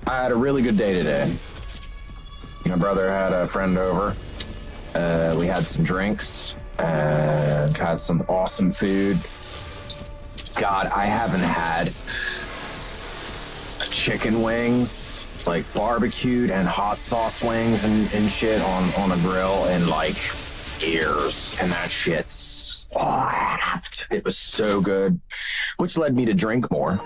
I had a really good day today. My brother had a friend over. We had some drinks and had some awesome food. God, I haven't had chicken wings, like barbecued and hot sauce wings and shit on a grill in like years. And that shit slapped. It was so good, which led me to drink more.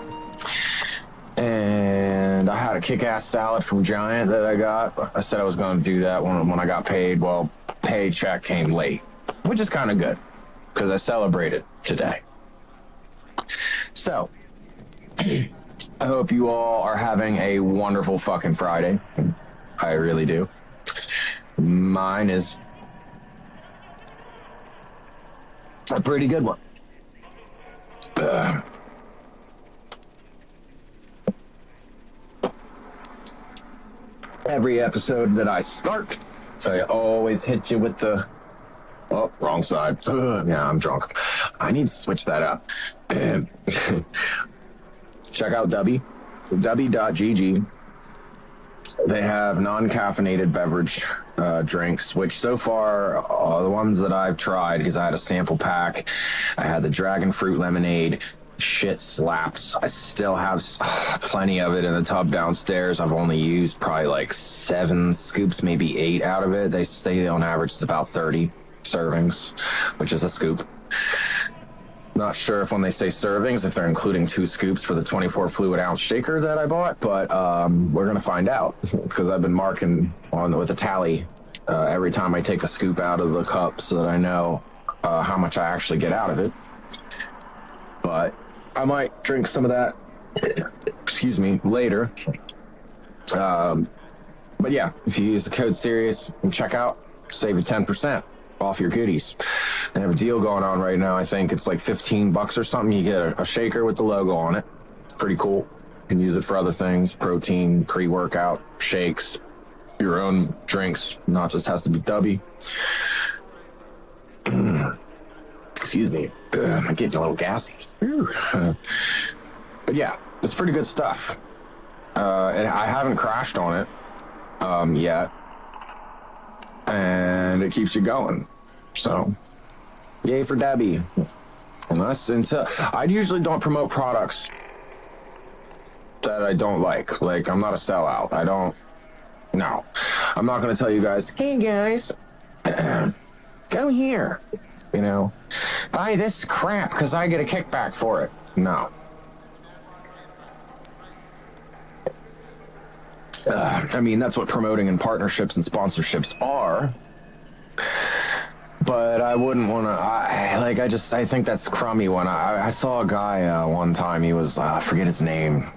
And I had a kick-ass salad from Giant that I got. I said I was going to do that when I got paid. Well, paycheck came late, which is kind of good because I celebrated today. So, I hope you all are having a wonderful fucking Friday. I really do. Mine is a pretty good one. Every episode that I start, I always hit you with the, oh, wrong side. Yeah, I'm drunk. I need to switch that up. Check out W.GG. They have non-caffeinated beverage drinks, which so far are the ones that I've tried because I had a sample pack. I had the dragon fruit lemonade. Shit slaps. I still have plenty of it in the tub downstairs. I've only used probably like 7 scoops, maybe 8 out of it. They say on average it's about 30 servings, which is a scoop. Not sure if when they say servings, if they're including 2 scoops for the 24 fluid ounce shaker that I bought, but we're going to find out because I've been marking on with a tally every time I take a scoop out of the cup so that I know how much I actually get out of it. But I might drink some of that, excuse me, later. But yeah, if you use the code SERIOUS and check out, save you 10% off your goodies. They have a deal going on right now. I think it's like $15 or something. You get a shaker with the logo on it. It's pretty cool. You can use it for other things, protein, pre-workout, shakes, your own drinks, not just has to be W. Excuse me. I'm getting a little gassy. But yeah, it's pretty good stuff. And I haven't crashed on it yet. And it keeps you going. So, yay for Debbie. I usually don't promote products that I don't like. Like, I'm not a sellout. No. I'm not going to tell you guys, hey guys, go here. You know, buy this crap because I get a kickback for it. No. I mean, that's what promoting and partnerships and sponsorships are. But I wouldn't want to, I think that's crummy one. I saw a guy one time, he was, I forget his name.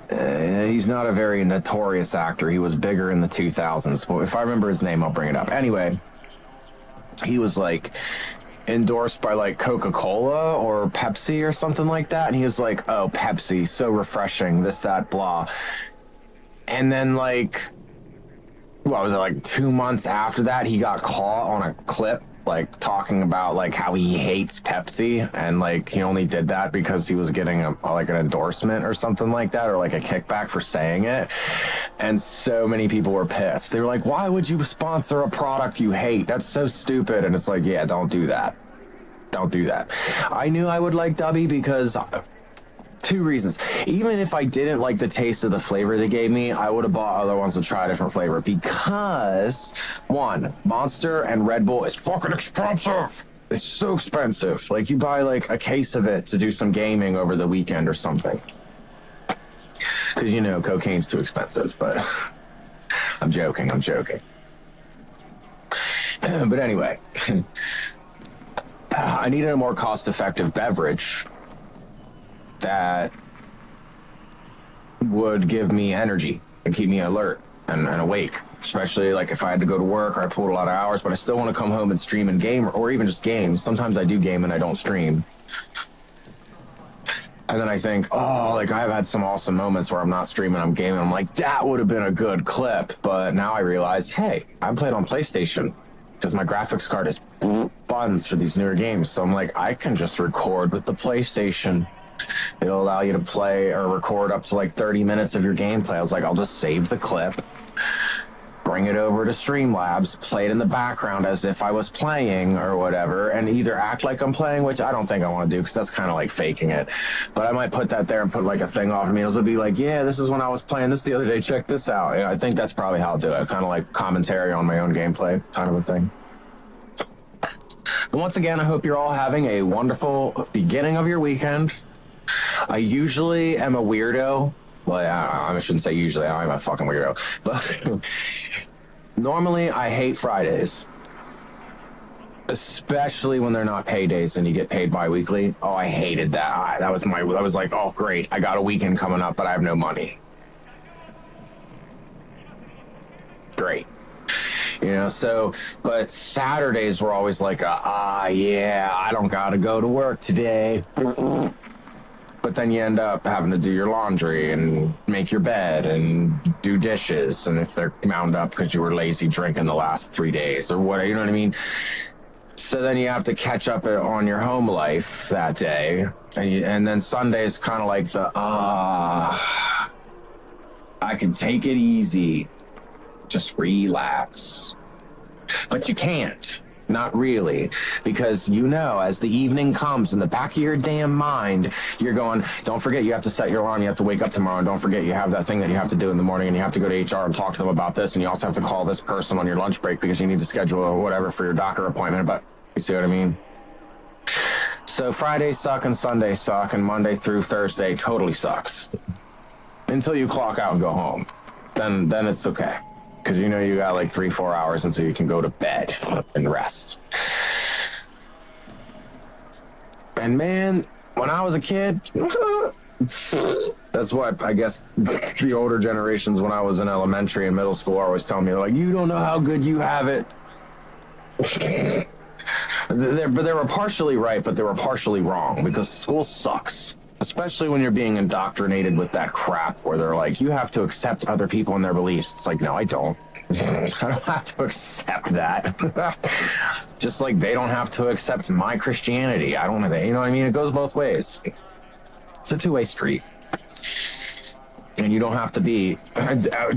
He's not a very notorious actor. He was bigger in the 2000s. But if I remember his name, I'll bring it up. Anyway. He was like endorsed by like Coca-Cola or Pepsi or something like that. And he was like, oh, Pepsi, so refreshing, this, that, blah. And then like, what was it, like 2 months after that, he got caught on a clip, like talking about like how he hates Pepsi. And like, he only did that because he was getting like an endorsement or something like that, or like a kickback for saying it. And so many people were pissed. They were like, why would you sponsor a product you hate? That's so stupid. And it's like, yeah, don't do that. Don't do that. I knew I would like Dubby because 2 reasons. Even if I didn't like the taste of the flavor they gave me, I would have bought other ones to try a different flavor. Because, 1, Monster and Red Bull is fucking expensive. It's so expensive. Like, you buy like a case of it to do some gaming over the weekend or something. Because, you know, cocaine's too expensive, but I'm joking. But anyway, I needed a more cost-effective beverage that would give me energy and keep me alert and awake, especially like if I had to go to work or I pulled a lot of hours, but I still want to come home and stream and game or even just game. Sometimes I do game and I don't stream. And then I think, oh, like I've had some awesome moments where I'm not streaming, I'm gaming. I'm like, that would have been a good clip. But now I realize, hey, I'm playing on PlayStation because my graphics card is buttons for these newer games. So I'm like, I can just record with the PlayStation. It'll allow you to play or record up to like 30 minutes of your gameplay. I was like, I'll just save the clip, bring it over to Streamlabs, play it in the background as if I was playing or whatever, and either act like I'm playing, which I don't think I want to do because that's kind of like faking it. But I might put that there and put like a thing off of me. It'll be like, yeah, this is when I was playing this the other day. Check this out. And I think that's probably how I'll do it. Kind of like commentary on my own gameplay kind of a thing. And once again, I hope you're all having a wonderful beginning of your weekend. I usually am a weirdo. Well, I shouldn't say usually. I'm a fucking weirdo. But normally, I hate Fridays. Especially when they're not paydays and you get paid bi-weekly. Oh, I hated that. That was like, oh, great. I got a weekend coming up, but I have no money. Great. You know, so, but Saturdays were always like, yeah, I don't got to go to work today. But then you end up having to do your laundry and make your bed and do dishes. And if they're wound up because you were lazy drinking the last 3 days or whatever, you know what I mean? So then you have to catch up on your home life that day. And then Sunday's kind of like I can take it easy. Just relax. But you can't. Not really. Because you know, as the evening comes in the back of your damn mind, you're going, don't forget you have to set your alarm, you have to wake up tomorrow, and don't forget you have that thing that you have to do in the morning, and you have to go to HR and talk to them about this, and you also have to call this person on your lunch break because you need to schedule or whatever for your doctor appointment. But you see what I mean? So Fridays suck and Sundays suck, and Monday through Thursday totally sucks. Until you clock out and go home. Then it's okay. Because you know you got like 3-4 hours until you can go to bed and rest. And man, when I was a kid, that's what I guess the older generations when I was in elementary and middle school are always telling me, like, you don't know how good you have it. They were partially right, but they were partially wrong because school sucks. Especially when you're being indoctrinated with that crap where they're like, you have to accept other people and their beliefs. It's like, no, I don't. I don't have to accept that. Just like they don't have to accept my Christianity. I don't know. You know what I mean? It goes both ways. It's a two-way street. And you don't have to be,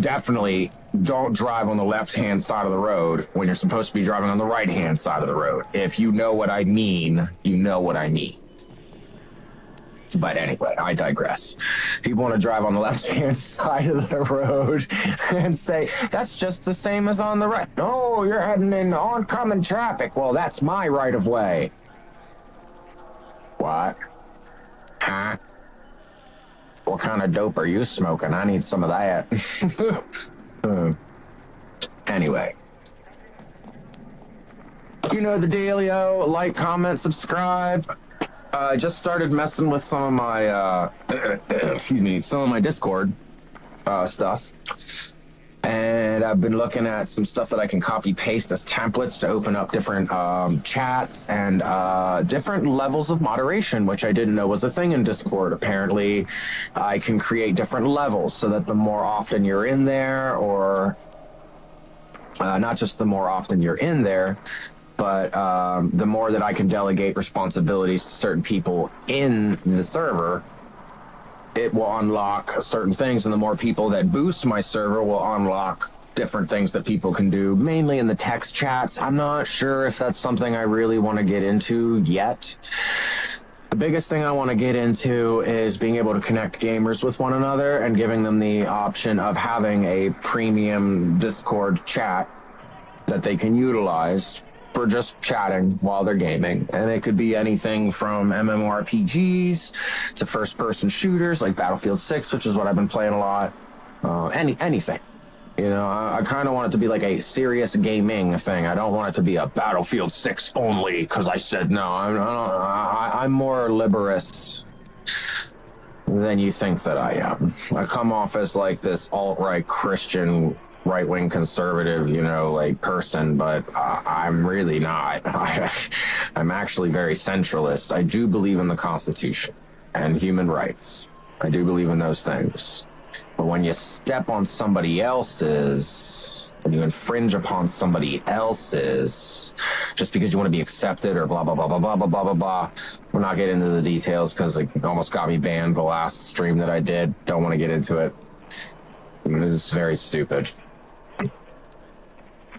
definitely don't drive on the left-hand side of the road when you're supposed to be driving on the right-hand side of the road. If you know what I mean, you know what I mean. But anyway, I digress. People want to drive on the left-hand side of the road and say, that's just the same as on the right. No, you're heading in oncoming traffic. Well, that's my right-of-way. What? Huh? What kind of dope are you smoking? I need some of that. Anyway. You know the dealio. Like, comment, subscribe. I just started messing with some of my, some of my Discord stuff. And I've been looking at some stuff that I can copy paste as templates to open up different chats and different levels of moderation, which I didn't know was a thing in Discord. Apparently, I can create different levels so that the more often you're in there, or not just the more often you're in there, but the more that I can delegate responsibilities to certain people in the server, it will unlock certain things, and the more people that boost my server will unlock different things that people can do, mainly in the text chats. I'm not sure if that's something I really want to get into yet. The biggest thing I want to get into is being able to connect gamers with one another and giving them the option of having a premium Discord chat that they can utilize for just chatting while they're gaming. And it could be anything from MMORPGs to first-person shooters like Battlefield 6, which is what I've been playing a lot. Anything. You know, I kind of want it to be like a serious gaming thing. I don't want it to be a Battlefield 6 only because I said no. I'm more liberous than you think that I am. I come off as like this alt-right Christian right-wing conservative, you know, like person, but I'm really not. I'm actually very centralist. I do believe in the Constitution and human rights. I do believe in those things. But when you step on somebody else's, when you infringe upon somebody else's, just because you want to be accepted or blah, blah, blah, blah, blah, blah, blah, blah, blah. We're not getting into the details because it almost got me banned the last stream that I did. Don't want to get into it. I mean, this is very stupid.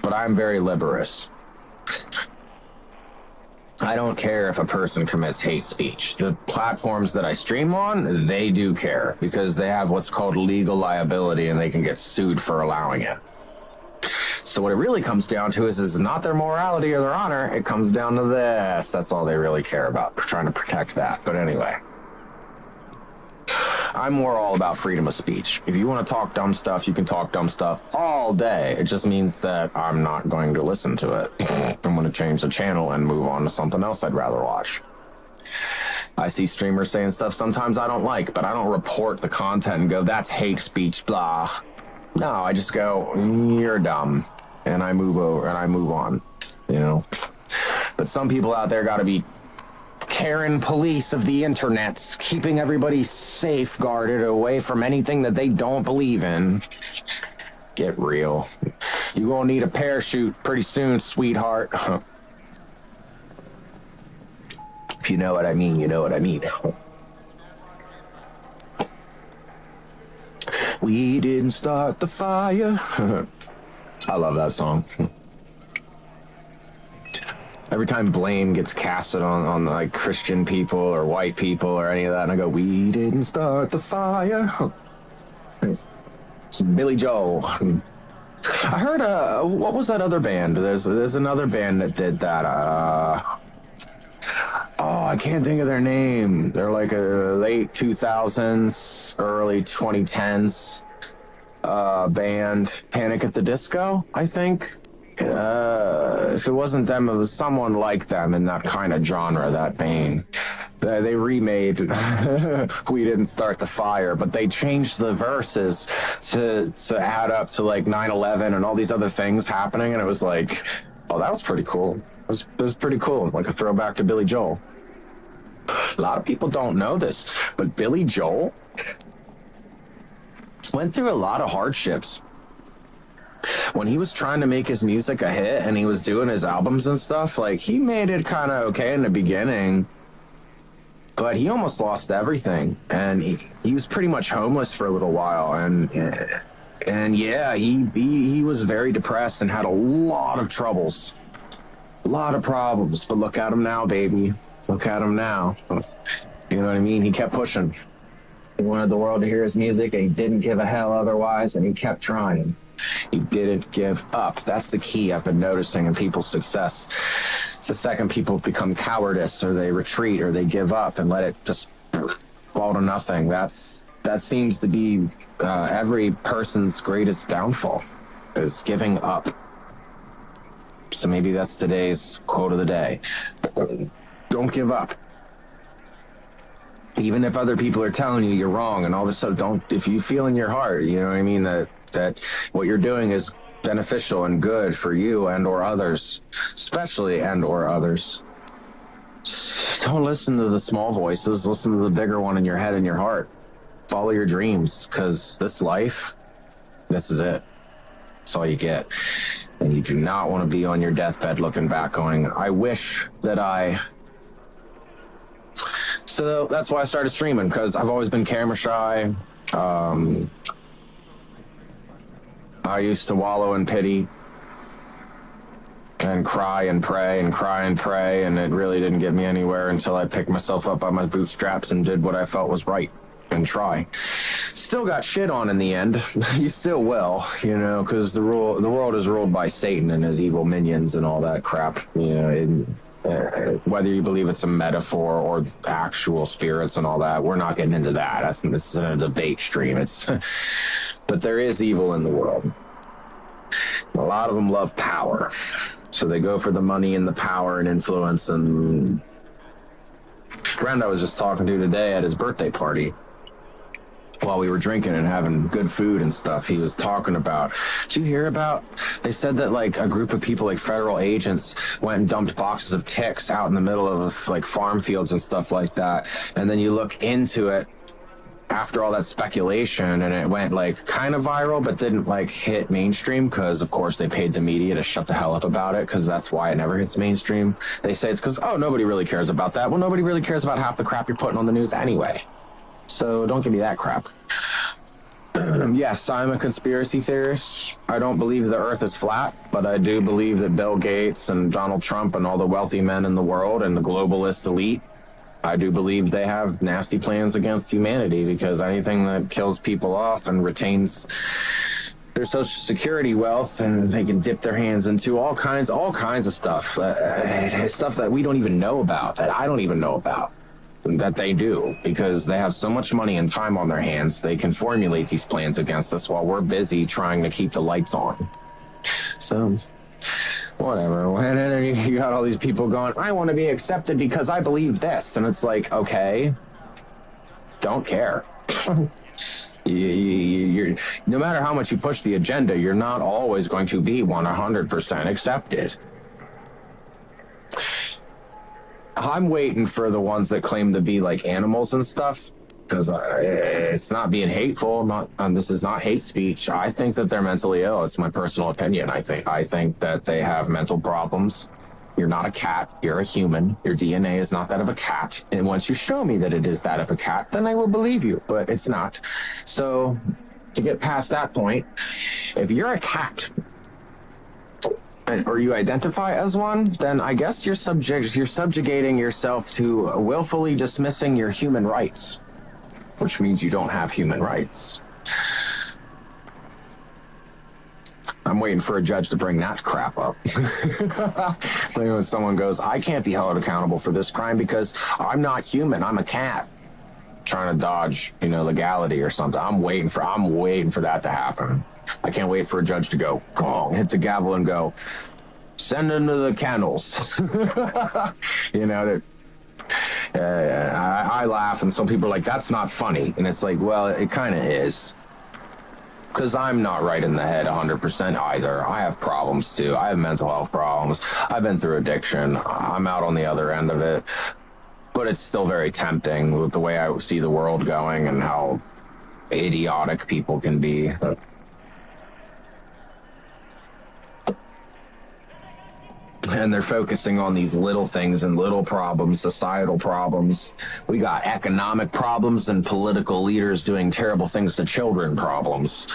But I'm very liberous. I don't care if a person commits hate speech. The platforms that I stream on, they do care because they have what's called legal liability and they can get sued for allowing it. So what it really comes down to is not their morality or their honor. It comes down to this. That's all they really care about, trying to protect that. But anyway, I'm more all about freedom of speech. If you want to talk dumb stuff, you can talk dumb stuff all day. It just means that I'm not going to listen to it. I'm going to change the channel and move on to something else I'd rather watch. I see streamers saying stuff sometimes I don't like, but I don't report the content and go, that's hate speech, blah. No, I just go, you're dumb. And I move over and I move on, you know. But some people out there got to be Karen police of the internets, keeping everybody safeguarded away from anything that they don't believe in. Get real. You're gonna need a parachute pretty soon, sweetheart. If you know what I mean, you know what I mean. We didn't start the fire. I love that song. Every time blame gets casted on like Christian people or white people or any of that, and I go, we didn't start the fire. It's Billy Joel. I heard, what was that other band? There's another band that did that. Oh, I can't think of their name. They're like a late 2000s, early 2010s band. Panic at the Disco, I think. If it wasn't them, it was someone like them in that kind of genre, that vein. They remade We Didn't Start the Fire, but they changed the verses to add up to like 9/11 and all these other things happening, and it was like, oh, that was pretty cool. It was pretty cool, like a throwback to Billy Joel. A lot of people don't know this, but Billy Joel went through a lot of hardships. When he was trying to make his music a hit and he was doing his albums and stuff, like, he made it kind of okay in the beginning, but he almost lost everything, and he was pretty much homeless for a little while, and yeah, he was very depressed and had a lot of troubles, a lot of problems. But look at him now, baby. Look at him now. You know what I mean? He kept pushing. He wanted the world to hear his music, and he didn't give a hell otherwise, and he kept trying. He didn't give up. That's the key I've been noticing in people's success. It's the second people become cowardice, or they retreat, or they give up and let it just fall to nothing. That seems to be every person's greatest downfall, is giving up. So maybe that's today's quote of the day. Don't give up. Even if other people are telling you you're wrong and all this stuff, don't, if you feel in your heart, you know what I mean, that what you're doing is beneficial and good for you and or others, especially and or others. Don't listen to the small voices. Listen to the bigger one in your head and your heart. Follow your dreams, because this life, this is it. That's all you get. And you do not want to be on your deathbed looking back going, I wish that I... So that's why I started streaming, because I've always been camera shy. I used to wallow in pity and cry and pray and cry and pray, and it really didn't get me anywhere until I picked myself up by my bootstraps and did what I felt was right and try. Still got shit on in the end. You still will, you know, because the world is ruled by Satan and his evil minions and all that crap, you know. Whether you believe it's a metaphor or actual spirits and all that, we're not getting into that. This isn't a debate stream. But there is evil in the world. A lot of them love power, so they go for the money and the power and influence. And a friend I was just talking to today at his birthday party, while we were drinking and having good food and stuff, he was talking about, did you hear about, they said that like a group of people, like federal agents, went and dumped boxes of ticks out in the middle of like farm fields and stuff like that. And then you look into it, after all that speculation, and it went like kind of viral, but didn't like hit mainstream because, of course, they paid the media to shut the hell up about it, because that's why it never hits mainstream. They say it's because, oh, nobody really cares about that. Well, nobody really cares about half the crap you're putting on the news anyway. So don't give me that crap. Yes, I'm a conspiracy theorist. I don't believe the earth is flat, but I do believe that Bill Gates and Donald Trump and all the wealthy men in the world and the globalist elite, I do believe they have nasty plans against humanity, because anything that kills people off and retains their social security wealth, and they can dip their hands into all kinds of stuff, stuff that we don't even know about, that I don't even know about, that they do, because they have so much money and time on their hands. They can formulate these plans against us while we're busy trying to keep the lights on. So whatever. And then you got all these people going, I want to be accepted because I believe this. And it's like, okay, don't care. You're, no matter how much you push the agenda, you're not always going to be 100% accepted. I'm waiting for the ones that claim to be like animals and stuff, because it's not being hateful. This is not hate speech. I think that they're mentally ill. It's my personal opinion. I think that they have mental problems. You're not a cat. You're a human. Your DNA is not that of a cat. And once you show me that it is that of a cat, then I will believe you. But it's not. So to get past that point, if you're a cat, or you identify as one, then I guess you're subjugating yourself to willfully dismissing your human rights, which means you don't have human rights. I'm waiting for a judge to bring that crap up. When someone goes, I can't be held accountable for this crime because I'm not human, I'm a cat, trying to dodge, legality or something. I'm waiting for that to happen. I can't wait for a judge to go, hit the gavel and go, send them to the kennels. I laugh, and some people are like, that's not funny. And it's like, well, it kind of is. Because I'm not right in the head 100% either. I have problems too. I have mental health problems. I've been through addiction. I'm out on the other end of it. But it's still very tempting with the way I see the world going and how idiotic people can be. And they're focusing on these little things and little problems, societal problems. We got economic problems and political leaders doing terrible things to children problems.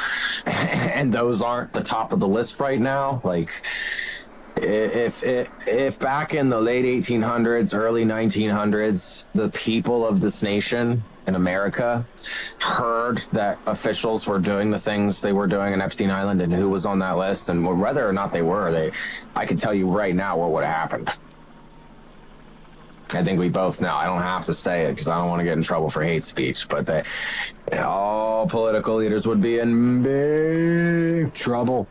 And those aren't the top of the list right now. Like, if back in the late 1800s, early 1900s, the people of this nation in America heard that officials were doing the things they were doing in Epstein Island and who was on that list, and whether or not they were, I can tell you right now what would have happened. I think we both know. I don't have to say it because I don't want to get in trouble for hate speech, but all political leaders would be in big trouble.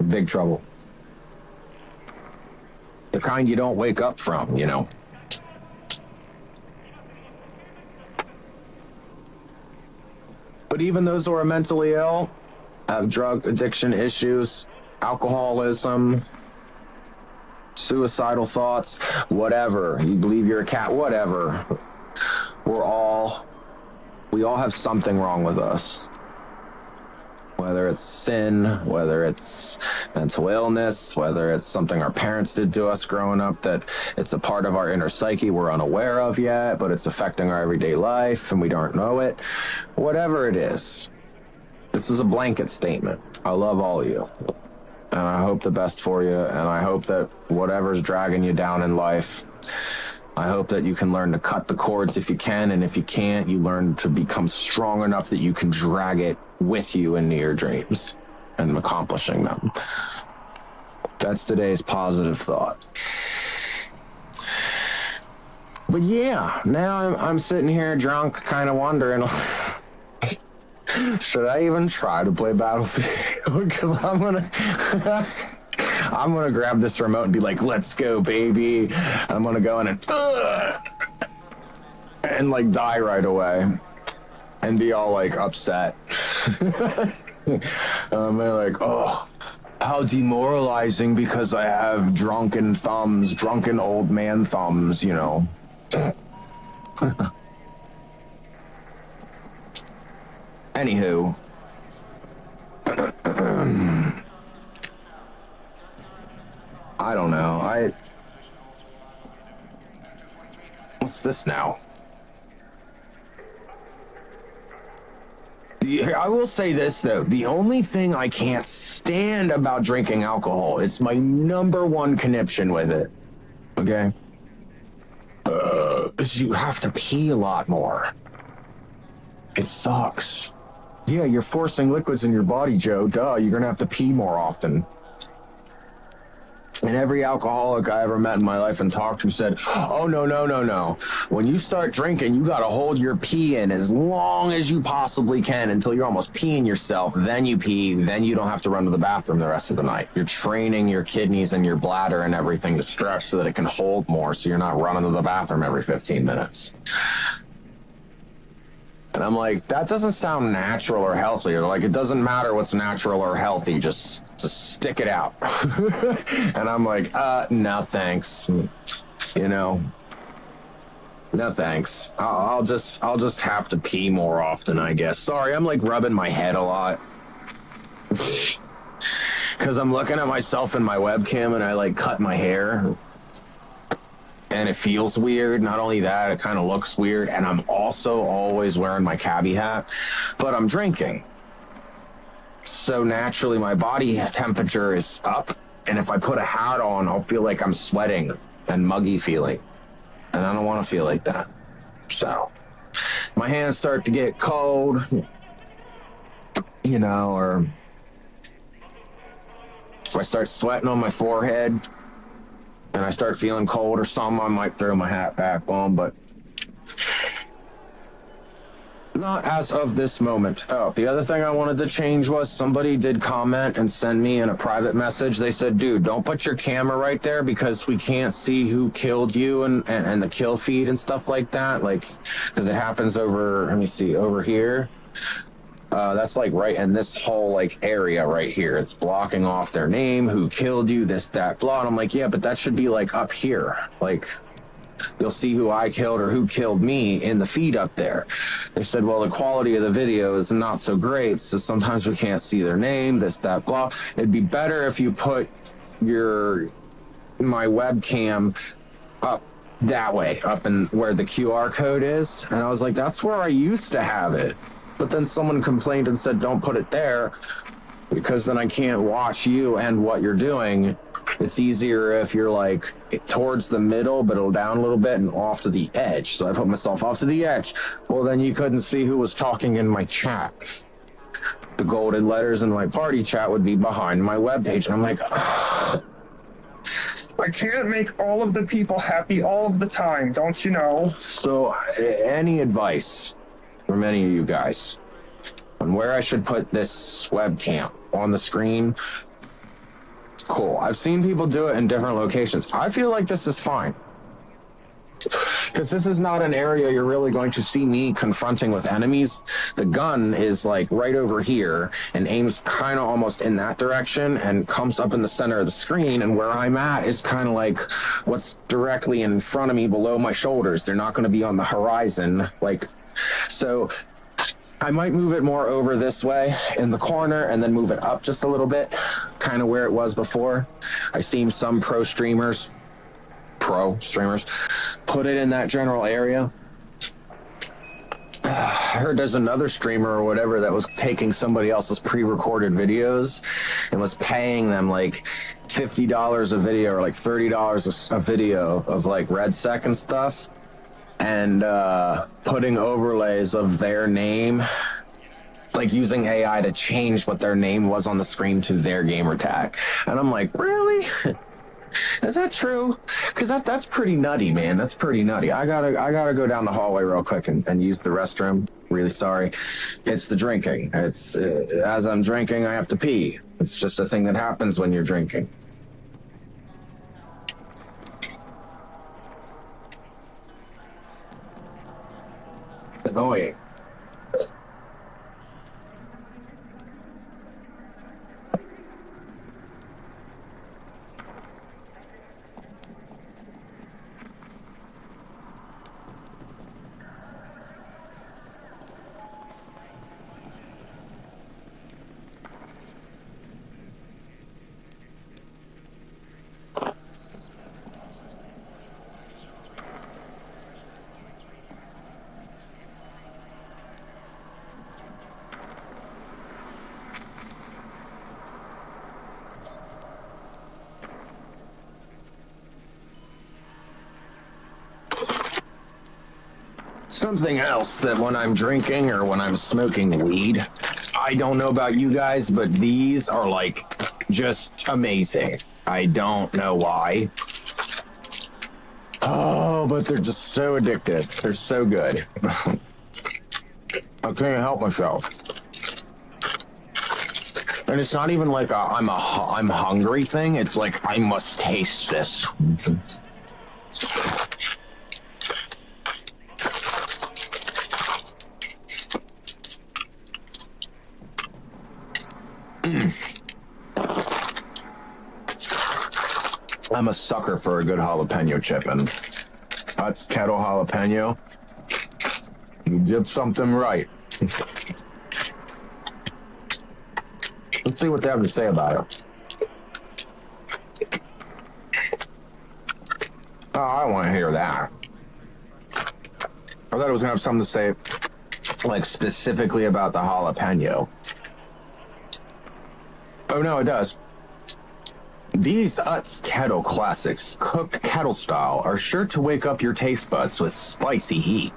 Big trouble. The kind you don't wake up from, But even those who are mentally ill, have drug addiction issues, alcoholism, suicidal thoughts, whatever. You believe you're a cat, whatever. We all have something wrong with us. Whether it's sin, whether it's mental illness, whether it's something our parents did to us growing up that it's a part of our inner psyche we're unaware of yet, but it's affecting our everyday life and we don't know it. Whatever it is, this is a blanket statement. I love all of you. And I hope the best for you. And I hope that whatever's dragging you down in life, I hope that you can learn to cut the cords if you can. And if you can't, you learn to become strong enough that you can drag it with you into your dreams and accomplishing them. That's today's positive thought. But yeah, now I'm sitting here drunk, kind of wondering, should I even try to play Battlefield? Because I'm gonna grab this remote and be like, let's go, baby. I'm gonna go in and like die right away and be all like upset. I'm like, oh, how demoralizing because I have drunken old man thumbs, Anywho, I don't know. What's this now? I will say this, though. The only thing I can't stand about drinking alcohol, it's my number one conniption with it, okay? Is you have to pee a lot more. It sucks. Yeah, you're forcing liquids in your body, Joe. Duh, you're gonna have to pee more often. And every alcoholic I ever met in my life and talked to said, oh, no. When you start drinking, you got to hold your pee in as long as you possibly can until you're almost peeing yourself. Then you pee. Then you don't have to run to the bathroom the rest of the night. You're training your kidneys and your bladder and everything to stretch so that it can hold more, so you're not running to the bathroom every 15 minutes. And I'm like, that doesn't sound natural or healthy. Or like, it doesn't matter what's natural or healthy. Just stick it out. And I'm like, no, thanks. You know, no, thanks. I'll just have to pee more often, I guess. Sorry, I'm like rubbing my head a lot. Because I'm looking at myself in my webcam and I like cut my hair. And it feels weird. Not only that, it kind of looks weird. And I'm also always wearing my cabbie hat, but I'm drinking. So naturally, my body temperature is up. And if I put a hat on, I'll feel like I'm sweating and muggy feeling. And I don't want to feel like that. So my hands start to get cold, you know, or if I start sweating on my forehead, and I start feeling cold or something, I might throw my hat back on, but not as of this moment. Oh, the other thing I wanted to change was somebody did comment and send me in a private message. They said, dude, don't put your camera right there because we can't see who killed you and the kill feed and stuff like that. Like, because it happens over, let me see, over here. That's like right in this whole like area right here. It's blocking off their name, who killed you, this, that, blah. And I'm like, yeah, but that should be like up here. Like, you'll see who I killed or who killed me in the feed up there. They said, well, the quality of the video is not so great, so sometimes we can't see their name, this, that, blah. It'd be better if you put my webcam up that way, up in where the QR code is. And I was like, that's where I used to have it. But then someone complained and said, don't put it there because then I can't watch you and what you're doing. It's easier if you're like towards the middle, but it'll down a little bit and off to the edge. So I put myself off to the edge. Well, then you couldn't see who was talking in my chat. The golden letters in my party chat would be behind my webpage. And I'm like, ugh. I can't make all of the people happy all of the time, don't you know? So any advice from any of you guys on where I should put this webcam on the screen? Cool. I've seen people do it in different locations. I feel like this is fine. Because this is not an area you're really going to see me confronting with enemies. The gun is like right over here and aims kind of almost in that direction and comes up in the center of the screen. And where I'm at is kind of like what's directly in front of me below my shoulders. They're not going to be on the horizon. Like, so I might move it more over this way in the corner and then move it up just a little bit, kind of where it was before. I've seen some pro streamers put it in that general area. I heard there's another streamer or whatever that was taking somebody else's pre-recorded videos and was paying them like $50 a video or like $30 a video of like RedSec and stuff, and putting overlays of their name, like using AI to change what their name was on the screen to their gamer tag. And I'm like, really? Is that true? Because that's pretty nutty, man. That's pretty nutty. I gotta go down the hallway real quick and use the restroom. Really sorry. It's the drinking. It's as I'm drinking, I have to pee. It's just a thing that happens when you're drinking. Annoying. Something else that when I'm drinking or when I'm smoking weed, I don't know about you guys, but these are like just amazing. I don't know why. Oh, but they're just so addictive. They're so good. I can't help myself. And it's not even like I'm hungry thing. It's like I must taste this. I'm a sucker for a good jalapeno chip, and that's kettle jalapeno. You did something right. Let's see what they have to say about it. Oh, I don't want to hear that. I thought it was going to have something to say, like, specifically about the jalapeno. Oh, no, it does. These Utz Kettle Classics, cooked kettle style, are sure to wake up your taste buds with spicy heat.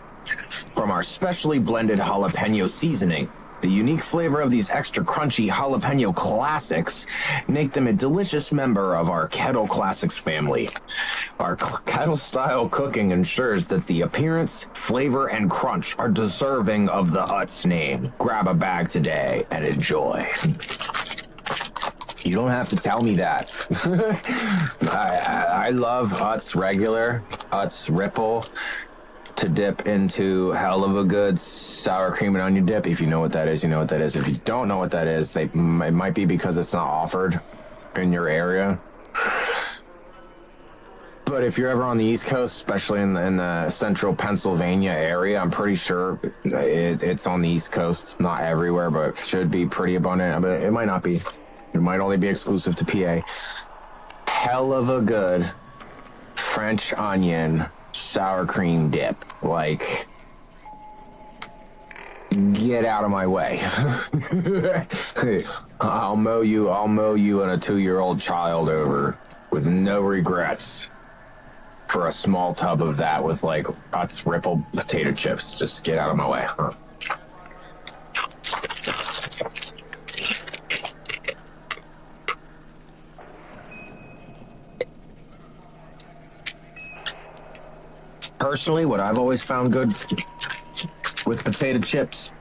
From our specially blended jalapeno seasoning, the unique flavor of these extra crunchy jalapeno classics make them a delicious member of our Kettle Classics family. Our kettle style cooking ensures that the appearance, flavor, and crunch are deserving of the Utz name. Grab a bag today and enjoy. You don't have to tell me that. I love Utz regular, Utz Ripple, to dip into hell of a good sour cream and onion dip. If you know what that is, you know what that is. If you don't know what that is, it might be because it's not offered in your area. But if you're ever on the East Coast, especially in the central Pennsylvania area, I'm pretty sure it's on the East Coast. Not everywhere, but should be pretty abundant. But it might not be. It might only be exclusive to PA. Hell of a good French onion sour cream dip. Like, get out of my way. I'll mow you and a 2-year-old child over with no regrets for a small tub of that with like Utz Ripple potato chips. Just get out of my way. Personally, what I've always found good with potato chips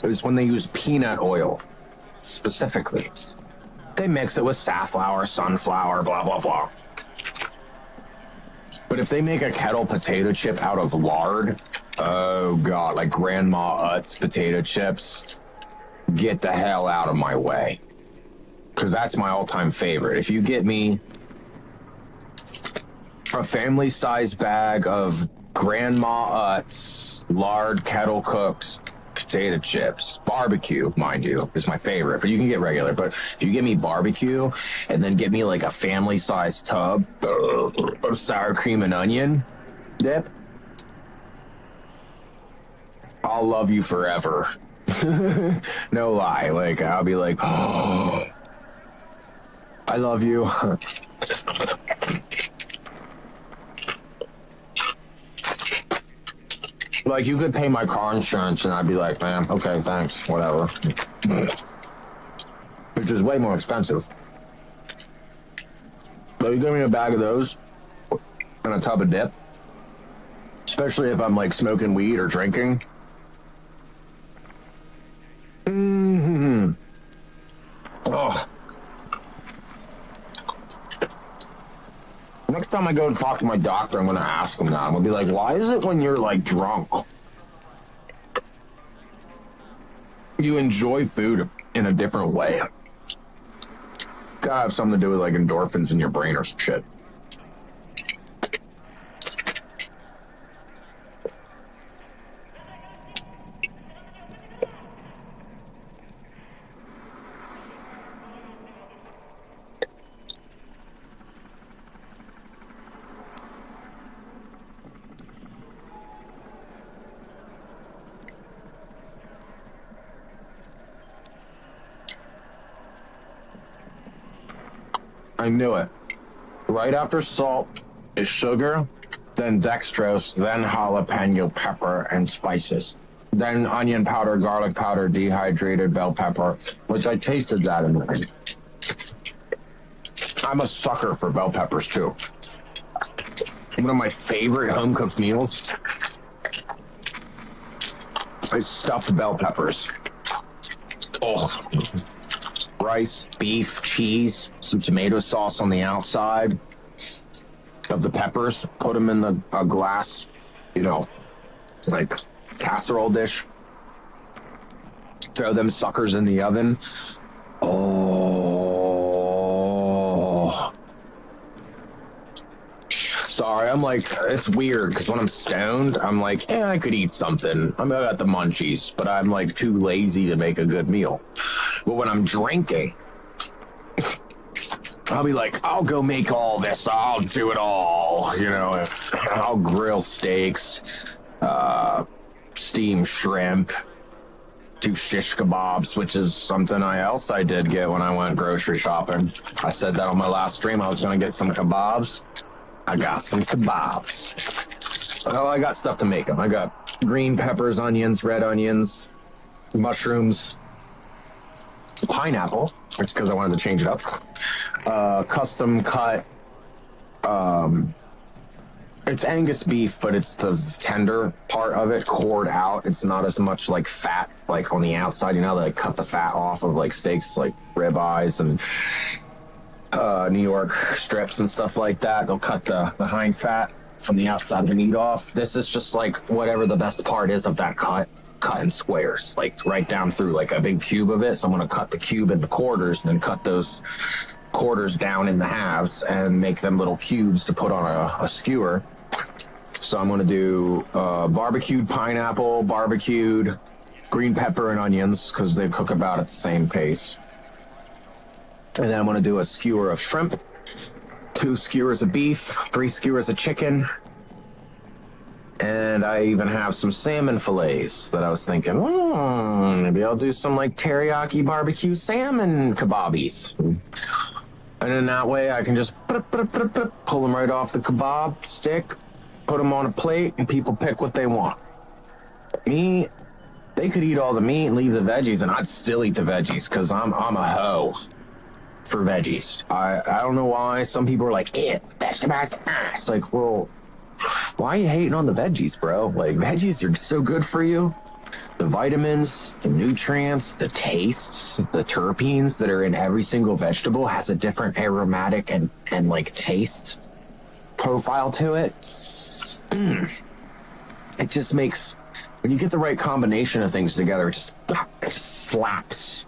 is when they use peanut oil, specifically. They mix it with safflower, sunflower, blah, blah, blah. But if they make a kettle potato chip out of lard, oh God, like Grandma Utz potato chips, get the hell out of my way. Because that's my all-time favorite. If you get me a family-sized bag of Grandma Utz lard kettle cooked potato chips, barbecue, mind you, is my favorite, but you can get regular. But if you give me barbecue and then get me like a family-sized tub of sour cream and onion dip, I'll love you forever. No lie. Like, I'll be like, oh, I love you. Like, you could pay my car insurance and I'd be like, man, okay, thanks, whatever. Which is way more expensive. But you give me a bag of those and a tub of dip, especially if I'm like smoking weed or drinking. Mm-hmm. Oh. Next time I go to talk to my doctor, I'm going to ask him that. I'm going to be like, why is it when you're, like, drunk, you enjoy food in a different way? Gotta have something to do with, like, endorphins in your brain or some shit. I knew it. Right after salt is sugar, then dextrose, then jalapeno pepper and spices, then onion powder, garlic powder, dehydrated bell pepper, which I tasted that in there. I'm a sucker for bell peppers too. One of my favorite home cooked meals is stuffed bell peppers. Oh, rice, beef, cheese, some tomato sauce on the outside of the peppers. Put them in a glass, like casserole dish. Throw them suckers in the oven. Oh. Sorry, I'm like, it's weird because when I'm stoned, I'm like, I could eat something. I got the munchies, but I'm like too lazy to make a good meal. But when I'm drinking, I'll be like, I'll go make all this. I'll do it all. I'll grill steaks, steam shrimp, do shish kebabs, which is something else I did get when I went grocery shopping. I said that on my last stream. I was going to get some kebabs. I got some kebabs. Oh, I got stuff to make them. I got green peppers, onions, red onions, mushrooms, pineapple, which because I wanted to change it up. Custom cut. It's Angus beef, but it's the tender part of it, cored out. It's not as much like fat, like on the outside. They cut the fat off of like steaks, like ribeyes and New York strips and stuff like that. They'll cut the hind fat from the outside of the meat off. This is just like whatever the best part is of that cut in squares, like right down through like a big cube of it. So I'm going to cut the cube into quarters and then cut those quarters down in the halves and make them little cubes to put on a skewer. So I'm going to do barbecued pineapple, barbecued green pepper and onions because they cook about at the same pace. And then I'm going to do a skewer of shrimp, 2 skewers of beef, 3 skewers of chicken. And I even have some salmon fillets that I was thinking, maybe I'll do some like teriyaki barbecue salmon kebabis. And then that way I can just pull them right off the kebab stick, put them on a plate, and people pick what they want. Me, they could eat all the meat and leave the veggies, and I'd still eat the veggies because I'm a hoe for veggies. I don't know why. Some people are like, vegetables. It's like, well, why are you hating on the veggies, bro? Like, veggies are so good for you. The vitamins, the nutrients, the tastes, the terpenes that are in every single vegetable has a different aromatic and like taste profile to it. It just makes, when you get the right combination of things together, it just slaps.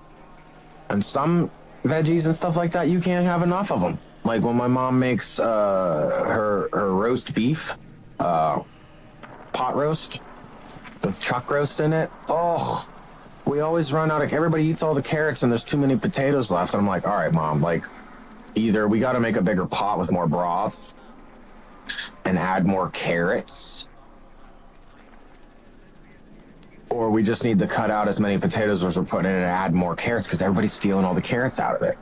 And some veggies and stuff like that, you can't have enough of them. Like when my mom makes her roast beef, pot roast with chuck roast in it. Oh, we always run out of, everybody eats all the carrots and there's too many potatoes left. And I'm like, all right, Mom, like either we got to make a bigger pot with more broth and add more carrots, or we just need to cut out as many potatoes as we're putting in and add more carrots because everybody's stealing all the carrots out of it.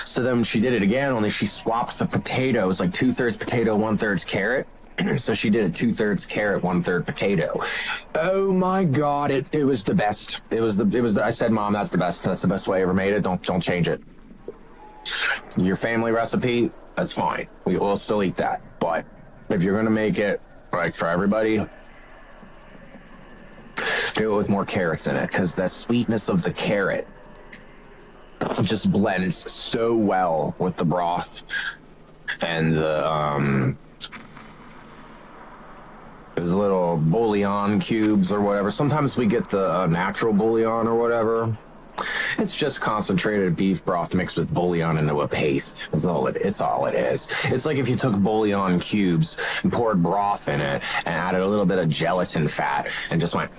So then she did it again, only she swapped the potatoes, like 2/3 potato, 1/3 carrot. So she did a 2/3 carrot, 1/3 potato. Oh my God, it was the best. It was I said, Mom, that's the best. That's the best way I ever made it. Don't change it. Your family recipe, that's fine. We will still eat that. But if you're gonna make it right for everybody, do it with more carrots in it, because the sweetness of the carrot just blends so well with the broth and the there's little bouillon cubes or whatever. Sometimes we get the natural bouillon or whatever. It's just concentrated beef broth mixed with bouillon into a paste. It's all it is. It's like if you took bouillon cubes and poured broth in it and added a little bit of gelatin fat and just went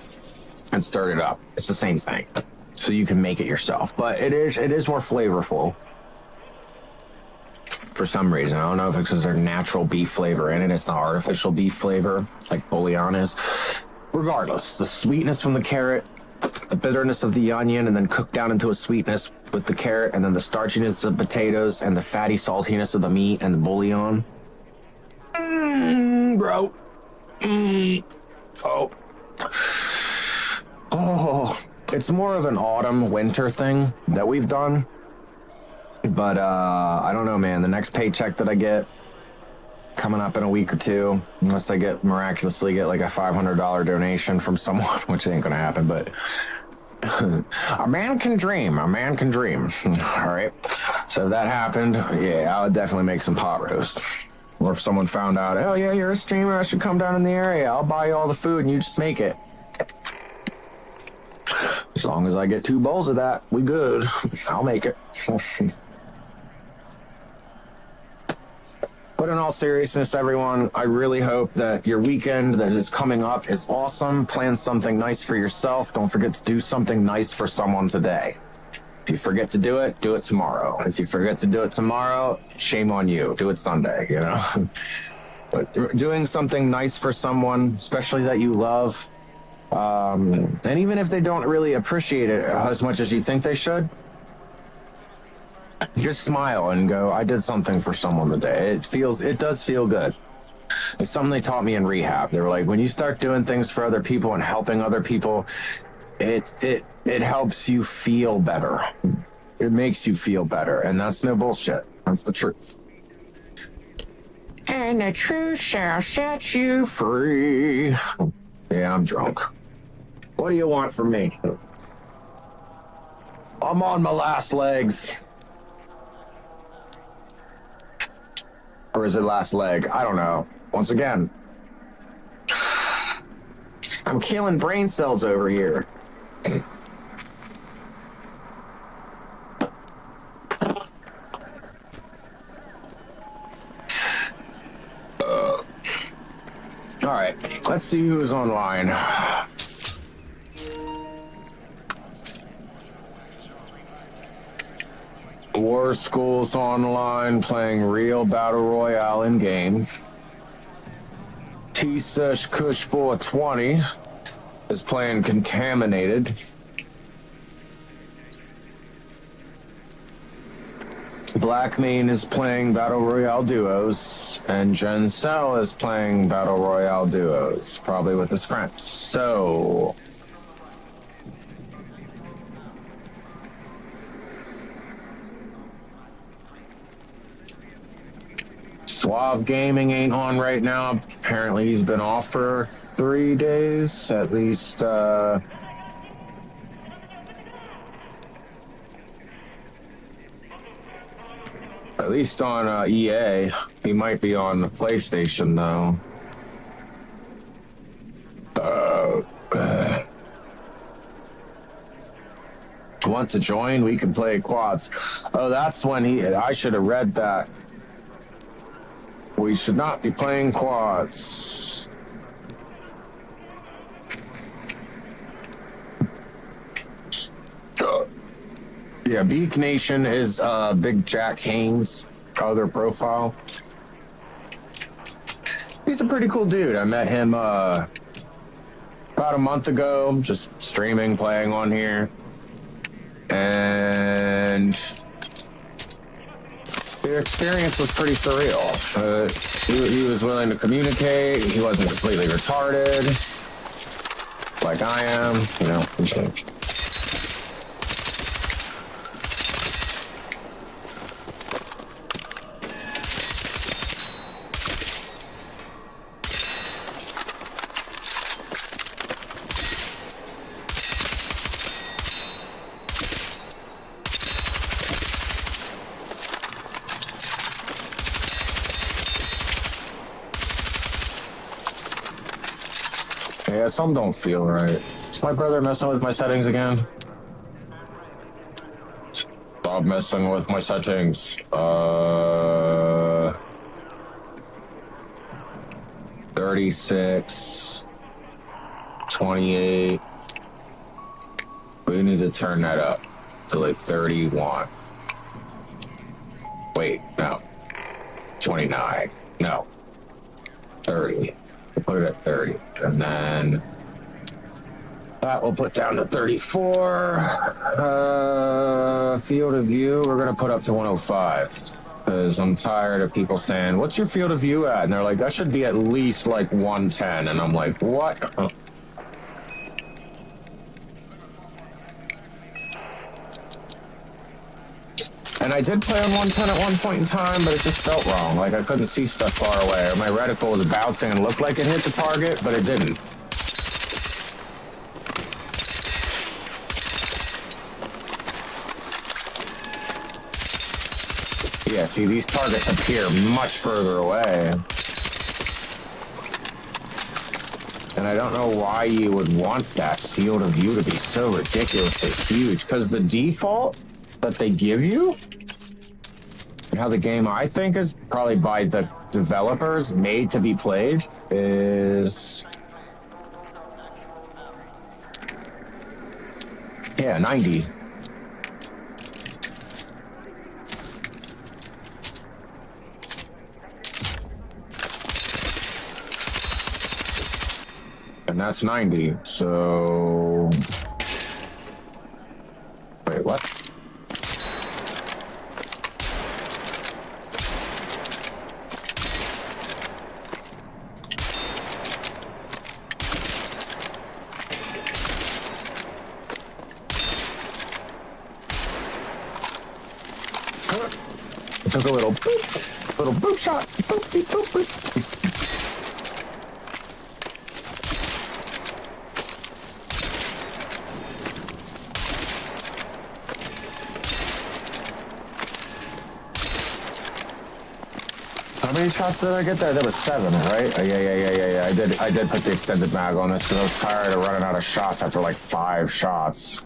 and stirred it up. It's the same thing. So you can make it yourself. But it is more flavorful for some reason. I don't know if it's because there's natural beef flavor in it. It's not artificial beef flavor like bouillon is. Regardless, the sweetness from the carrot, the bitterness of the onion, and then cooked down into a sweetness with the carrot, and then the starchiness of potatoes, and the fatty saltiness of the meat and the bouillon. Bro, Oh. Oh. It's more of an autumn winter thing that we've done. But I don't know, man. The next paycheck that I get coming up in a week or two, unless I miraculously get like a $500 donation from someone, which ain't gonna happen, but a man can dream. A man can dream. All right. So if that happened, yeah, I would definitely make some pot roast. Or if someone found out, oh yeah, you're a streamer, I should come down in the area. I'll buy you all the food and you just make it. As long as I get 2 bowls of that, we good. I'll make it. But in all seriousness, everyone, I really hope that your weekend that is coming up is awesome. Plan something nice for yourself. Don't forget to do something nice for someone today. If you forget to do it tomorrow. If you forget to do it tomorrow, shame on you. Do it Sunday, you know? But doing something nice for someone, especially that you love, and even if they don't really appreciate it as much as you think they should, just smile and go, I did something for someone today. It does feel good. It's something they taught me in rehab. They were like, when you start doing things for other people and helping other people, it helps you feel better. It makes you feel better. And that's no bullshit. That's the truth. And the truth shall set you free. Yeah, I'm drunk. What do you want from me? I'm on my last legs. Or is it last leg? I don't know. Once again, I'm killing brain cells over here. All right, let's see who's online. War School's online playing real Battle Royale in game. T-Sesh Kush 420 is playing Contaminated. Blackmane is playing Battle Royale Duos, and Jen Cell is playing Battle Royale Duos, probably with his friends. So Suave Gaming ain't on right now. Apparently he's been off for 3 days, at least. At least on EA. He might be on the PlayStation though. Want to join? We can play quads. Oh, that's when I should have read that. We should not be playing quads. Yeah, Beak Nation is Big Jack Haynes' other profile. He's a pretty cool dude. I met him about a month ago, just streaming, playing on here. And the experience was pretty surreal. He was willing to communicate. He wasn't completely retarded, like I am, you know. Yeah, some don't feel right. Is my brother messing with my settings again? Stop messing with my settings. 36, 28. We need to turn that up to like 31. Wait, no. 29. No. 30. We'll put it at 30. And then that we'll put down to 34. Field of view, we're going to put up to 105. Because I'm tired of people saying, what's your field of view at? And they're like, that should be at least like 110. And I'm like, what? And I did play on 110 at one point in time, but it just felt wrong. Like I couldn't see stuff far away. Or my reticle was bouncing and looked like it hit the target, but it didn't. Yeah, see, these targets appear much further away. And I don't know why you would want that field of view to be so ridiculously huge. Because the default that they give you, and how the game, I think, is probably by the developers made to be played, is... yeah, 90. And that's 90, so... wait, what? It took a little boop shot. Boop, beep, boop, boop. How many shots did I get there? There was 7, right? Yeah. I did put the extended mag on this because I was tired of running out of shots after like 5 shots.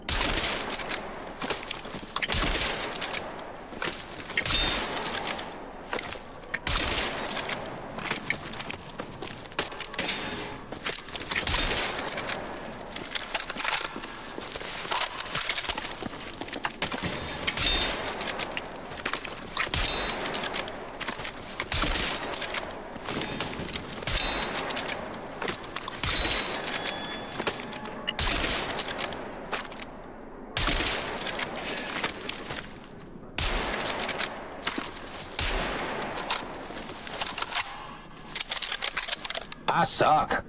I suck.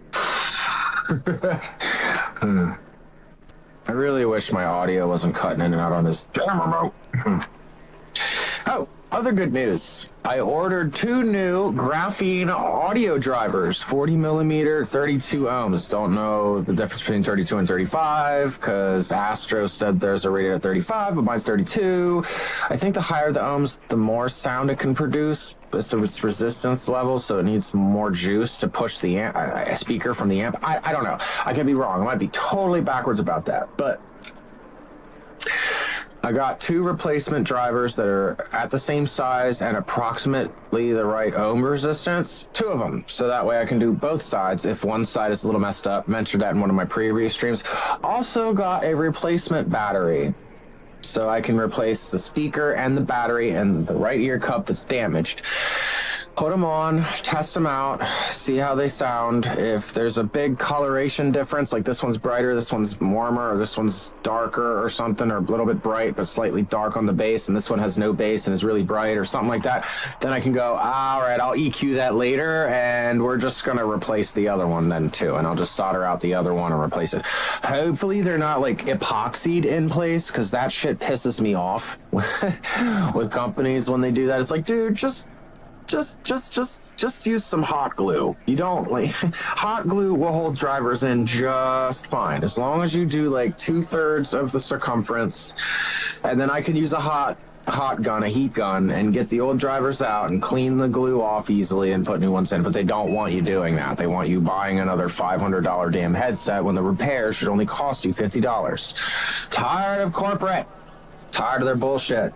I really wish my audio wasn't cutting in and out on this damn remote. Oh, other good news. I ordered 2 new graphene audio drivers, 40 millimeter, 32 ohms. Don't know the difference between 32 and 35 because Astro said theirs are rated at 35, but mine's 32. I think the higher the ohms, the more sound it can produce. It's its resistance level, so it needs more juice to push the amp, speaker from the amp. I don't know. I could be wrong. I might be totally backwards about that, but I got 2 replacement drivers that are at the same size and approximately the right ohm resistance. 2 of them, so that way I can do both sides if one side is a little messed up. Mentioned that in one of my previous streams. Also got a replacement battery, so I can replace the speaker and the battery and the right ear cup that's damaged. Put them on, test them out, see how they sound. If there's a big coloration difference, like this one's brighter, this one's warmer, or this one's darker or something, or a little bit bright but slightly dark on the bass, and this one has no bass and is really bright or something like that, then I can go, all right, I'll EQ that later, and we're just going to replace the other one then too, and I'll just solder out the other one and replace it. Hopefully they're not like epoxied in place, because that shit pisses me off with companies when they do that. It's like, dude, just use some hot glue. You don't like hot glue will hold drivers in just fine as long as you do like 2/3 of the circumference, and then I can use a heat gun, and get the old drivers out and clean the glue off easily and put new ones in. But they don't want you doing that. They want you buying another $500 damn headset when the repair should only cost you $50. Tired of corporate. Tired of their bullshit.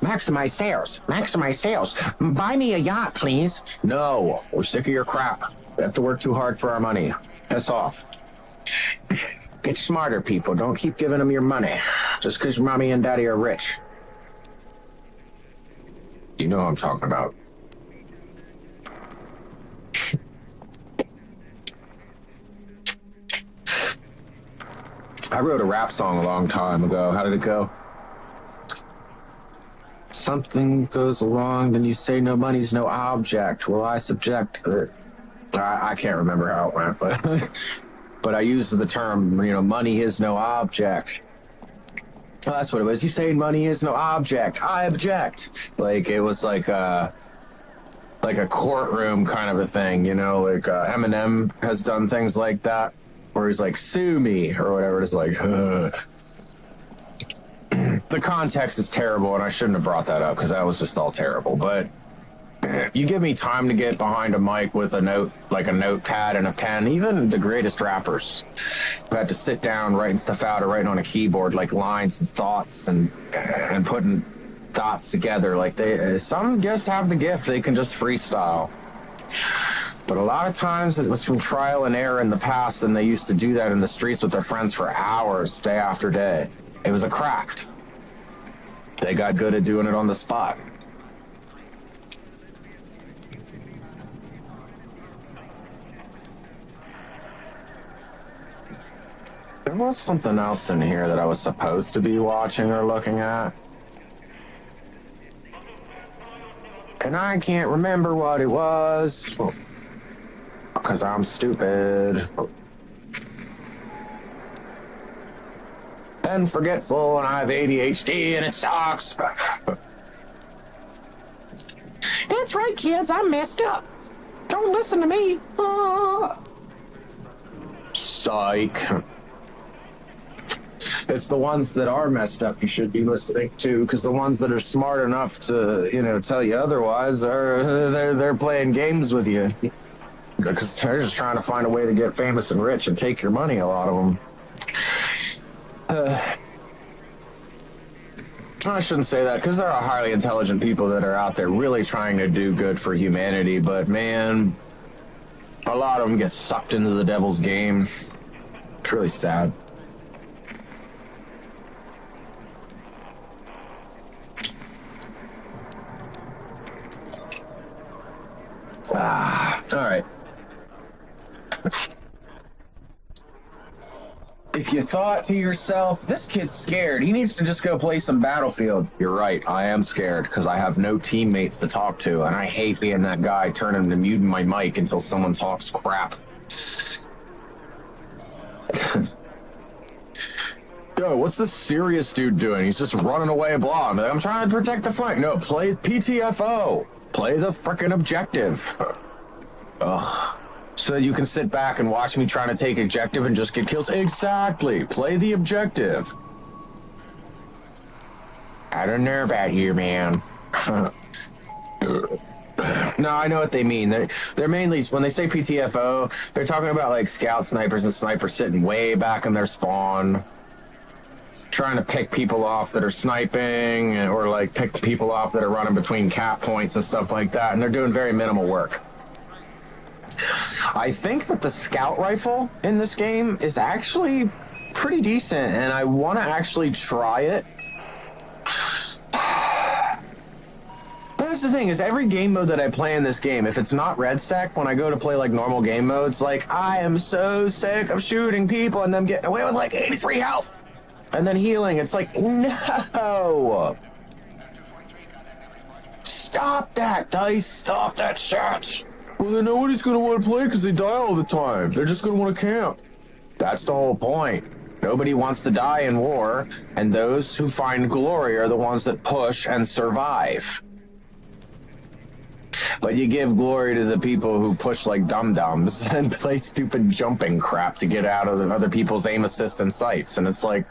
Maximize sales. Maximize sales. Buy me a yacht, please. No, we're sick of your crap. We have to work too hard for our money. Piss off. Get smarter, people. Don't keep giving them your money just because mommy and daddy are rich. You know who I'm talking about. I wrote a rap song a long time ago. How did it go? something goes along, then you say no money's no object. Well, I subject. I can't remember how it went, but but I used the term, money is no object. Well, that's what it was. You say money is no object. I object. Like it was like a courtroom kind of a thing, like Eminem has done things like that, where he's like, sue me or whatever. It's like, the context is terrible, and I shouldn't have brought that up because that was just all terrible. But you give me time to get behind a mic with a notepad and a pen. Even the greatest rappers who had to sit down writing stuff out or writing on a keyboard, like lines and thoughts and putting dots together. Like some just have the gift; they can just freestyle. But a lot of times it was from trial and error in the past, and they used to do that in the streets with their friends for hours, day after day. It was a craft. They got good at doing it on the spot. There was something else in here that I was supposed to be watching or looking at. And I can't remember what it was. Because I'm stupid. And forgetful, and I have ADHD, and it sucks. That's right, kids, I'm messed up. Don't listen to me. Psych. It's the ones that are messed up you should be listening to, because the ones that are smart enough to, tell you otherwise they're playing games with you. Because they're just trying to find a way to get famous and rich and take your money, a lot of them. I shouldn't say that, because there are highly intelligent people that are out there really trying to do good for humanity, but man, a lot of them get sucked into the devil's game. It's really sad. All right. If you thought to yourself, this kid's scared, he needs to just go play some Battlefield. You're right, I am scared because I have no teammates to talk to, and I hate being that guy turning to muting my mic until someone talks crap. Yo, what's this serious dude doing? He's just running away, blah. I'm trying to protect the flank. No, play PTFO. Play the frickin' objective. Ugh. So you can sit back and watch me trying to take objective and just get kills. Exactly. Play the objective. I don't know about here, man. No, I know what they mean. They're mainly, when they say PTFO, they're talking about like scout snipers and snipers sitting way back in their spawn, trying to pick people off that are sniping, or like pick people off that are running between cap points and stuff like that, and they're doing very minimal work. I think that the scout rifle in this game is actually pretty decent, and I want to actually try it. That's the thing, is every game mode that I play in this game, if it's not RedSec, when I go to play like normal game modes, like I am so sick of shooting people and them getting away with like 83 health and then healing. It's like, no. Stop that, DICE. Stop that shit. Well, then nobody's going to want to play because they die all the time. They're just going to want to camp. That's the whole point. Nobody wants to die in war, and those who find glory are the ones that push and survive. But you give glory to the people who push like dum-dums and play stupid jumping crap to get out of other people's aim assist and sights. And it's like,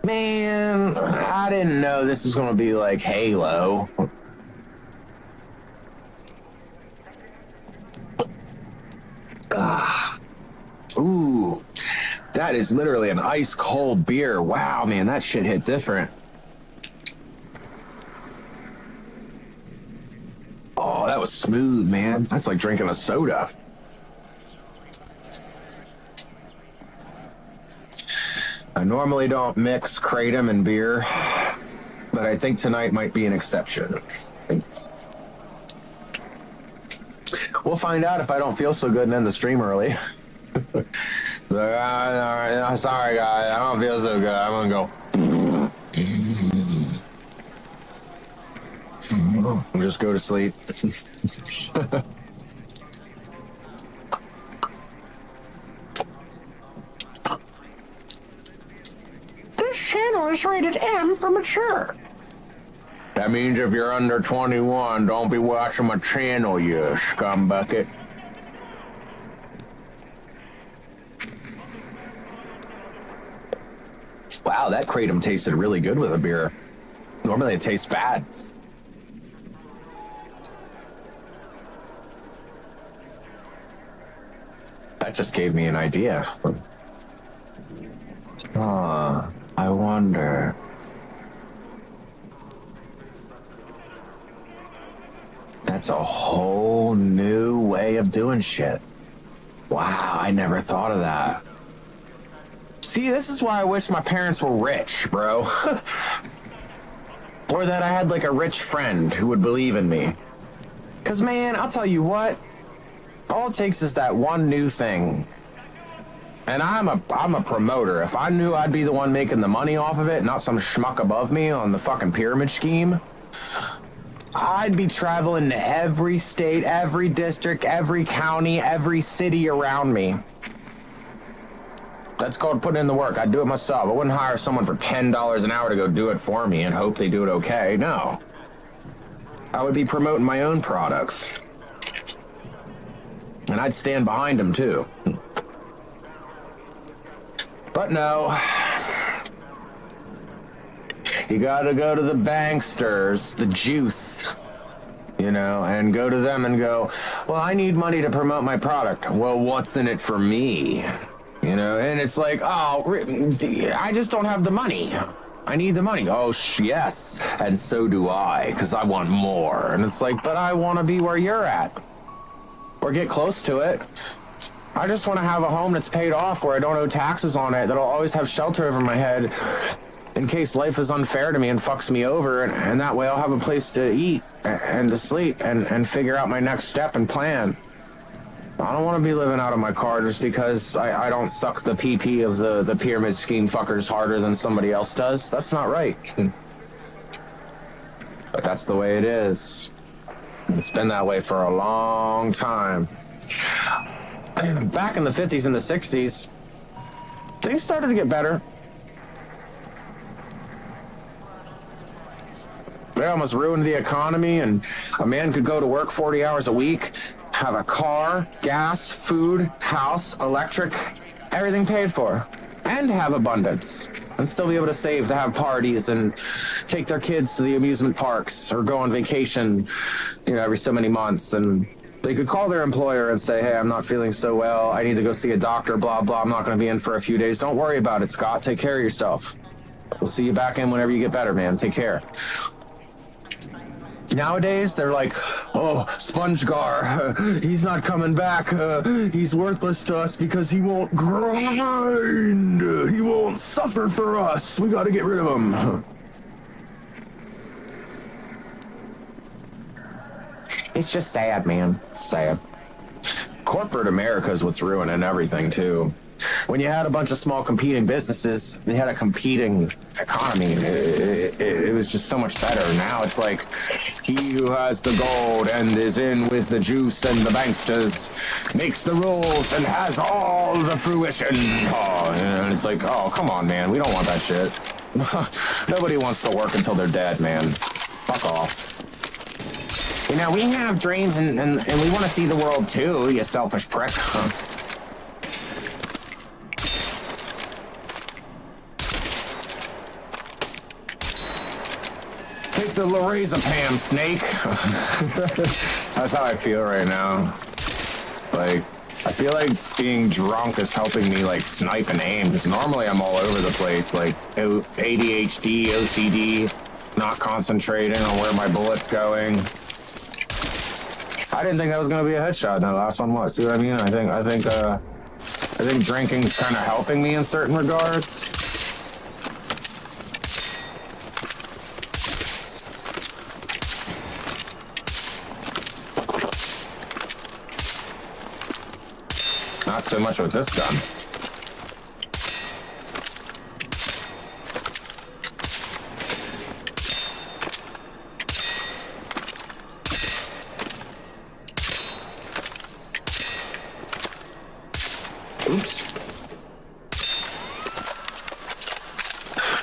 man, I didn't know this was going to be like Halo. Ooh, that is literally an ice cold beer. Wow, man, that shit hit different. Oh, that was smooth, man. That's like drinking a soda. I normally don't mix Kratom and beer, but I think tonight might be an exception. We'll find out if I don't feel so good and end the stream early. Sorry, guys. I don't feel so good. I'm gonna go. and just go to sleep. This channel is rated M for mature. That means if you're under 21, don't be watching my channel, you scumbucket. Wow, that kratom tasted really good with a beer. Normally it tastes bad. That just gave me an idea. I wonder. That's a whole new way of doing shit. Wow, I never thought of that. See, this is why I wish my parents were rich, bro. Or that I had like a rich friend who would believe in me. Cause man, I'll tell you what, all it takes is that one new thing. And I'm a promoter. If I knew I'd be the one making the money off of it, not some schmuck above me on the fucking pyramid scheme, I'd be traveling to every state, every district, every county, every city around me. That's called putting in the work. I'd do it myself. I wouldn't hire someone for $10 an hour to go do it for me and hope they do it okay. No. I would be promoting my own products. And I'd stand behind them too. But no. You gotta go to the banksters, the juice, you know, and go to them and go, well, I need money to promote my product. Well, what's in it for me? You know, and it's like, oh, I just don't have the money. I need the money. Oh, yes, and so do I, because I want more. And it's like, but I want to be where you're at, or get close to it. I just want to have a home that's paid off where I don't owe taxes on it, that I'll always have shelter over my head in case life is unfair to me and fucks me over, and that way I'll have a place to eat and to sleep and figure out my next step and plan. I don't want to be living out of my car just because I don't suck the PP of the pyramid scheme fuckers harder than somebody else does. That's not right. But that's the way it is. It's been that way for a long time. Back in the 50s and the 60s, things started to get better. They almost ruined the economy, and a man could go to work 40 hours a week, have a car, gas, food, house, electric, everything paid for, and have abundance, and still be able to save to have parties and take their kids to the amusement parks or go on vacation, you know, every so many months. And they could call their employer and say, hey, I'm not feeling so well. I need to go see a doctor, blah, blah. I'm not going to be in for a few days. Don't worry about it, Scott. Take care of yourself. We'll see you back in whenever you get better, man. Take care. Nowadays, they're like, oh, SpongeGar, he's not coming back. He's worthless to us because he won't grind. He won't suffer for us. We got to get rid of him. It's just sad, man. It's sad. Corporate America is what's ruining everything, too. When you had a bunch of small competing businesses, they had a competing economy. It was just so much better. Now it's like, he who has the gold and is in with the juice and the banksters makes the rules and has all the fruition. Oh, and it's like, oh, come on, man. We don't want that shit. Nobody wants to work until they're dead, man. Fuck off. You know, we have dreams and we want to see the world too, you selfish prick. Take the lorazepam, snake. That's how I feel right now. Like, I feel like being drunk is helping me, like, snipe and aim, because normally I'm all over the place, like, ADHD, OCD, not concentrating on where my bullet's going. I didn't think that was going to be a headshot, and the last one was. See what I mean? I think drinking's kind of helping me in certain regards. Not so much with this gun.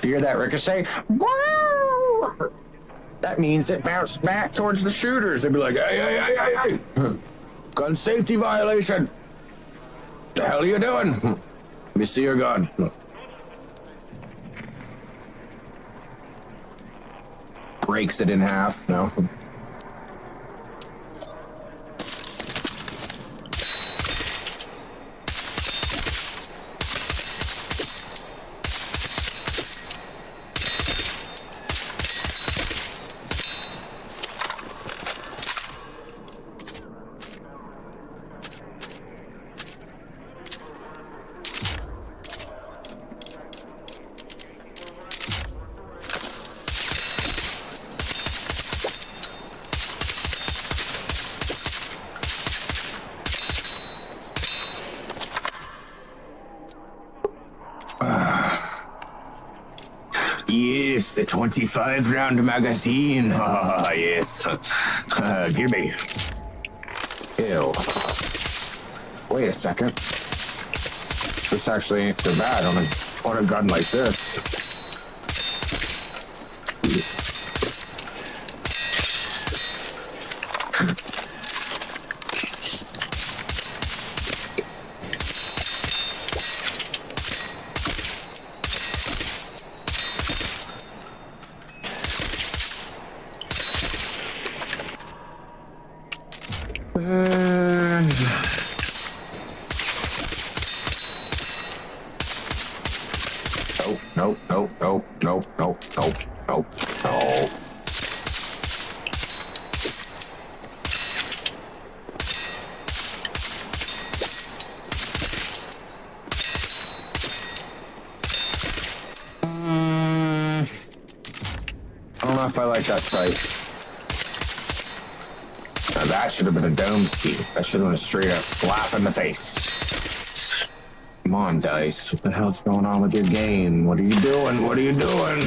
You hear that ricochet? Wow! That means it bounced back towards the shooters. They'd be like, hey, hey, hey, hey, hey. Gun safety violation. The hell are you doing? Let me see your gun. Breaks it in half. No. Yes, the 25-round magazine. Ah, yes. Gimme. Ew. Wait a second. This actually ain't so bad on a gun like this. Nope, nope, nope, nope, nope, nope, nope, nope. I don't know if I like that sight. Now that should have been a dome ski. That should have been a straight up slap in the face. Come on, Dice. What the hell's going on with your game? What are you doing? What are you doing?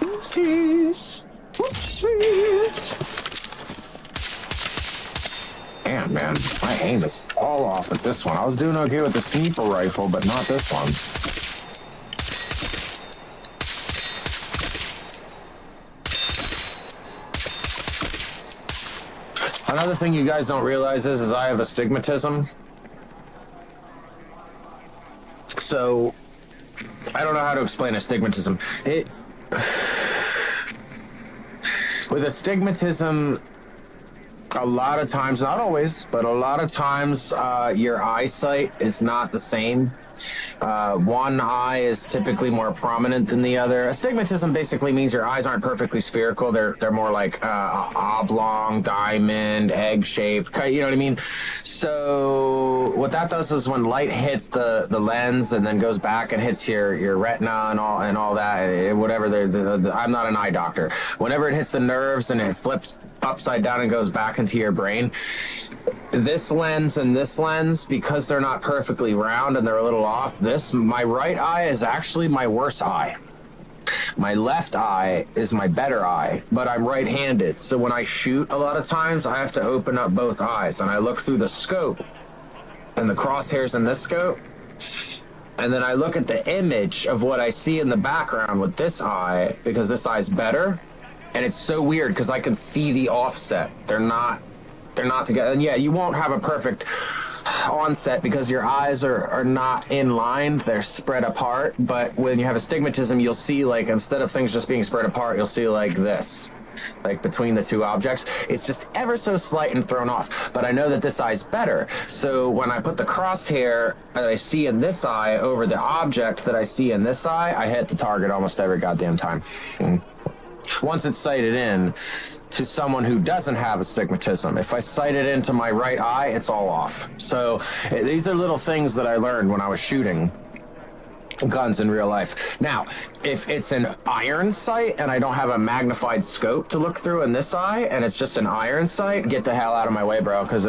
Oopsies. Oopsies. Damn, man. My aim is all off at this one. I was doing okay with the sniper rifle, but not this one. Another thing you guys don't realize is I have astigmatism. So, I don't know how to explain astigmatism. With astigmatism, a lot of times, not always, but a lot of times, your eyesight is not the same. One eye is typically more prominent than the other. Astigmatism basically means your eyes aren't perfectly spherical. They're more like oblong, diamond, egg-shaped. You know what I mean? So what that does is when light hits the lens and then goes back and hits your retina and all that, whatever. I'm not an eye doctor. Whenever it hits the nerves and it flips upside down and goes back into your brain, this lens and this lens, because they're not perfectly round and they're a little off, my right eye is actually my worst eye. My left eye is my better eye, but I'm right-handed. So when I shoot, a lot of times I have to open up both eyes and I look through the scope and the crosshairs in this scope. And then I look at the image of what I see in the background with this eye, because this eye's better. And it's so weird because I can see the offset. They're not together. And yeah, you won't have a perfect onset because your eyes are not in line. They're spread apart. But when you have astigmatism, you'll see, like, instead of things just being spread apart, you'll see like this, like between the two objects. It's just ever so slight and thrown off. But I know that this eye's better. So when I put the crosshair that I see in this eye over the object that I see in this eye, I hit the target almost every goddamn time. Once it's sighted in to someone who doesn't have astigmatism, if I sight it into my right eye, it's all off. So these are little things that I learned when I was shooting. guns in real life. Now, if it's an iron sight and I don't have a magnified scope to look through in this eye and it's just an iron sight, get the hell out of my way, bro, because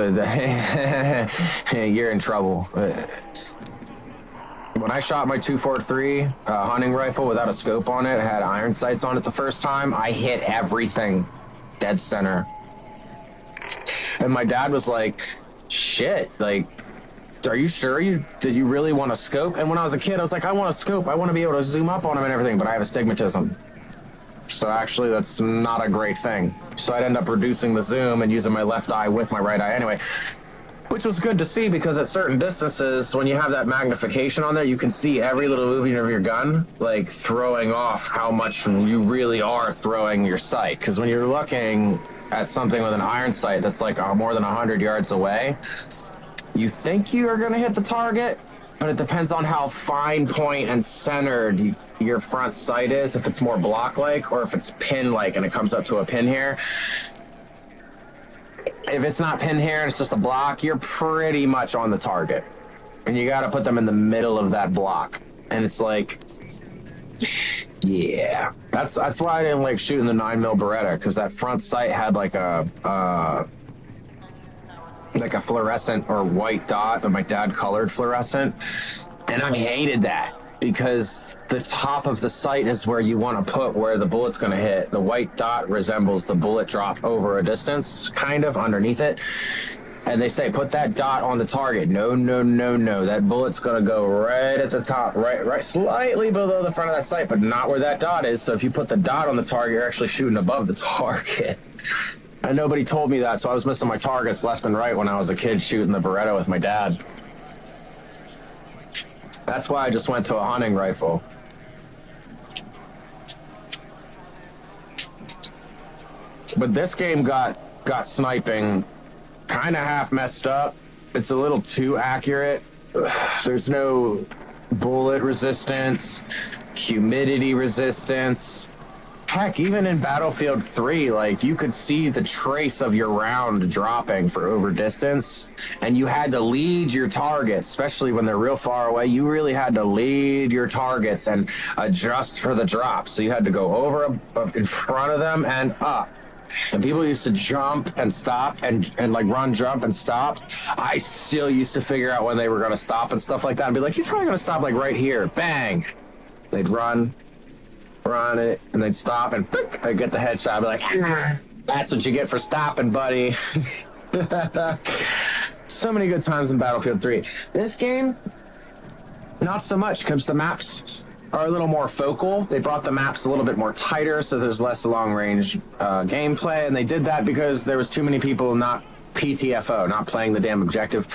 you're in trouble. When I shot my 243 hunting rifle without a scope on it, I had iron sights on it the first time, I hit everything dead center. And my dad was like, shit, like, are you sure did you really want a scope? And when I was a kid, I was like, I want a scope. I want to be able to zoom up on them and everything, but I have astigmatism. So actually, that's not a great thing. So I'd end up reducing the zoom and using my left eye with my right eye anyway, which was good to see because at certain distances, when you have that magnification on there, you can see every little movement of your gun, like throwing off how much you really are throwing your sight. Because when you're looking at something with an iron sight that's like more than 100 yards away, you think you are going to hit the target, but it depends on how fine point and centered your front sight is, if it's more block-like or if it's pin-like and it comes up to a pin here. If it's not pin here and it's just a block, you're pretty much on the target. And you got to put them in the middle of that block. And it's like, yeah. That's why I didn't like shooting the 9mm Beretta, because that front sight had like a fluorescent or white dot, that my dad colored fluorescent, and I hated that because the top of the sight is where you want to put where the bullet's going to hit. The white dot resembles the bullet drop over a distance, kind of underneath it, and they say put that dot on the target. No, that bullet's going to go right at the top, right slightly below the front of that sight, but not where that dot is. So if you put the dot on the target, you're actually shooting above the target. And nobody told me that, so I was missing my targets left and right when I was a kid shooting the Beretta with my dad. That's why I just went to a hunting rifle. But this game got sniping kind of half messed up. It's a little too accurate. There's no bullet resistance, humidity resistance. Heck, even in Battlefield 3, like, you could see the trace of your round dropping for over distance, and you had to lead your targets, especially when they're real far away. You really had to lead your targets and adjust for the drop. So you had to go over in front of them and up. And people used to jump and stop and like run, jump and stop. I still used to figure out when they were going to stop and stuff like that and be like, he's probably going to stop like right here. Bang. They'd run it, and they'd stop, and I'd get the headshot. I'd be like, that's what you get for stopping, buddy. So many good times in Battlefield 3. This game, not so much, because the maps are a little more focal. They brought the maps a little bit more tighter, so there's less long-range gameplay, and they did that because there was too many people not PTFO, not playing the damn objective.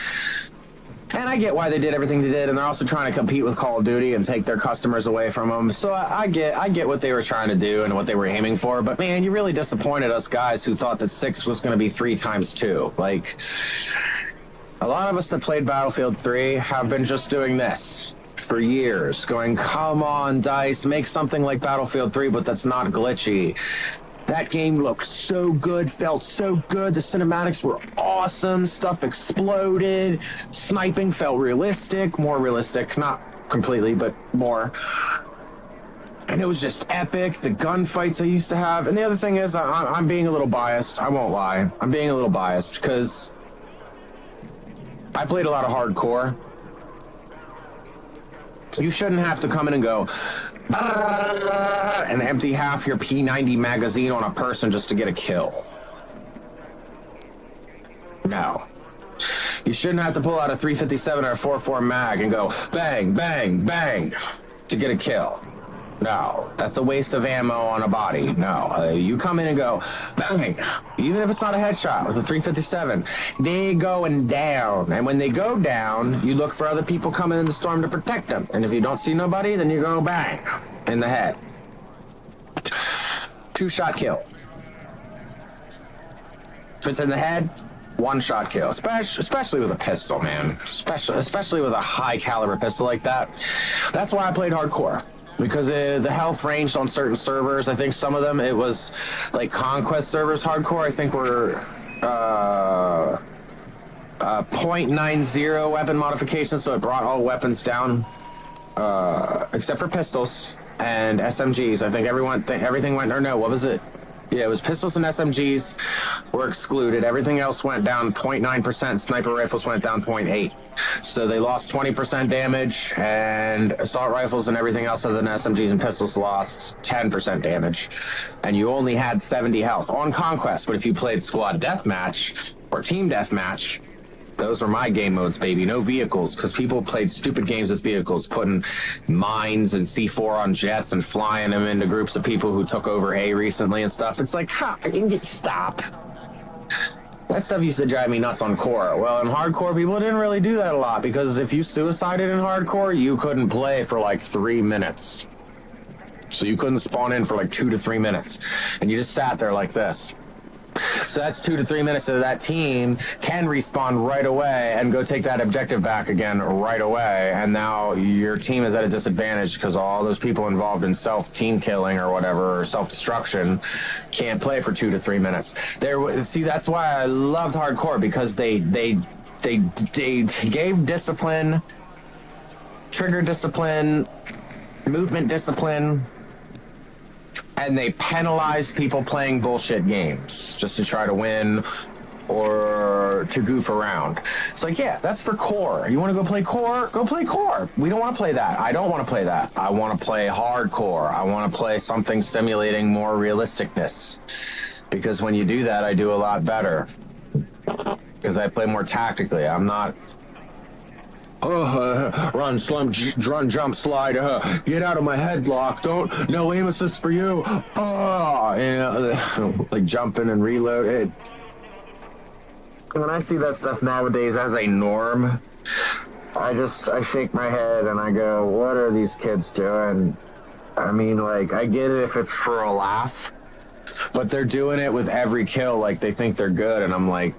And I get why they did everything they did, and they're also trying to compete with Call of Duty and take their customers away from them. So I get what they were trying to do and what they were aiming for. But man, you really disappointed us guys who thought that 6 was going to be 3 times 2. Like, a lot of us that played Battlefield 3 have been just doing this for years, going, come on, DICE, make something like Battlefield 3, but that's not glitchy. That game looked so good, felt so good. The cinematics were awesome. Stuff exploded. Sniping felt realistic, more realistic. Not completely, but more. And it was just epic. The gunfights I used to have. And the other thing is, I'm being a little biased. I won't lie. I'm being a little biased because I played a lot of hardcore. You shouldn't have to come in and go and empty half your P90 magazine on a person just to get a kill. No. You shouldn't have to pull out a 357 or a 4.4 mag and go bang, bang, bang to get a kill. No, that's a waste of ammo on a body. No, you come in and go bang, even if it's not a headshot with a 357, they going down. And when they go down, you look for other people coming in the storm to protect them. And if you don't see nobody, then you go bang in the head. 2-shot kill. If it's in the head, 1-shot kill. Especially with a pistol, man. Especially with a high caliber pistol like that. That's why I played hardcore. Because the health ranged on certain servers. I think some of them, it was like Conquest servers hardcore, I think were .90 weapon modification, so it brought all weapons down except for pistols and SMGs. I think everything went, or no, what was it? Yeah, it was pistols and SMGs were excluded. Everything else went down 0.9%. Sniper rifles went down 0.8%. So they lost 20% damage, and assault rifles and everything else other than SMGs and pistols lost 10% damage. And you only had 70 health on Conquest. But if you played squad deathmatch or team deathmatch, those are my game modes, baby. No vehicles, because people played stupid games with vehicles, putting mines and C4 on jets and flying them into groups of people who took over A recently and stuff. It's like, stop. That stuff used to drive me nuts on core. Well, in hardcore, people didn't really do that a lot, because if you suicided in hardcore, you couldn't play for like 3 minutes. So you couldn't spawn in for like 2 to 3 minutes. And you just sat there like this. So that's 2 to 3 minutes that that team can respawn right away and go take that objective back again right away. And now your team is at a disadvantage because all those people involved in team killing or whatever, or self-destruction, can't play for 2 to 3 minutes. See, that's why I loved hardcore, because they gave discipline, trigger discipline, movement discipline, and they penalized people playing bullshit games just to try to win or to goof around. It's like, yeah, that's for core. You want to go play core? Go play core. We don't want to play that. I don't want to play that. I want to play hardcore. I want to play something simulating more realisticness. Because when you do that, I do a lot better. Because I play more tactically. I'm not... run, jump, slide, get out of my headlock, no aim assist for you, like jumping and reload. When I see that stuff nowadays as a norm, I shake my head and I go, what are these kids doing? I mean, like, I get it if it's for a laugh, but they're doing it with every kill like they think they're good, and I'm like...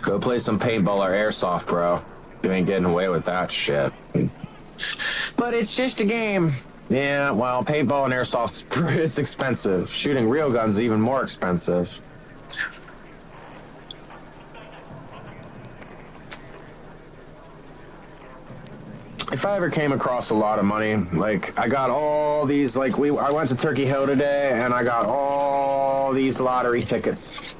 Go play some paintball or airsoft, bro. You ain't getting away with that shit. But it's just a game. Yeah, well, paintball and airsoft, it's expensive. Shooting real guns is even more expensive. If I ever came across a lot of money, like, I got all these, like, I went to Turkey Hill today, and I got all these lottery tickets.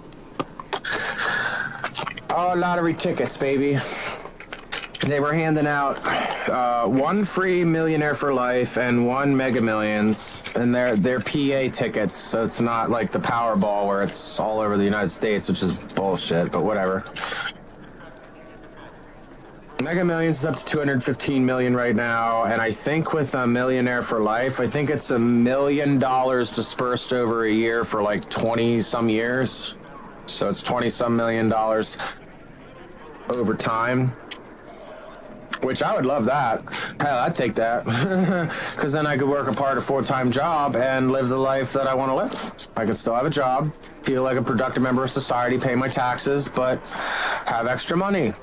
Oh, lottery tickets, baby. They were handing out one free Millionaire for Life and one Mega Millions, and they're PA tickets, so it's not like the Powerball where it's all over the United States, which is bullshit, but whatever. Mega Millions is up to 215 million right now, and I think with a Millionaire for Life, I think it's $1 million dispersed over a year for like 20-some years. So it's 20-some million dollars over time, which I would love that. Hell, I'd take that. Because then I could work a part of a full-time job and live the life that I want to live. I could still have a job, feel like a productive member of society, pay my taxes, but have extra money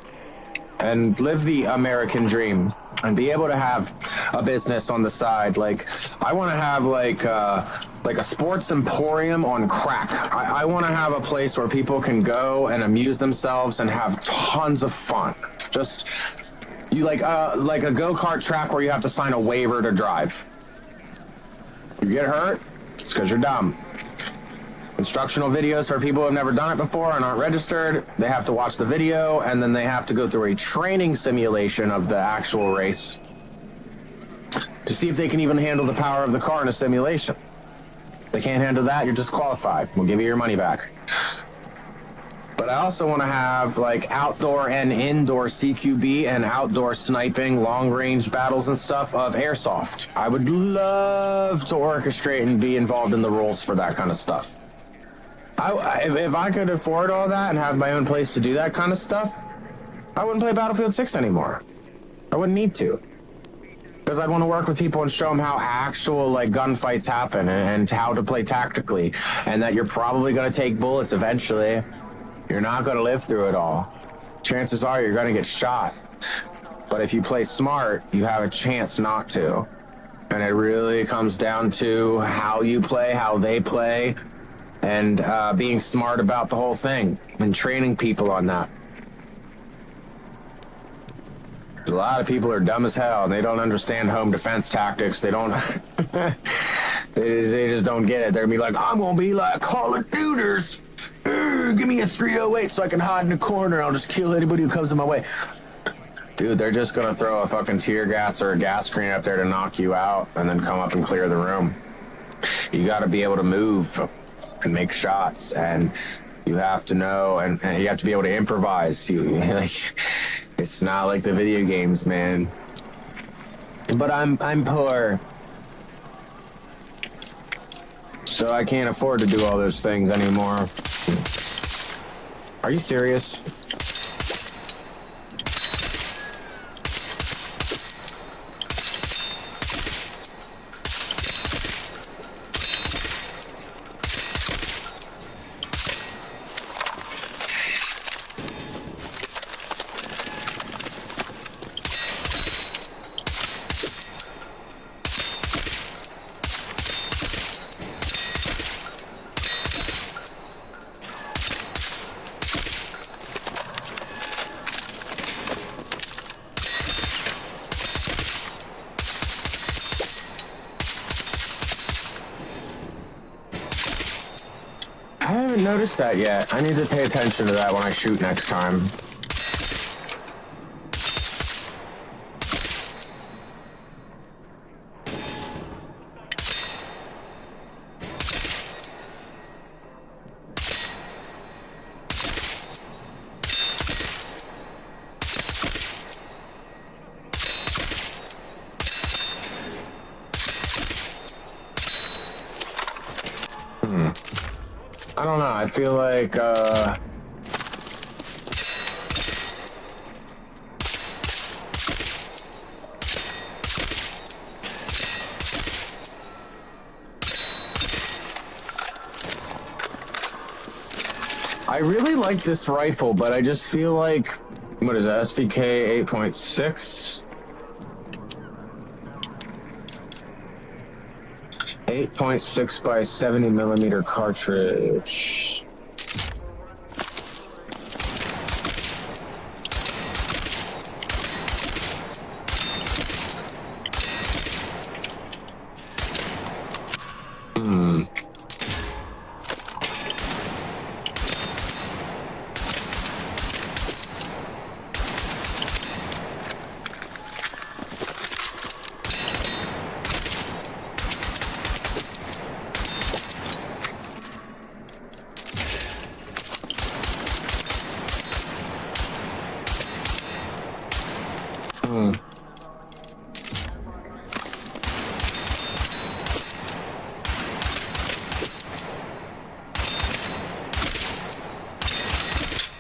and live the American dream and be able to have a business on the side. Like, I want to have like a sports emporium on crack. I want to have a place where people can go and amuse themselves and have tons of fun. Just you like a go-kart track where you have to sign a waiver to drive. You get hurt, it's because you're dumb. Instructional videos for people who have never done it before and aren't registered. They have to watch the video, and then they have to go through a training simulation of the actual race to see if they can even handle the power of the car in a simulation. If they can't handle that, you're disqualified. We'll give you your money back. But I also want to have like outdoor and indoor CQB and outdoor sniping, long-range battles and stuff of airsoft. I would love to orchestrate and be involved in the rules for that kind of stuff. If I could afford all that and have my own place to do that kind of stuff, I wouldn't play Battlefield 6 anymore. I wouldn't need to. Because I'd want to work with people and show them how actual like gunfights happen and how to play tactically. And that you're probably going to take bullets eventually. You're not going to live through it all. Chances are you're going to get shot. But if you play smart, you have a chance not to. And it really comes down to how you play, how they play, and being smart about the whole thing and training people on that. A lot of people are dumb as hell, and they don't understand home defense tactics. They don't... they just don't get it. They're gonna be like, I'm gonna be like Call of Duties. Give me a 308 so I can hide in a corner. I'll just kill anybody who comes in my way. Dude, they're just gonna throw a fucking tear gas or a gas screen up there to knock you out and then come up and clear the room. You gotta be able to move and make shots, and you have to know, and you have to be able to improvise. Like, it's not like the video games, man. But I'm poor, so I can't afford to do all those things anymore. Are you serious? I haven't noticed that yet. I need to pay attention to that when I shoot next time. I don't know, I feel like, I really like this rifle, but I just feel like, what is that, SVK 8.6? 8.6 by 70 millimeter cartridge.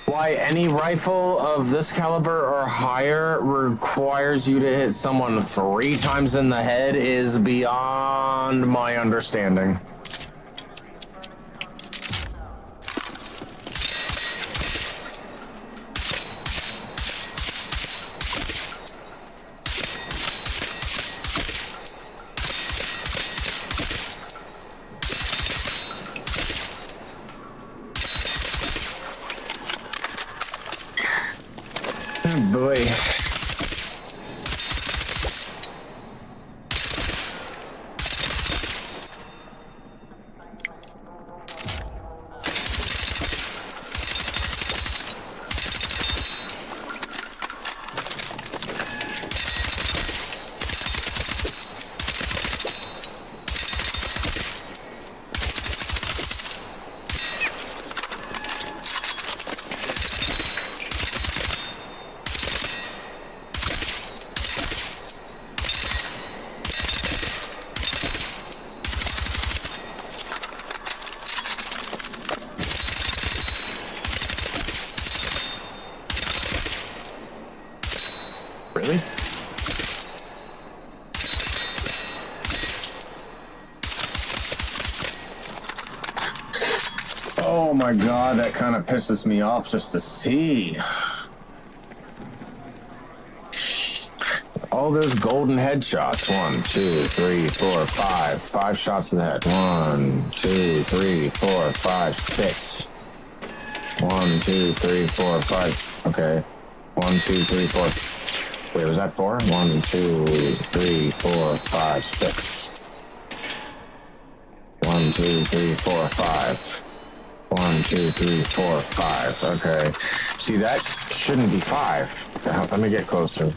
Why any rifle of this caliber or higher requires you to hit someone 3 times in the head is beyond my understanding. Oh boy. Really? Oh my god, that kind of pisses me off just to see. All those golden headshots. 1, 2, 3, 4, 5. 5 shots in the head. 1, 2, 3, 4, 5, 6. 1, 2, 3, 4, 5. Okay. 1, 2, 3, 4. Wait, was that 4? 1, 2, 3, 4, 5, 6. 1, 2, 3, 4, 5. 1, 2, 3, 4, 5. Okay. See, that shouldn't be 5. Let me get closer.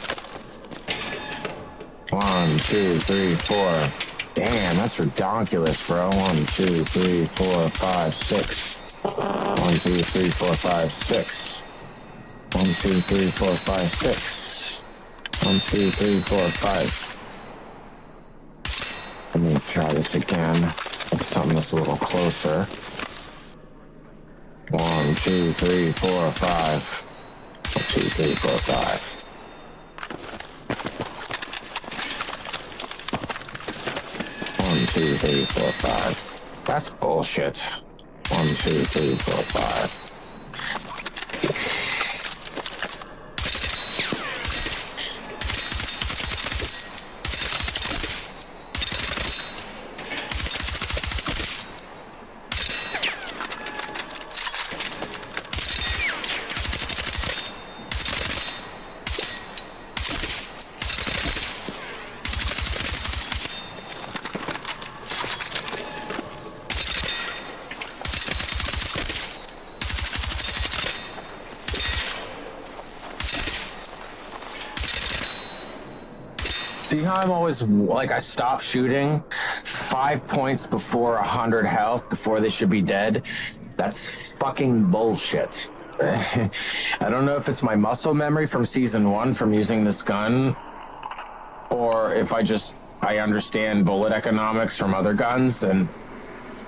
1, 2, 3, 4. Damn, that's ridiculous, bro. 1, 2, 3, 4, 5, 6. 1, 2, 3, 4, 5, 6. 1, 2, 3, 4, 5, 6. 1, 2, 3, 4, 5. Let me try this again. Let's something that's a little closer. 1, 2, 3, 4, 5. 1, 2, 3, 4, 5. 1, 2, 3, 4, 5. That's bullshit. 1, 2, 3, 4, 5. See how I'm always, like, I stop shooting 5 points before 100 health, before they should be dead? That's fucking bullshit. I don't know if it's my muscle memory from season 1 from using this gun, or if I understand bullet economics from other guns, and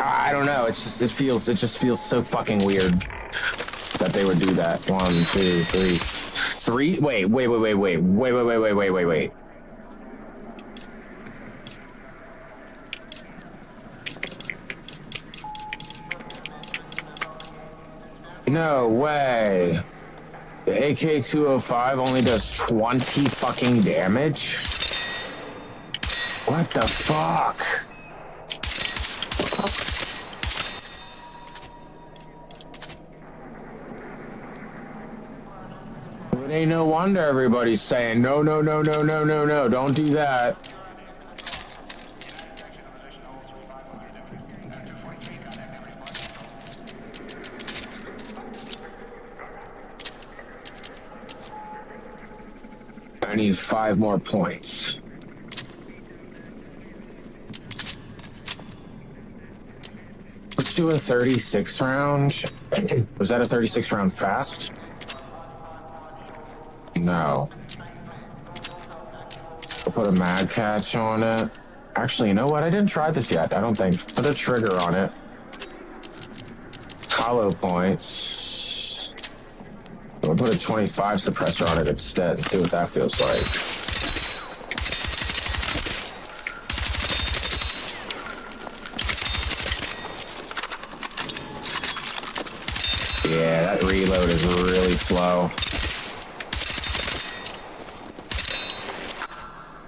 I don't know, it just feels so fucking weird that they would do that. 1, 2, 3. 3? Wait. No way. The AK-205 only does 20 fucking damage? What the fuck? It ain't no wonder everybody's saying, no, don't do that. I need 5 more points. Let's do a 36 round. Was that a 36 round fast? No. I'll put a mag catch on it. Actually, you know what? I didn't try this yet, I don't think. Put a trigger on it. Hollow points. I'll put a 25 suppressor on it instead and see what that feels like. Yeah, that reload is really slow.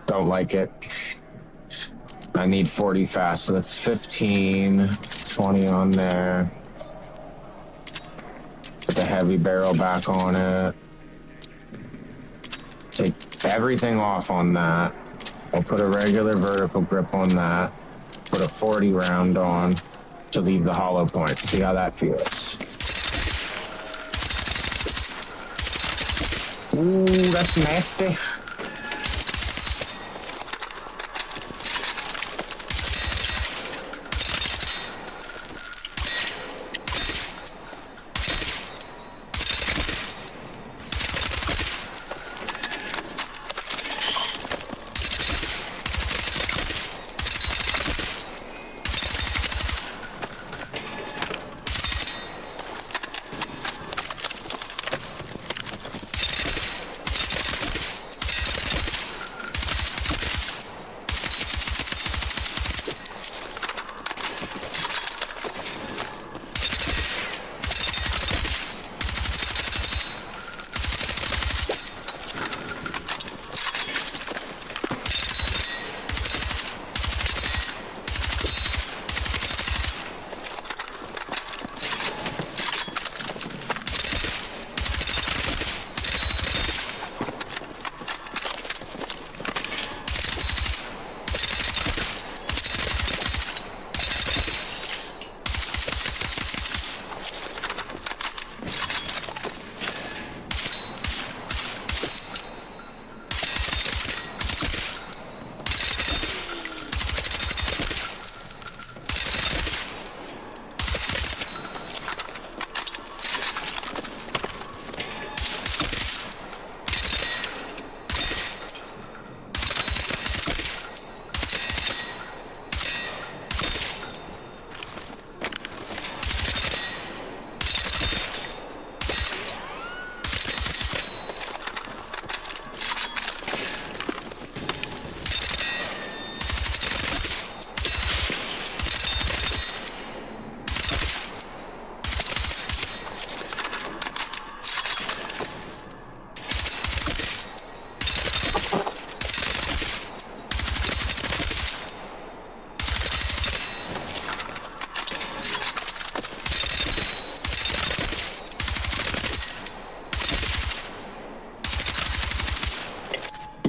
Don't like it. I need 40 fast, so that's 15, 20 on there. Put the heavy barrel back on it. Take everything off on that. I'll put a regular vertical grip on that. Put a 40 round on to leave the hollow point. See how that feels. Ooh, that's nasty.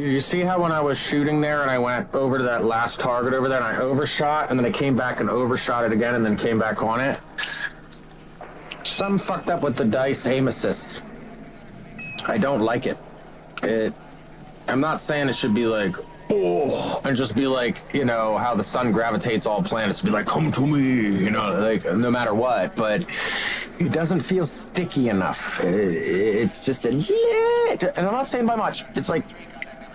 You see how when I was shooting there and I went over to that last target over there and I overshot and then I came back and overshot it again and then came back on it? Some fucked up with the dice aim assist. I don't like it. I'm not saying it should be like, oh, and just be like, you know, how the sun gravitates all planets, be like, come to me, you know, like, no matter what, but it doesn't feel sticky enough. It's just a lit, and I'm not saying by much, it's like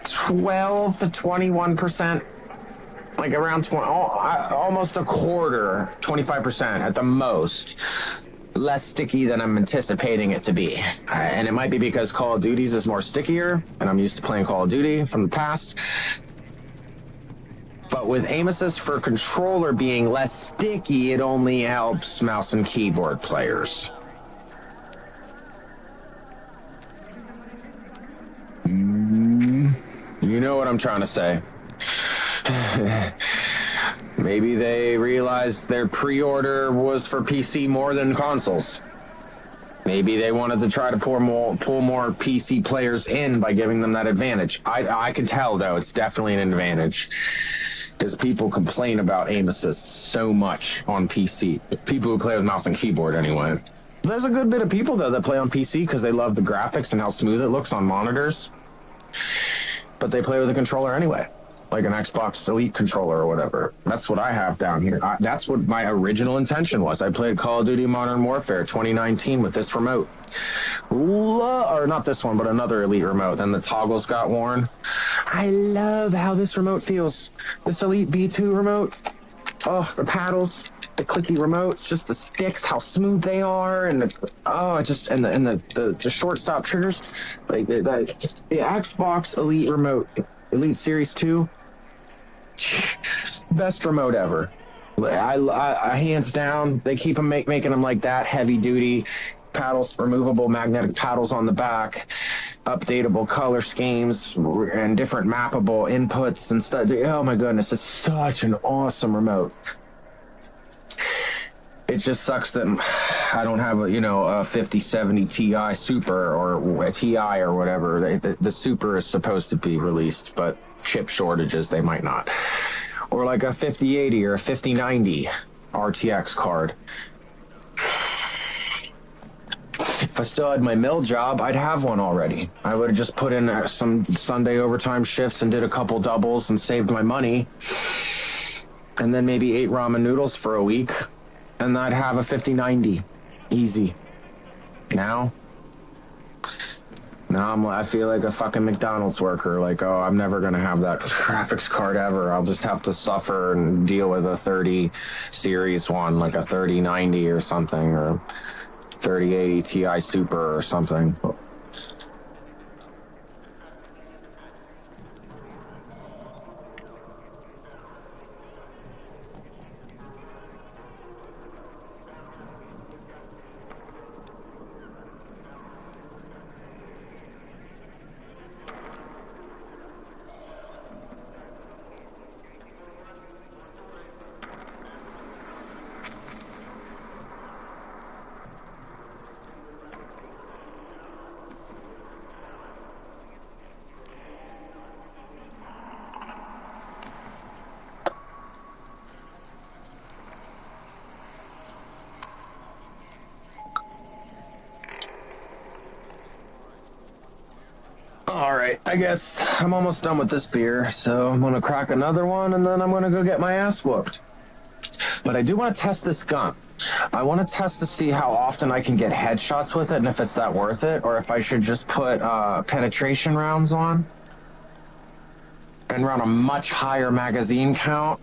12 to 21%, like around 20, almost a quarter, 25% at the most. Less sticky than I'm anticipating it to be. And it might be because Call of Duty's is more stickier, and I'm used to playing Call of Duty from the past. But with aim assist for controller being less sticky, it only helps mouse and keyboard players. You know what I'm trying to say. Maybe they realized their pre-order was for PC more than consoles. Maybe they wanted to try to pull more PC players in by giving them that advantage. I can tell, though, it's definitely an advantage. Because people complain about aim assists so much on PC. People who play with mouse and keyboard, anyway. There's a good bit of people, though, that play on PC because they love the graphics and how smooth it looks on monitors. But they play with a controller anyway. Like an Xbox Elite controller or whatever. That's what I have down here. That's what my original intention was. I played Call of Duty Modern Warfare 2019 with this remote. Or not this one, but another Elite remote. Then the toggles got worn. I love how this remote feels. This Elite V2 remote. Oh, the paddles, the clicky remotes, just the sticks, how smooth they are, and the short stop triggers. Like the Xbox Elite remote, Elite Series 2. Best remote ever. I hands down. They keep them making them like that, heavy duty paddles, removable magnetic paddles on the back, updatable color schemes, and different mappable inputs and stuff. Oh my goodness, it's such an awesome remote. It just sucks that I don't have a 5070 Ti Super or a Ti or whatever. The Super is supposed to be released, but chip shortages, they might not. Or like a 5080 or a 5090 RTX card. If I still had my mill job, I'd have one already. I would have just put in some Sunday overtime shifts and did a couple doubles and saved my money. And then maybe ate ramen noodles for a week. And I'd have a 5090. Easy. Now I feel like a fucking McDonald's worker. Like, oh, I'm never going to have that graphics card ever. I'll just have to suffer and deal with a 30 series one, like a 3090 or something, or 3080 Ti Super or something. Alright, I guess I'm almost done with this beer, so I'm gonna crack another one and then I'm gonna go get my ass whooped. But I do want to test this gun. I want to test to see how often I can get headshots with it and if it's that worth it, or if I should just put penetration rounds on and run a much higher magazine count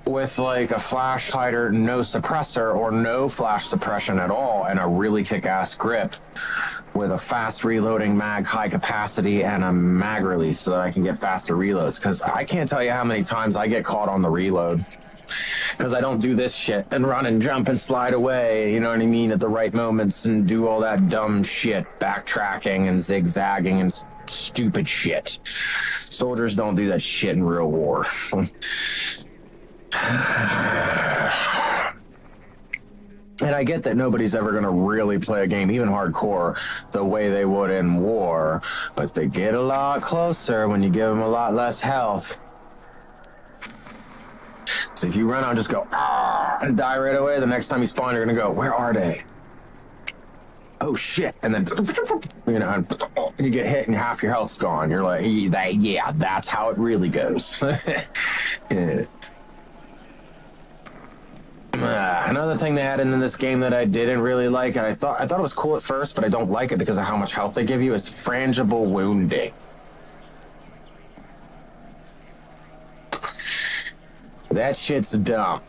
with like a flash hider, no suppressor, or no flash suppression at all, and a really kick-ass grip with a fast reloading mag, high capacity, and a mag release so that I can get faster reloads. Because I can't tell you how many times I get caught on the reload because I don't do this shit and run and jump and slide away, you know what I mean, at the right moments and do all that dumb shit, backtracking and zigzagging and stupid shit. Soldiers don't do that shit in real war. And I get that nobody's ever going to really play a game, even hardcore, the way they would in war, but they get a lot closer when you give them a lot less health. So if you run out and just go, and die right away, the next time you spawn, you're going to go, where are they? Oh, shit. And then, and you get hit and half your health's gone. You're like, yeah, that's how it really goes. Yeah. Another thing they added in this game that I didn't really like, and I thought it was cool at first, but I don't like it because of how much health they give you, is frangible wounding. That shit's dumb.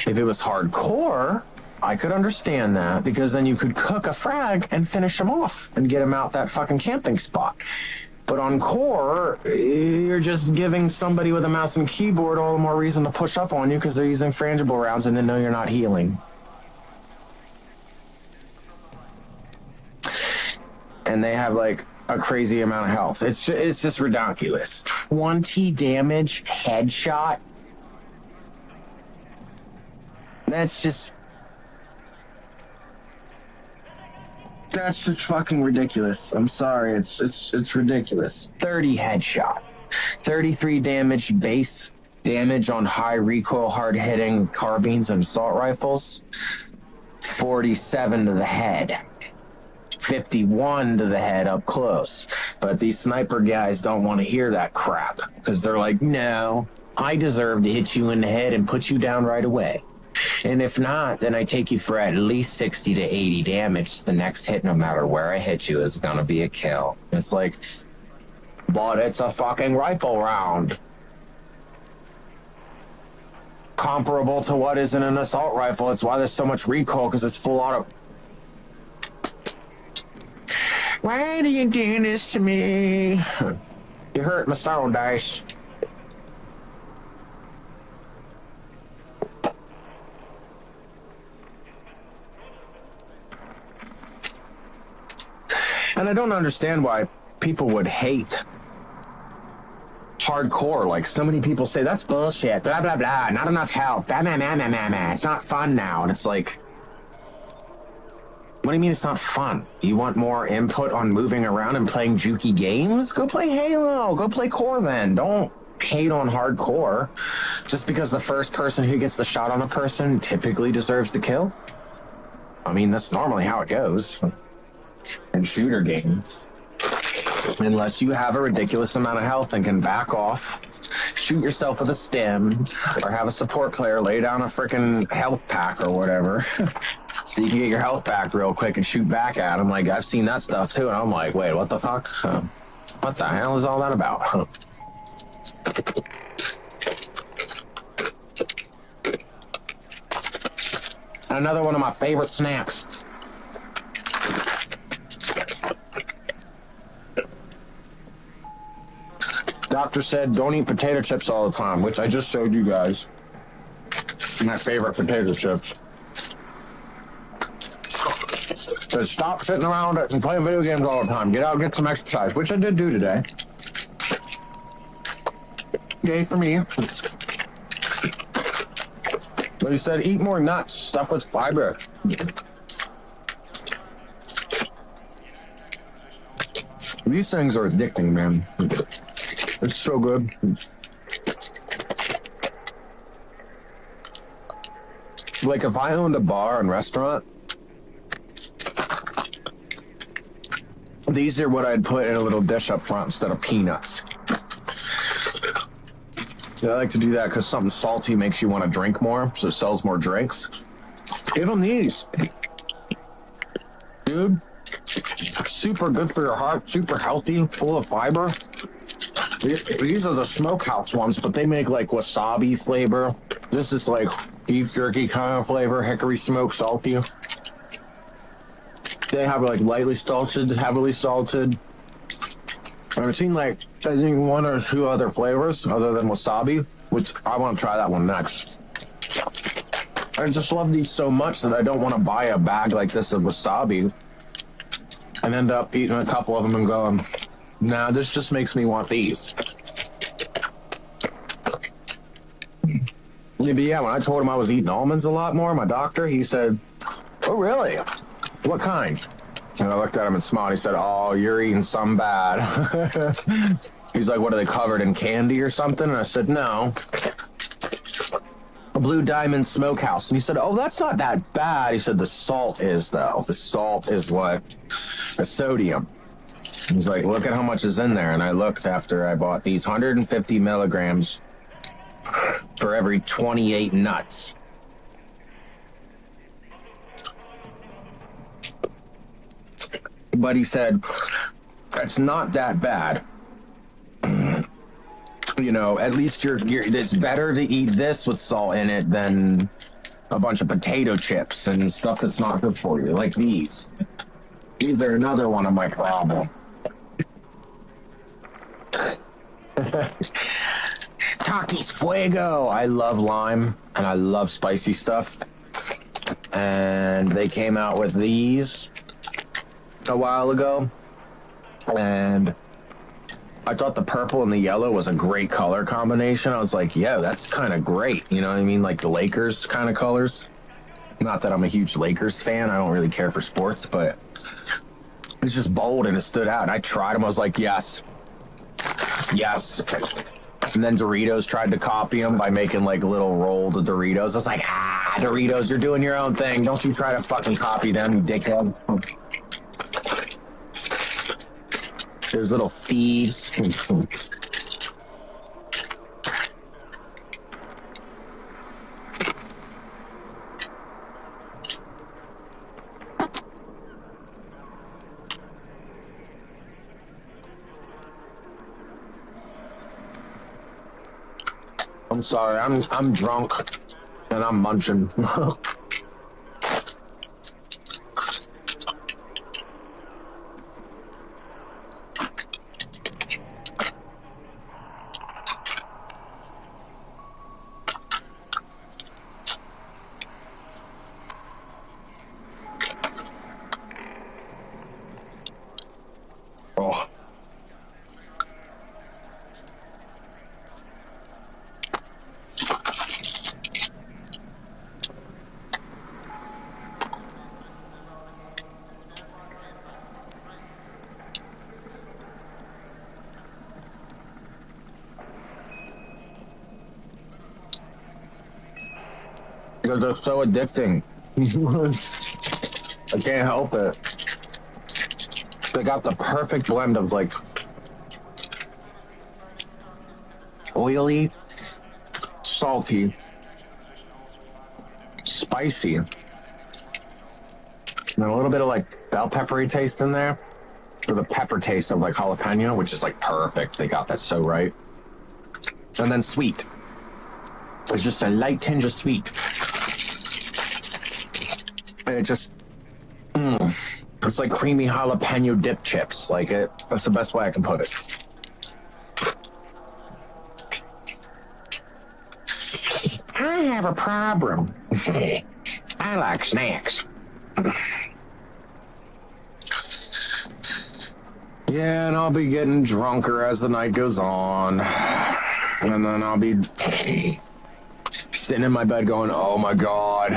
If it was hardcore, I could understand that, because then you could cook a frag and finish them off and get them out that fucking camping spot. But on core, you're just giving somebody with a mouse and keyboard all the more reason to push up on you because they're using frangible rounds and then know you're not healing. And they have like a crazy amount of health. It's just ridiculous. 20 damage headshot. That's just fucking ridiculous. I'm sorry, it's ridiculous. 30 headshot, 33 damage base damage on high recoil, hard hitting carbines and assault rifles, 47 to the head, 51 to the head up close. But these sniper guys don't want to hear that crap because they're like, no, I deserve to hit you in the head and put you down right away. And if not, then I take you for at least 60 to 80 damage. The next hit, no matter where I hit you, is going to be a kill. It's like, but it's a fucking rifle round. Comparable to what is in an assault rifle. It's why there's so much recoil, because it's full auto. Why are you doing this to me? You hurt my soul dice. And I don't understand why people would hate hardcore. Like, so many people say, that's bullshit, blah, blah, blah, not enough health, blah, blah, blah, blah, blah, blah. It's not fun now. And it's like, what do you mean it's not fun? You want more input on moving around and playing jukey games? Go play Halo. Go play core then. Don't hate on hardcore just because the first person who gets the shot on a person typically deserves the kill. I mean, that's normally how it goes in shooter games. Unless you have a ridiculous amount of health and can back off, shoot yourself with a stim, or have a support player lay down a freaking health pack or whatever, so you can get your health back real quick and shoot back at them. Like, I've seen that stuff too, and I'm like, wait, what the fuck? What the hell is all that about? Another one of my favorite snacks. Doctor said don't eat potato chips all the time, which I just showed you guys. My favorite potato chips. So stop sitting around and playing video games all the time. Get out and get some exercise, which I did do today. Yay for me. But he said eat more nuts, stuff with fiber. These things are addicting, man. It's so good. Like, if I owned a bar and restaurant, these are what I'd put in a little dish up front instead of peanuts. I like to do that because something salty makes you want to drink more, so it sells more drinks. Give them these. Dude, super good for your heart, super healthy, full of fiber. These are the smokehouse ones, but they make like wasabi flavor. This is like beef jerky kind of flavor, hickory smoke salty. They have like lightly salted, heavily salted. I've seen like, I think 1 or 2 other flavors other than wasabi, which I want to try that one next. I just love these so much that I don't want to buy a bag like this of wasabi and end up eating a couple of them and going, nah, this just makes me want these. Yeah, when I told him I was eating almonds a lot more, my doctor, he said, "Oh, really? What kind?" And I looked at him and smiled. He said, "Oh, you're eating some bad." He's like, "What, are they covered in candy or something?" And I said, "No. A Blue Diamond Smokehouse." And he said, "Oh, that's not that bad." He said, "The salt is, though. The salt is what? The sodium." He's like, "Look at how much is in there." And I looked after I bought these 150 milligrams for every 28 nuts. But he said, "It's not that bad. You know, at least it's better to eat this with salt in it than a bunch of potato chips and stuff that's not good for you, like these. These are another one of my problems." Takis Fuego. I love lime and I love spicy stuff. And they came out with these a while ago. And I thought the purple and the yellow was a great color combination. I was like, yeah, that's kind of great. You know what I mean? Like the Lakers kind of colors. Not that I'm a huge Lakers fan. I don't really care for sports, but it's just bold and it stood out. And I tried them. I was like, yes. Yes. And then Doritos tried to copy them by making like little rolled Doritos. I was like, Doritos, you're doing your own thing. Don't you try to fucking copy them, you dickhead. There's little thieves. I'm sorry, I'm drunk and I'm munching. Oh. Because they're so addicting. I can't help it. They got the perfect blend of like oily, salty, spicy, and a little bit of like bell peppery taste in there for the pepper taste of like jalapeno, which is like perfect. They got that so right. And then sweet. It's just a light tinge of sweet. And it just, it's like creamy jalapeno dip chips. Like that's the best way I can put it. I have a problem. I like snacks. Yeah, and I'll be getting drunker as the night goes on. And then I'll be sitting in my bed going, oh my God.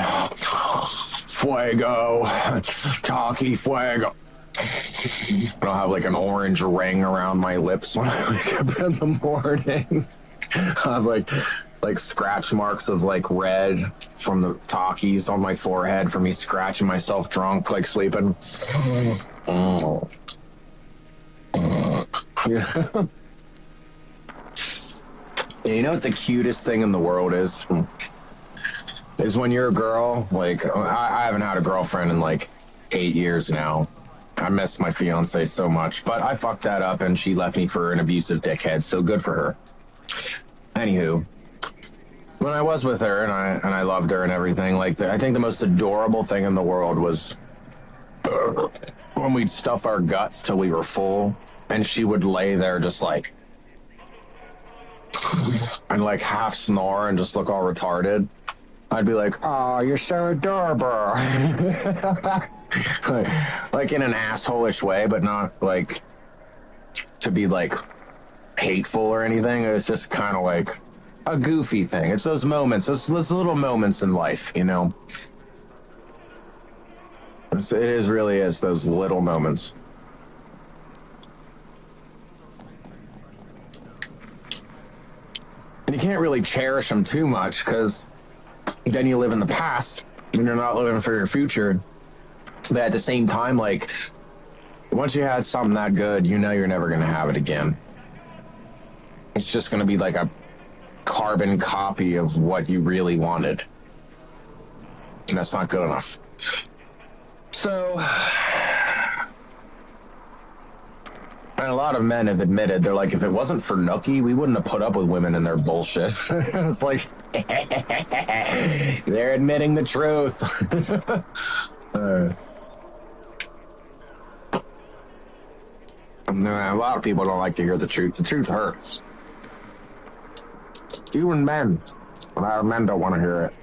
Fuego, Taki Fuego. I'll have like an orange ring around my lips when I wake up in the morning. I have like scratch marks of like red from the Takis on my forehead for me scratching myself drunk, like sleeping. You know what the cutest thing in the world is? Is when you're a girl, like, I haven't had a girlfriend in like 8 years now. I miss my fiance so much, but I fucked that up and she left me for an abusive dickhead, so good for her. Anywho, when I was with her and I loved her and everything, like, I think the most adorable thing in the world was when we'd stuff our guts till we were full and she would lay there just like, and like half snore and just look all retarded. I'd be like, oh, you're so adorable. like in an asshole-ish way, but not like to be like hateful or anything. It was just kind of like, a goofy thing. It's those moments, those little moments in life, you know. Really is those little moments. And you can't really cherish them too much because then you live in the past and you're not living for your future. But at the same time, like, once you had something that good, you know you're never going to have it again. It's just going to be like a carbon copy of what you really wanted. And that's not good enough. So, and a lot of men have admitted, they're like, if it wasn't for Nookie, we wouldn't have put up with women and their bullshit. It's like, they're admitting the truth. A lot of people don't like to hear the truth. The truth hurts. Even men. A lot of men don't want to hear it.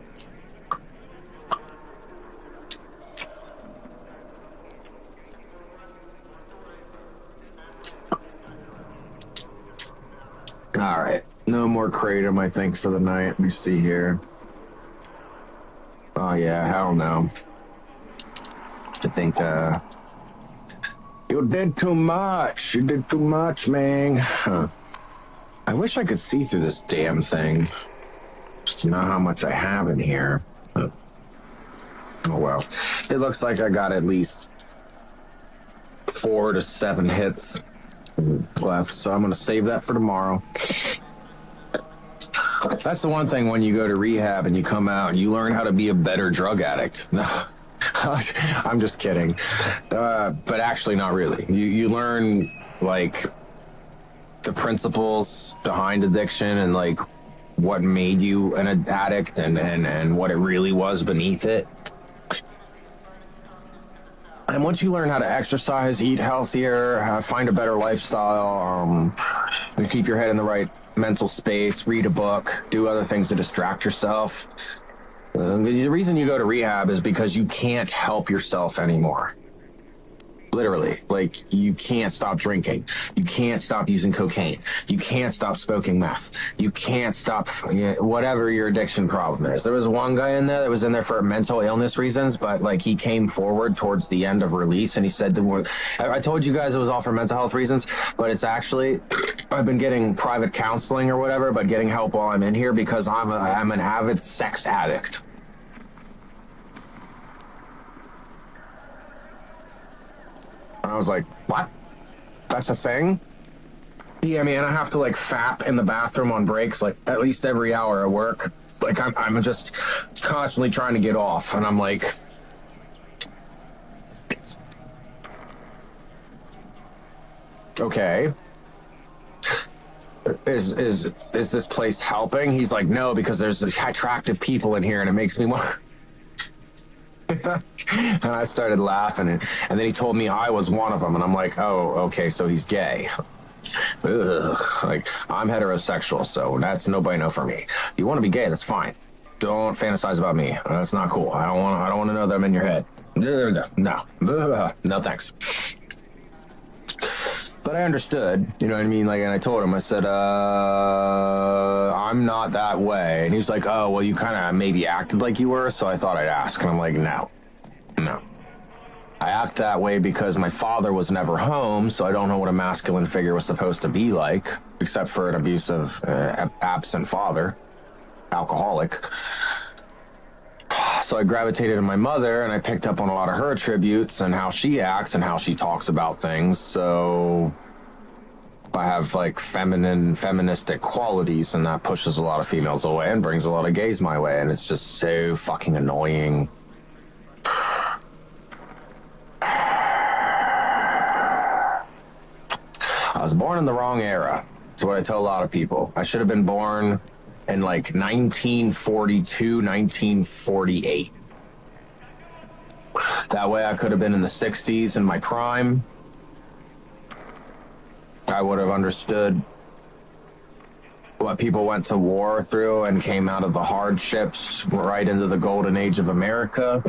All right. No more kratom, I think, for the night. Let me see here. Oh, yeah. Hell no. I think, you did too much. You did too much, man. Huh. I wish I could see through this damn thing. Just to know how much I have in here. Oh, well. It looks like I got at least 4 to 7 hits left, so I'm going to save that for tomorrow. That's the one thing when you go to rehab and you come out and you learn how to be a better drug addict. No, I'm just kidding. But actually not really. You learn, like, the principles behind addiction and, like, what made you an addict and what it really was beneath it. And once you learn how to exercise, eat healthier, find a better lifestyle, and keep your head in the right mental space, read a book, do other things to distract yourself. The reason you go to rehab is because you can't help yourself anymore. Literally, like, you can't stop drinking. You can't stop using cocaine. You can't stop smoking meth. You can't stop whatever your addiction problem is. There was one guy in there that was in there for mental illness reasons, but, like, he came forward towards the end of release and he said, I told you guys it was all for mental health reasons, but it's actually, I've been getting private counseling or whatever, but getting help while I'm in here because I'm an avid sex addict. And I was like, what? That's a thing? Yeah, man, I have to, like, fap in the bathroom on breaks, like, at least every hour at work. Like, I'm just constantly trying to get off. And I'm like, okay. Is this place helping? He's like, no, because there's attractive people in here and it makes me want... And I started laughing, and then he told me I was one of them, and I'm like, oh, okay, so he's gay. Ugh. Like, I'm heterosexual, so that's no bueno for me. You want to be gay, that's fine. Don't fantasize about me. That's not cool. I don't want to know that I'm in your head. No, thanks. But I understood, you know what I mean? Like, and I told him, I said, I'm not that way. And he was like, oh, well, you kind of maybe acted like you were, so I thought I'd ask. And I'm like, no. I act that way because my father was never home, so I don't know what a masculine figure was supposed to be like, except for an abusive, absent father, alcoholic. So I gravitated to my mother, and I picked up on a lot of her attributes and how she acts and how she talks about things. So I have, like, feministic qualities, and that pushes a lot of females away and brings a lot of gays my way, and it's just so fucking annoying. I was born in the wrong era. That's what I tell a lot of people. I should have been born in, like, 1942, 1948. That way I could have been in the 60s in my prime. I would have understood what people went to war through and came out of the hardships right into the golden age of America.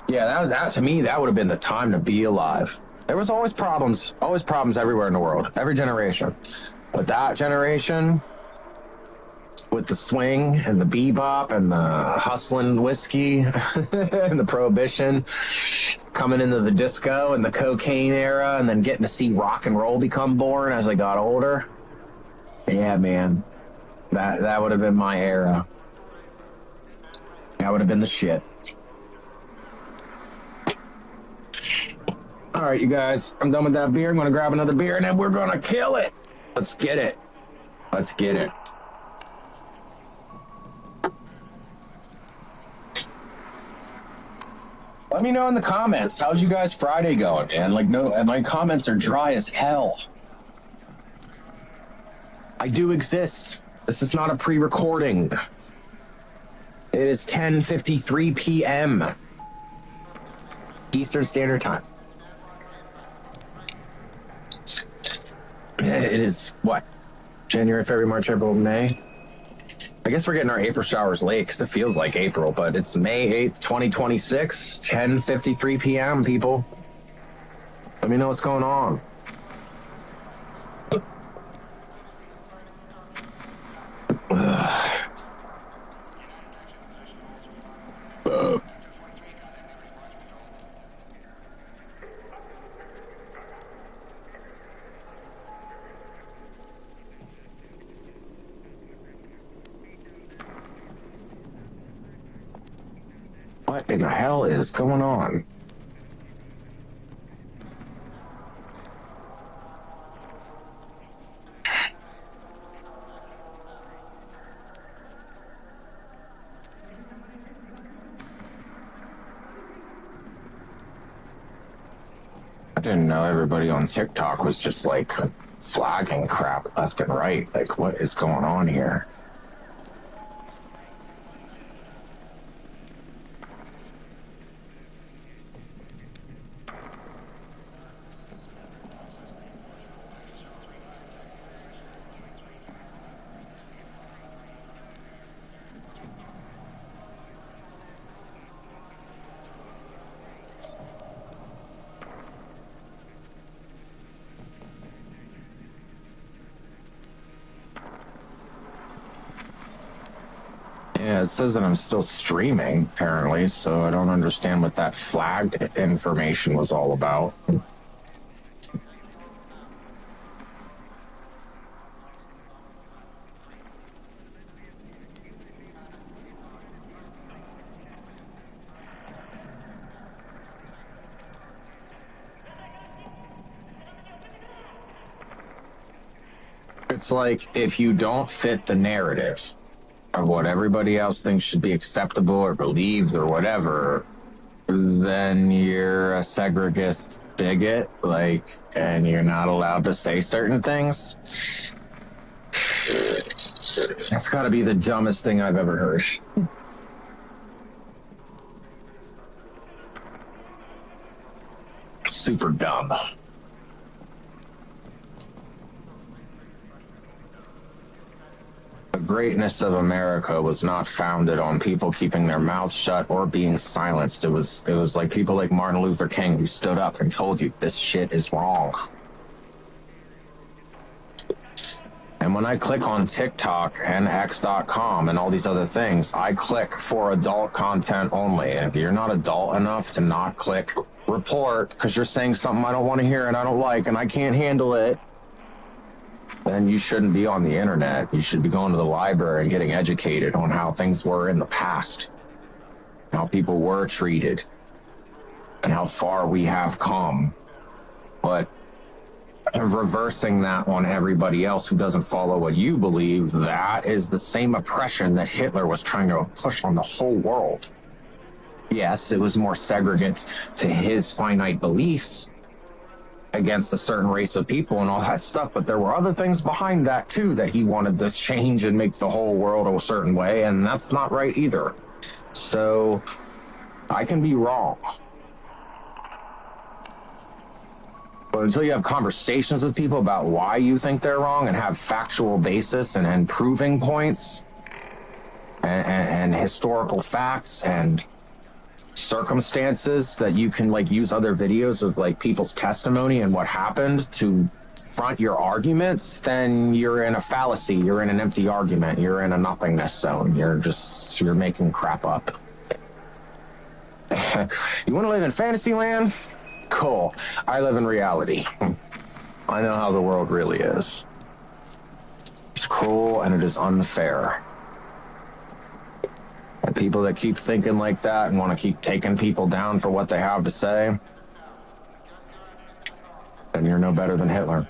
Yeah, that to me, that would have been the time to be alive. There was always problems everywhere in the world, every generation. But that generation, with the swing and the bebop and the hustling whiskey and the prohibition, coming into the disco and the cocaine era, and then getting to see rock and roll become born as I got older. Yeah, man, that would have been my era. That would have been the shit. All right, you guys, I'm done with that beer. I'm going to grab another beer, and then we're going to kill it. Let's get it. Let's get it. Let me know in the comments, how's you guys Friday going, man? Like, no, and my comments are dry as hell. I do exist. This is not a pre-recording. It is 10:53 p.m. Eastern Standard Time. It is, what? January, February, March, April, May? I guess we're getting our April showers late because it feels like April, but it's May 8th, 2026, 10:53 p.m., people. Let me know what's going on. What in the hell is going on? I didn't know everybody on TikTok was just like flagging crap left and right. Like, what is going on here? Yeah, it says that I'm still streaming, apparently, so I don't understand what that flagged information was all about. It's like, if you don't fit the narrative of what everybody else thinks should be acceptable or believed or whatever, then you're a segregist bigot, like, and you're not allowed to say certain things. That's gotta be the dumbest thing I've ever heard. Super dumb. The greatness of America was not founded on people keeping their mouths shut or being silenced. It was like people like Martin Luther King who stood up and told you this shit is wrong. And when I click on TikTok and X.com and all these other things, I click for adult content only. And if you're not adult enough to not click report because you're saying something I don't want to hear and I don't like and I can't handle it, then you shouldn't be on the internet. You should be going to the library and getting educated on how things were in the past, how people were treated, and how far we have come. But reversing that on everybody else who doesn't follow what you believe, that is the same oppression that Hitler was trying to push on the whole world. Yes, it was more segregate to his finite beliefs against a certain race of people and all that stuff, but there were other things behind that too that he wanted to change and make the whole world a certain way, and that's not right either. So I can be wrong, but until you have conversations with people about why you think they're wrong and have factual basis and proving points and historical facts and circumstances that you can like use other videos of like people's testimony and what happened to front your arguments, then you're in a fallacy. You're in an empty argument. You're in a nothingness zone. You're making crap up. You want to live in fantasy land? Cool. I live in reality. I know how the world really is. It's cruel and it is unfair. And people that keep thinking like that and want to keep taking people down for what they have to say, then you're no better than Hitler.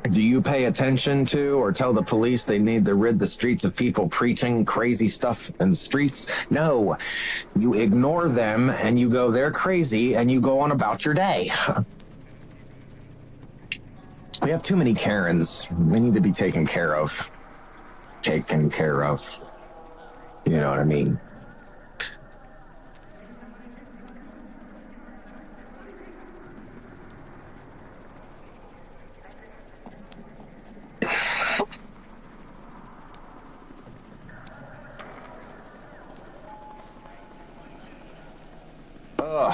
Do you pay attention to or tell the police they need to rid the streets of people preaching crazy stuff in the streets? No. You ignore them and you go, they're crazy, and you go on about your day. We have too many Karens. They need to be taken care of. Taken care of. You know what I mean? Ugh.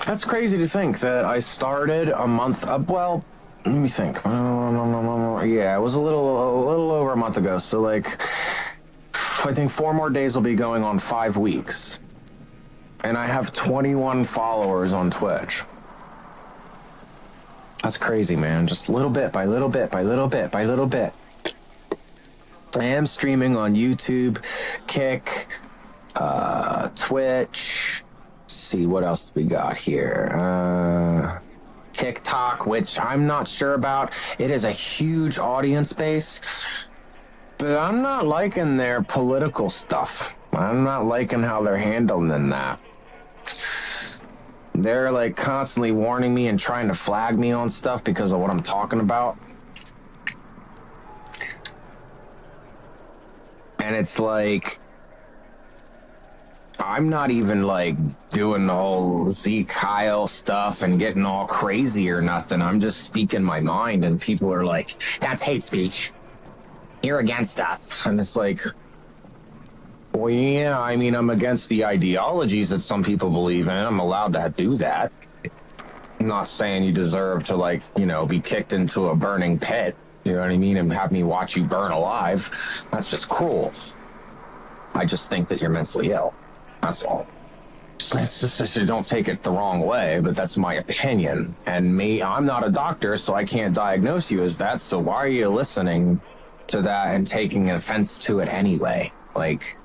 That's crazy to think that I started a month up. Well, let me think. Yeah, it was a little over a month ago. So like, I think 4 more days will be going on 5 weeks, and I have 21 followers on Twitch. That's crazy, man. Just little bit by little bit by little bit by little bit. I am streaming on YouTube, Kick, Twitch. Let's see what else we got here. TikTok, which I'm not sure about. It is a huge audience base, but I'm not liking their political stuff. I'm not liking how they're handling that. They're like constantly warning me and trying to flag me on stuff because of what I'm talking about. And it's like, I'm not even like doing the whole Zeke Kyle stuff and getting all crazy or nothing. I'm just speaking my mind, and people are like, that's hate speech. You're against us. And it's like, well, yeah, I mean, I'm against the ideologies that some people believe in. I'm allowed to do that. I'm not saying you deserve to, like, you know, be kicked into a burning pit, you know what I mean, and have me watch you burn alive. That's just cruel. I just think that you're mentally ill. That's all. It's just you don't take it the wrong way, but that's my opinion. And I'm not a doctor, so I can't diagnose you as that, so why are you listening to that and taking offense to it anyway? Like,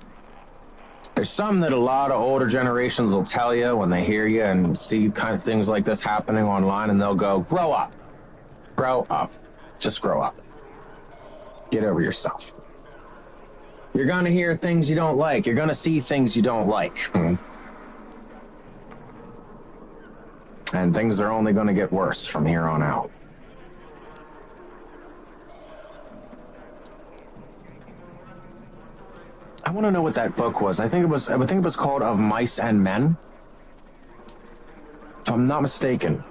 there's some that a lot of older generations will tell you when they hear you and see kind of things like this happening online, and they'll go, grow up. Grow up. Just grow up. Get over yourself. You're going to hear things you don't like. You're going to see things you don't like. And things are only going to get worse from here on out. I want to know what that book was. I think it was called Of Mice and Men. If I'm not mistaken.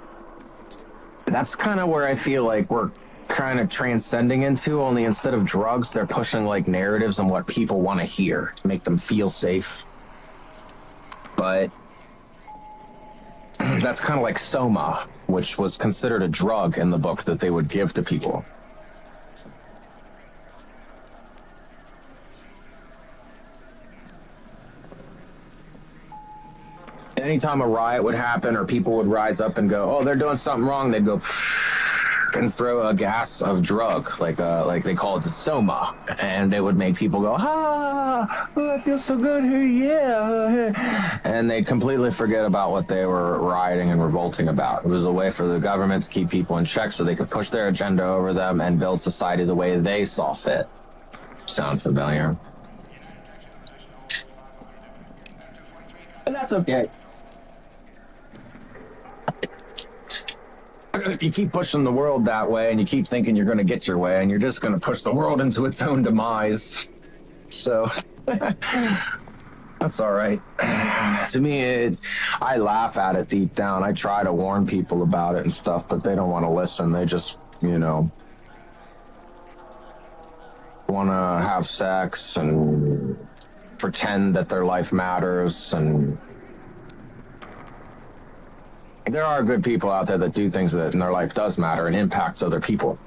That's kind of where I feel like we're kind of transcending into, only instead of drugs, they're pushing like narratives on what people want to hear to make them feel safe. But that's kind of like Soma, which was considered a drug in the book that they would give to people. Anytime a riot would happen or people would rise up and go, oh, they're doing something wrong, they'd go and throw a gas of drug, like they called it Soma, and it would make people go, oh, I feel so good here, yeah. And they'd completely forget about what they were rioting and revolting about. It was a way for the government to keep people in check so they could push their agenda over them and build society the way they saw fit. Sound familiar? And that's okay. You keep pushing the world that way, and you keep thinking you're going to get your way, and you're just going to push the world into its own demise. So, That's all right. To me, I laugh at it deep down. I try to warn people about it and stuff, but they don't want to listen. They just, want to have sex and pretend that their life matters. And there are good people out there that do things that in their life does matter and impacts other people.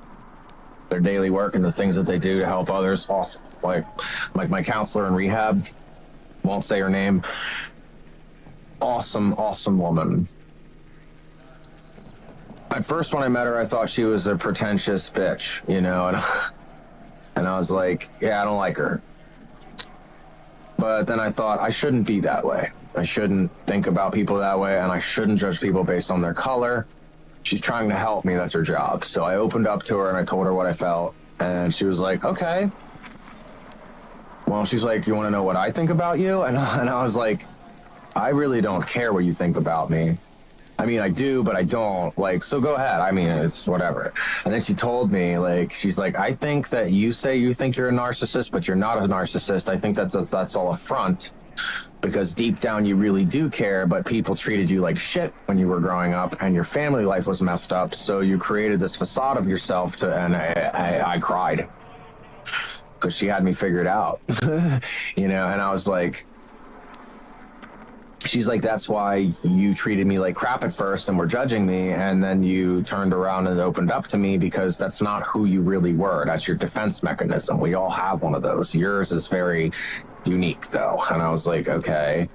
Their daily work and the things that they do to help others. Awesome. Like my counselor in rehab, won't say her name. Awesome woman. At first when I met her, I thought she was a pretentious bitch, and I was like, yeah, I don't like her. But then I thought I shouldn't be that way. I shouldn't think about people that way, and I shouldn't judge people based on their color. She's trying to help me. That's her job. So I opened up to her and I told her what I felt, and she was like, okay. Well, she's like, you want to know what I think about you? And I was like, I really don't care what you think about me. I mean, I do, but I don't. So go ahead. I mean, it's whatever. And then she told me, she's like, I think that you say you think you're a narcissist, but you're not a narcissist. I think that's all a front, because deep down you really do care, but people treated you like shit when you were growing up, and your family life was messed up. So you created this facade of yourself and I cried because she had me figured out, and I was like, she's like, that's why you treated me like crap at first and were judging me, and then you turned around and opened up to me, because that's not who you really were. That's your defense mechanism. We all have one of those. Yours is very unique, though. And I was like, okay,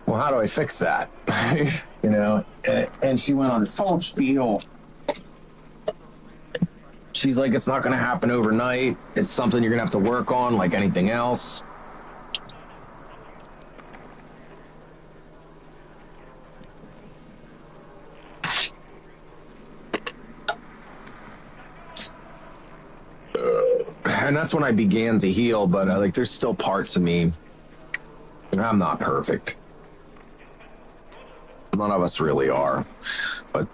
well, how do I fix that? And she went on this whole spiel. She's like, it's not going to happen overnight. It's something you're going to have to work on like anything else. And that's when I began to heal, but there's still parts of me. I'm not perfect. None of us really are. But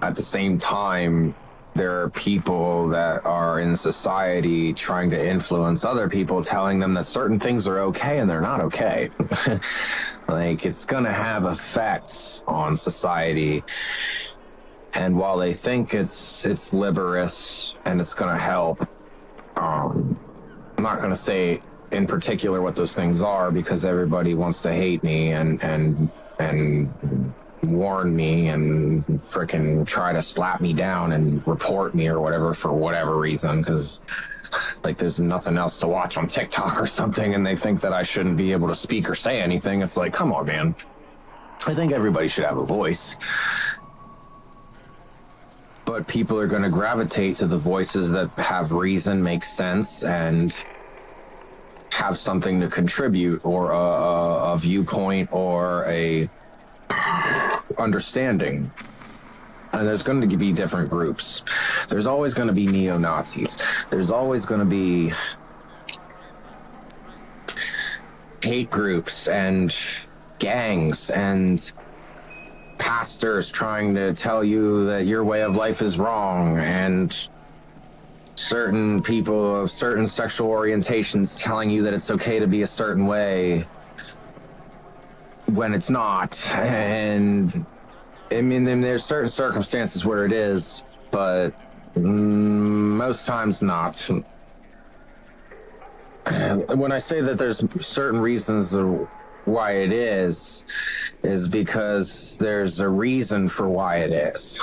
at the same time, there are people that are in society trying to influence other people, telling them that certain things are okay and they're not okay. It's gonna have effects on society. And while they think it's liberous and it's gonna help, I'm not going to say in particular what those things are, because everybody wants to hate me and warn me and frickin' try to slap me down and report me or whatever for whatever reason, because there's nothing else to watch on TikTok or something, and they think that I shouldn't be able to speak or say anything. It's like, come on, man. I think everybody should have a voice. But people are going to gravitate to the voices that have reason, make sense, and have something to contribute, or a viewpoint, or a understanding. And there's going to be different groups. There's always going to be neo-Nazis. There's always going to be hate groups and gangs and pastors trying to tell you that your way of life is wrong, and certain people of certain sexual orientations telling you that it's okay to be a certain way when it's not. And I mean, then there's certain circumstances where it is, but most times not. When I say that there's certain reasons why it is because there's a reason for why it is.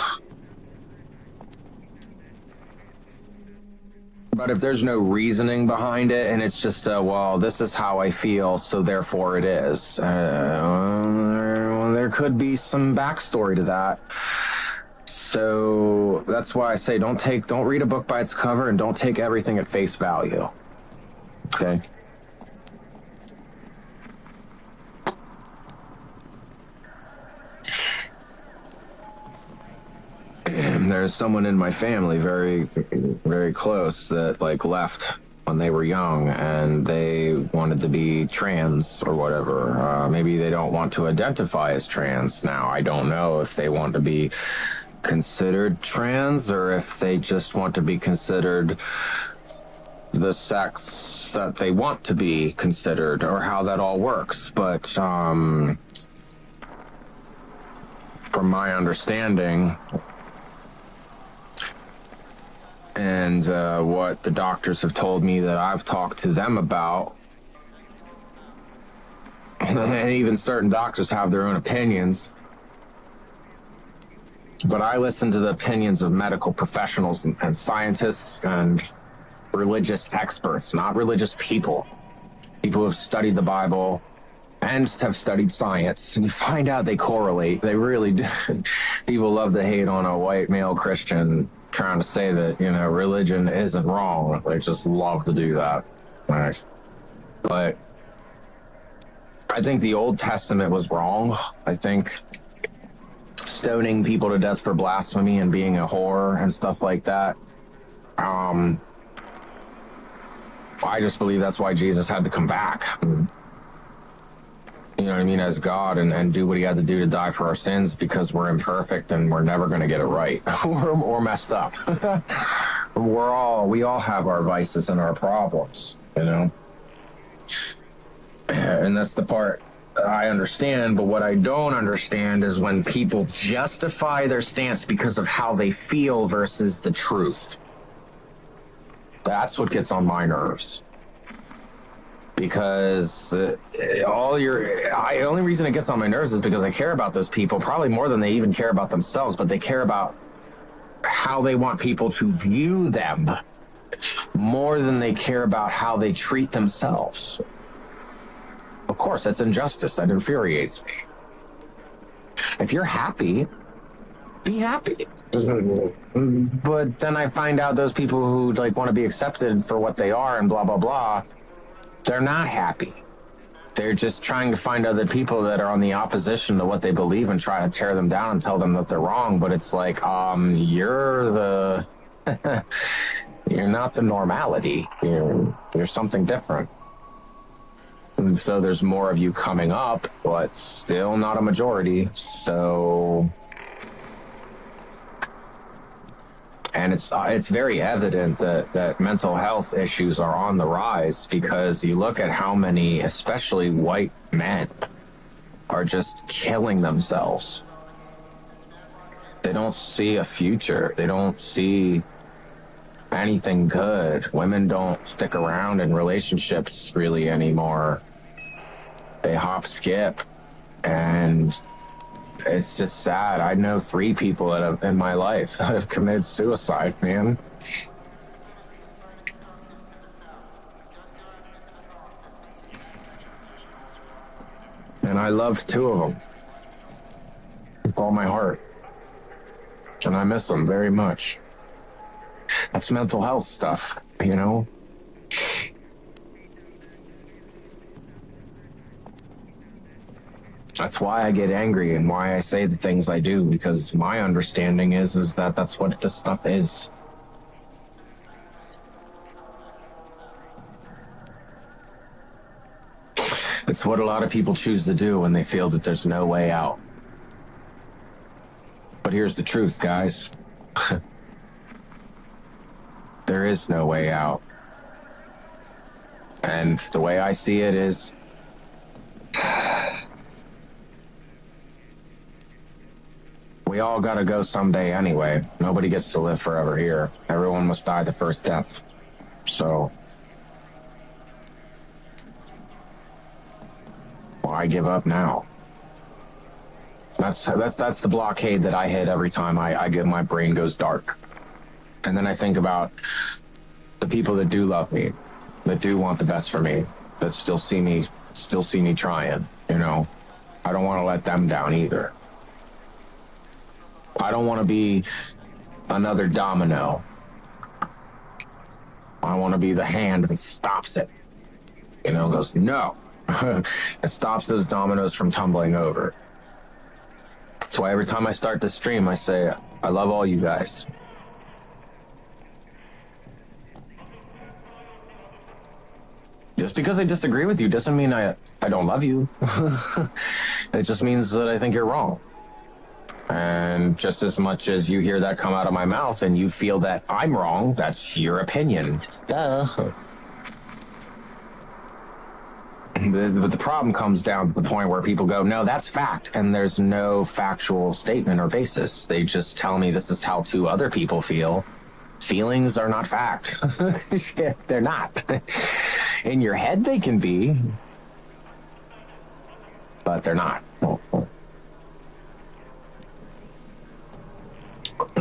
But if there's no reasoning behind it, and it's just, well, this is how I feel, so therefore it is. There could be some backstory to that. So that's why I say don't read a book by its cover, and don't take everything at face value. Okay? There's someone in my family very, very close that left when they were young, and they wanted to be trans or whatever. Maybe they don't want to identify as trans now. I don't know if they want to be considered trans or if they just want to be considered the sects that they want to be considered or how that all works. But from my understanding and what the doctors have told me that I've talked to them about, and even certain doctors have their own opinions, but I listen to the opinions of medical professionals and scientists and religious experts, not religious people. People who have studied the Bible and have studied science, and you find out they correlate. They really do. People love to hate on a white male Christian trying to say that, you know, religion isn't wrong. They just love to do that. Right. But I think the Old Testament was wrong. I think stoning people to death for blasphemy and being a whore and stuff like that, I just believe that's why Jesus had to come back. You know what I mean, as God, and do what he had to do to die for our sins, because we're imperfect and we're never going to get it right. We're messed up. We all have our vices and our problems, you know? And that's the part I understand, but what I don't understand is when people justify their stance because of how they feel versus the truth. That's what gets on my nerves. Because the only reason it gets on my nerves is because I care about those people, probably more than they even care about themselves, but they care about how they want people to view them more than they care about how they treat themselves. Of course, that's injustice. That infuriates me. If you're happy, be happy. But then I find out those people who like want to be accepted for what they are and blah, blah, blah, they're not happy. They're just trying to find other people that are on the opposition to what they believe and try to tear them down and tell them that they're wrong. But it's like, you're you're not the normality. You're something different. And so there's more of you coming up, but still not a majority. So, and it's very evident that mental health issues are on the rise, because you look at how many, especially white men, are just killing themselves. They don't see a future. They don't see anything good. Women don't stick around in relationships really anymore. They hop, skip, and it's just sad. I know 3 people that have in my life that have committed suicide, man. And I loved 2 of them with all my heart, and I miss them very much. That's mental health stuff, you know? That's why I get angry and why I say the things I do, because my understanding is that that's what this stuff is. It's what a lot of people choose to do when they feel that there's no way out. But here's the truth, guys. There is no way out. And the way I see it is, we all gotta go someday anyway. Nobody gets to live forever here. Everyone must die the first death. So, why give up now? That's the blockade that I hit every time I get my brain goes dark. And then I think about the people that do love me, that do want the best for me, that still see me trying, you know? I don't want to let them down either. I don't want to be another domino. I want to be the hand that stops it. You know, goes, no. It stops those dominoes from tumbling over. That's why every time I start the stream, I say, I love all you guys. Just because I disagree with you doesn't mean I don't love you. It just means that I think you're wrong. And just as much as you hear that come out of my mouth and you feel that I'm wrong, that's your opinion. Duh. But the problem comes down to the point where people go, no, that's fact. And there's no factual statement or basis. They just tell me this is how two other people feel. Feelings are not fact. They're not. In your head, they can be, but they're not.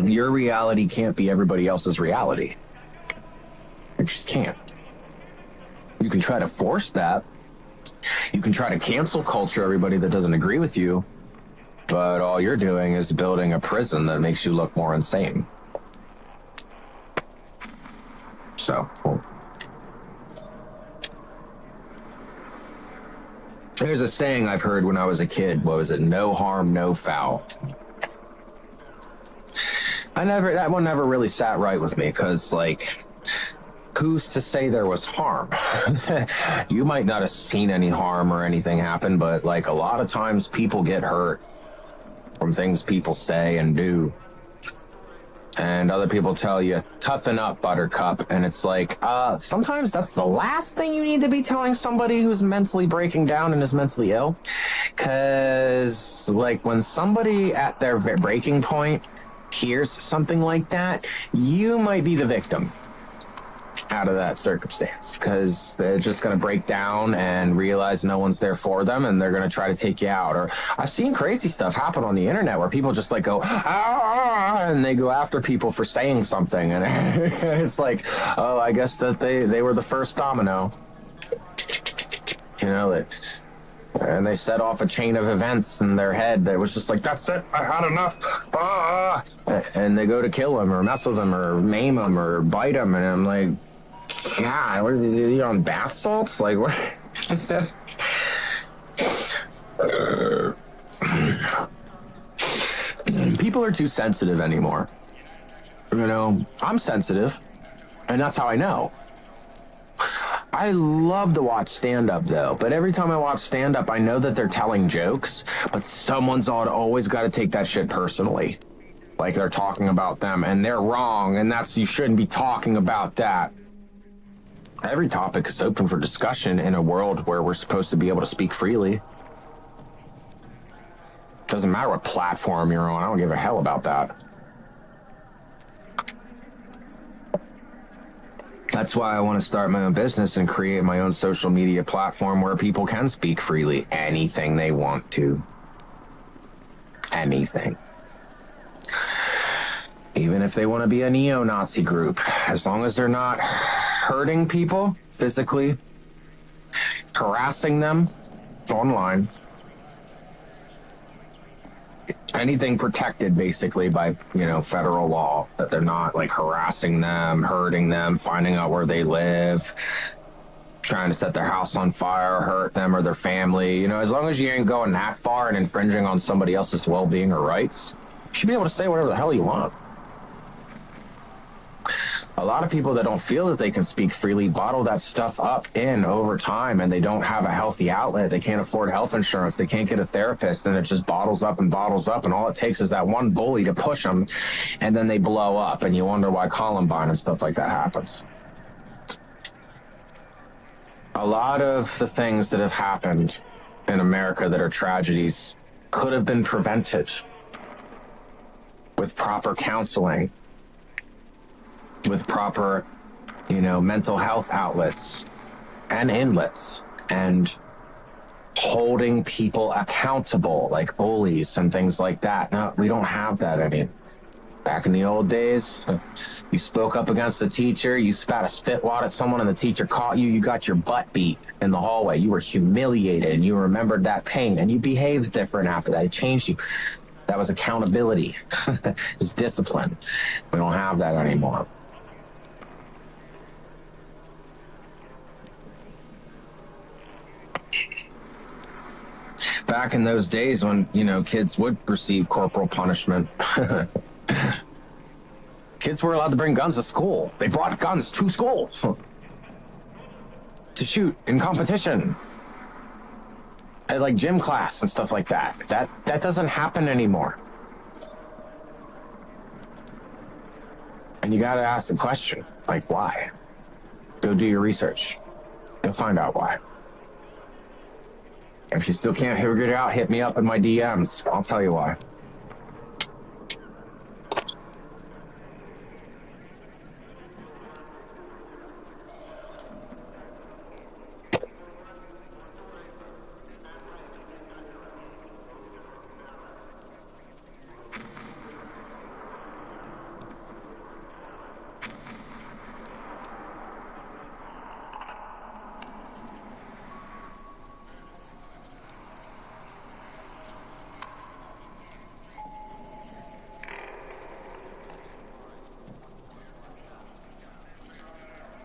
Your reality can't be everybody else's reality. It just can't. You can try to force that. You can try to cancel culture everybody that doesn't agree with you, but all you're doing is building a prison that makes you look more insane. So, there's a saying I've heard when I was a kid. What was it? No harm, no foul. That one never really sat right with me, because, like, who's to say there was harm? You might not have seen any harm or anything happen, but, like, a lot of times people get hurt from things people say and do. And other people tell you, toughen up, buttercup. And it's like, sometimes that's the last thing you need to be telling somebody who's mentally breaking down and is mentally ill. Because, like, when somebody at their breaking point hears something like that, you might be the victim out of that circumstance, because they're just going to break down and realize no one's there for them, and they're going to try to take you out. Or I've seen crazy stuff happen on the internet where people just like go, ah, and they go after people for saying something, and it's like, oh, I guess that they were the first domino, you know, and they set off a chain of events in their head that was just like, that's it, I had enough, and they go to kill them or mess with them or maim them or bite them, and I'm like, God, what are you on bath salts? Like, what? People are too sensitive anymore. You know, I'm sensitive, and that's how I know. I love to watch stand-up, though, but every time I watch stand-up, I know that they're telling jokes, but someone's always got to take that shit personally. Like they're talking about them, and they're wrong, and you shouldn't be talking about that. Every topic is open for discussion in a world where we're supposed to be able to speak freely. Doesn't matter what platform you're on, I don't give a hell about that. That's why I want to start my own business and create my own social media platform where people can speak freely anything they want to. Anything. Even if they want to be a neo-Nazi group, as long as they're not hurting people physically, harassing them online, anything protected basically by, federal law, that they're not like harassing them, hurting them, finding out where they live, trying to set their house on fire, hurt them or their family. As long as you ain't going that far and infringing on somebody else's well-being or rights, you should be able to say whatever the hell you want. A lot of people that don't feel that they can speak freely bottle that stuff up in over time, and they don't have a healthy outlet. They can't afford health insurance. They can't get a therapist, and it just bottles up, and all it takes is that one bully to push them, and then they blow up, and you wonder why Columbine and stuff like that happens. A lot of the things that have happened in America that are tragedies could have been prevented with proper counseling, with proper, mental health outlets and inlets, and holding people accountable like bullies and things like that. No, we don't have that anymore. Back in the old days, you spoke up against the teacher, you spat a spit wad at someone and the teacher caught you, you got your butt beat in the hallway. You were humiliated and you remembered that pain and you behaved different after that. It changed you. That was accountability. It's discipline. We don't have that anymore. Back in those days when, kids would receive corporal punishment, kids were allowed to bring guns to school. They brought guns to school to shoot in competition at like gym class and stuff like that. That doesn't happen anymore. And you got to ask the question, like, why? Go do your research. You'll find out why. If you still can't figure it out, hit me up in my DMs. I'll tell you why.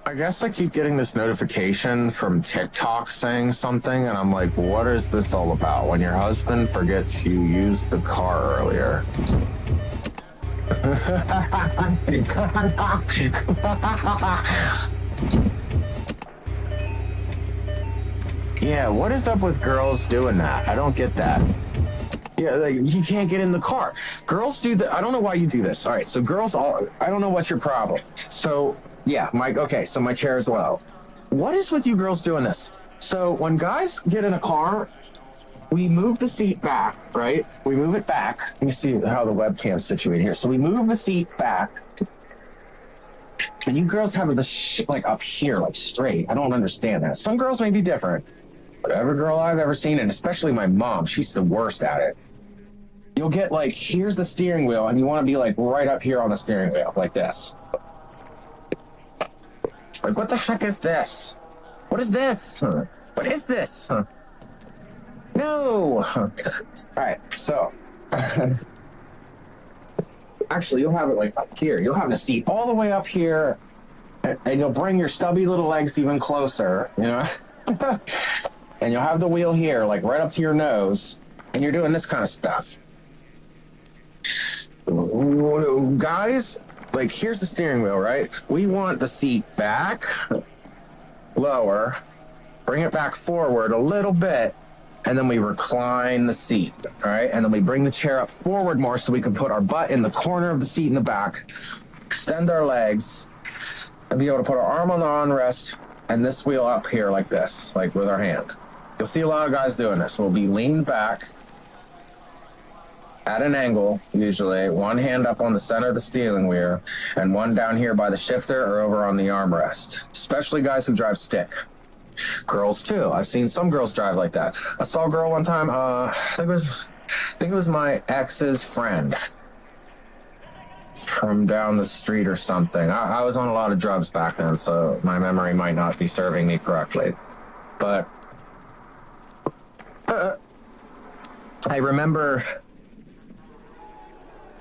I guess I keep getting this notification from TikTok saying something, and I'm like, what is this all about? When your husband forgets you used the car earlier. Yeah, what is up with girls doing that? I don't get that. Yeah, like, you can't get in the car. Girls do that. I don't know why you do this. All right, so girls all, I don't know what's your problem. So, yeah, okay, so my chair is low. What is with you girls doing this? So when guys get in a car, we move the seat back, right? We move it back. Let me see how the webcam's situated here. So we move the seat back. And you girls have the shit like up here, like straight. I don't understand that. Some girls may be different. But every girl I've ever seen, and especially my mom, she's the worst at it. You'll get like, here's the steering wheel, and you want to be like right up here on the steering wheel, like this. Like, what the heck is this? What is this? What is this? No! All right, so... Actually, you'll have it like up here. You'll have the seat all the way up here, and you'll bring your stubby little legs even closer, you know? And you'll have the wheel here, like right up to your nose, and you're doing this kind of stuff. Guys, like, here's the steering wheel, right? We want the seat back, lower, bring it back forward a little bit, and then we recline the seat, all right? And then we bring the chair up forward more so we can put our butt in the corner of the seat in the back, extend our legs, and be able to put our arm on the armrest and this wheel up here like this, like with our hand. You'll see a lot of guys doing this. We'll be leaned back at an angle, usually, one hand up on the center of the steering wheel and one down here by the shifter or over on the armrest, especially guys who drive stick. Girls too. I've seen some girls drive like that. I saw a girl one time, I think it was my ex's friend from down the street or something. I was on a lot of drugs back then, so my memory might not be serving me correctly. But I remember,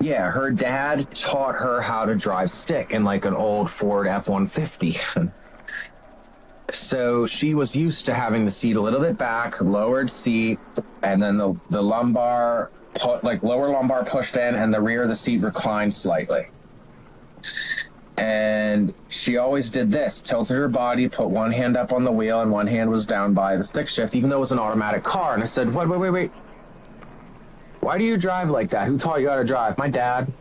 yeah, her dad taught her how to drive stick in like an old Ford F-150. So she was used to having the seat a little bit back, lowered seat, and then the lumbar, lower lumbar pushed in, and the rear of the seat reclined slightly. And she always did this, tilted her body, put one hand up on the wheel, and one hand was down by the stick shift, even though it was an automatic car. And I said, wait. Why do you drive like that? Who taught you how to drive? My dad.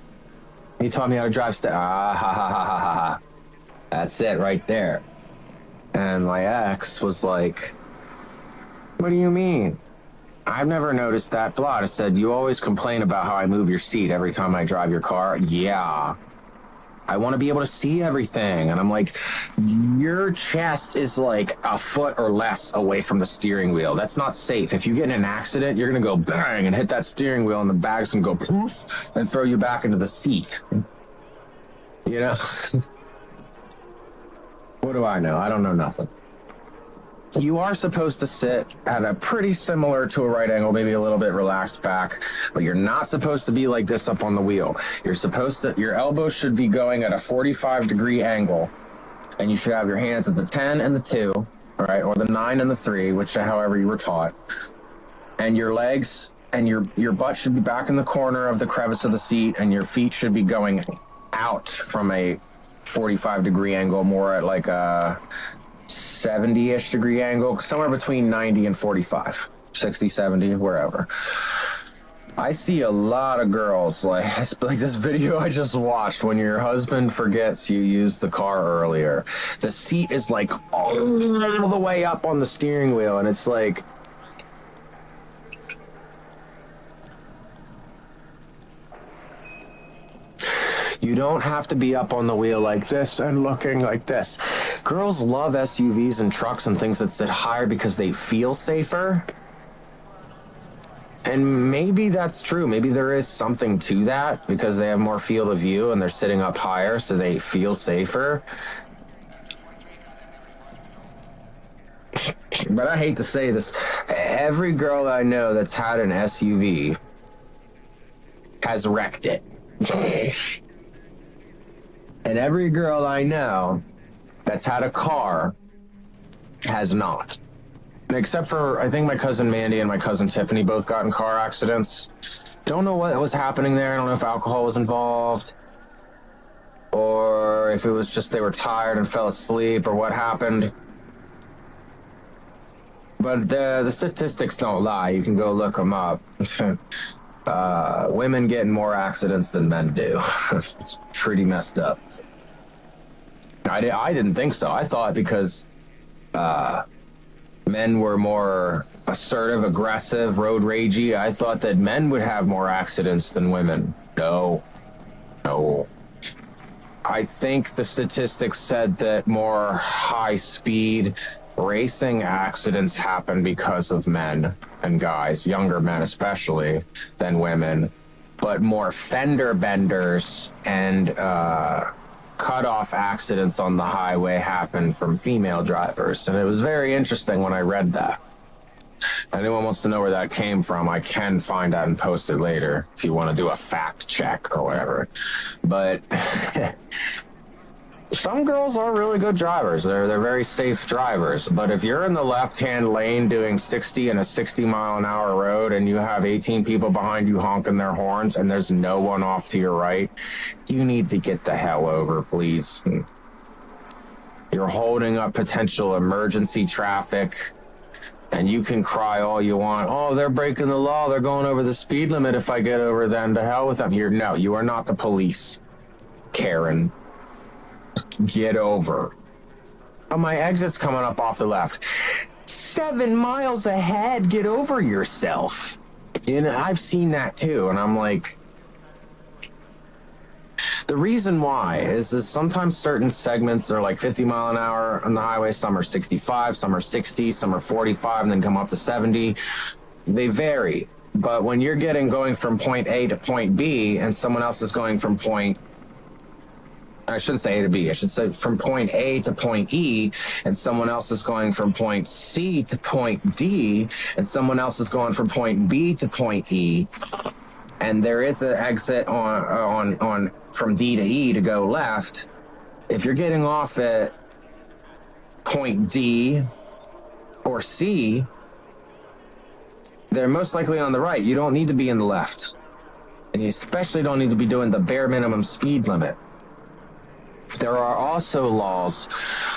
He taught me how to drive stick. Ha. That's it right there. And my ex was like, what do you mean? I've never noticed that. Blah. I said, you always complain about how I move your seat every time I drive your car. Yeah. I want to be able to see everything. And I'm like, your chest is like a foot or less away from the steering wheel. That's not safe. If you get in an accident, you're going to go bang and hit that steering wheel and the bag's going to go poof and throw you back into the seat. You know? What do I know? I don't know nothing. You are supposed to sit at a pretty similar to a right angle, maybe a little bit relaxed back, but you're not supposed to be like this up on the wheel. Your elbows should be going at a 45-degree angle, and you should have your hands at the 10 and the 2, all right, or the 9 and the 3, which however you were taught. And your legs and your butt should be back in the corner of the crevice of the seat, and your feet should be going out from a 45-degree angle, more at like a 70-ish degree angle, somewhere between 90 and 45, 60, 70, wherever. I see a lot of girls like this video I just watched. When your husband forgets you used the car earlier, the seat is like all the way up on the steering wheel, and it's like, you don't have to be up on the wheel like this and looking like this. Girls love SUVs and trucks and things that sit higher because they feel safer. And maybe that's true. Maybe there is something to that because they have more field of view and they're sitting up higher, so they feel safer. But I hate to say this. Every girl I know that's had an SUV has wrecked it. And every girl I know that's had a car has not. Except for, I think my cousin Mandy and my cousin Tiffany both got in car accidents. Don't know what was happening there. I don't know if alcohol was involved or if it was just they were tired and fell asleep or what happened. But the statistics don't lie. You can go look them up. Women get in more accidents than men do. It's pretty messed up. I didn't think so. I thought because men were more assertive, aggressive, road ragey, I thought that men would have more accidents than women. No. I think the statistics said that more high-speed racing accidents happen because of men and guys, younger men especially, than women. But more fender benders and cut-off accidents on the highway happen from female drivers. And it was very interesting when I read that. Anyone wants to know where that came from, I can find that and post it later if you want to do a fact check or whatever. But some girls are really good drivers. They're very safe drivers. But if you're in the left-hand lane doing 60 in a 60-mile-an-hour road and you have 18 people behind you honking their horns and there's no one off to your right, you need to get the hell over, please. You're holding up potential emergency traffic, and you can cry all you want. Oh, they're breaking the law. They're going over the speed limit. If I get over them, to hell with them. No, you are not the police, Karen. Get over. Oh, my exit's coming up off the left. 7 miles ahead. Get over yourself. And I've seen that too. And I'm like, the reason why is sometimes certain segments are like 50 mile an hour on the highway. Some are 65, some are 60, some are 45, and then come up to 70. They vary. But when you're going from point A to point B and someone else is going from I shouldn't say A to B. I should say from point A to point E, and someone else is going from point C to point D, and someone else is going from point B to point E, and there is an exit on from D to E to go left. If you're getting off at point D or C, they're most likely on the right. You don't need to be in the left, and you especially don't need to be doing the bare minimum speed limit. There are also laws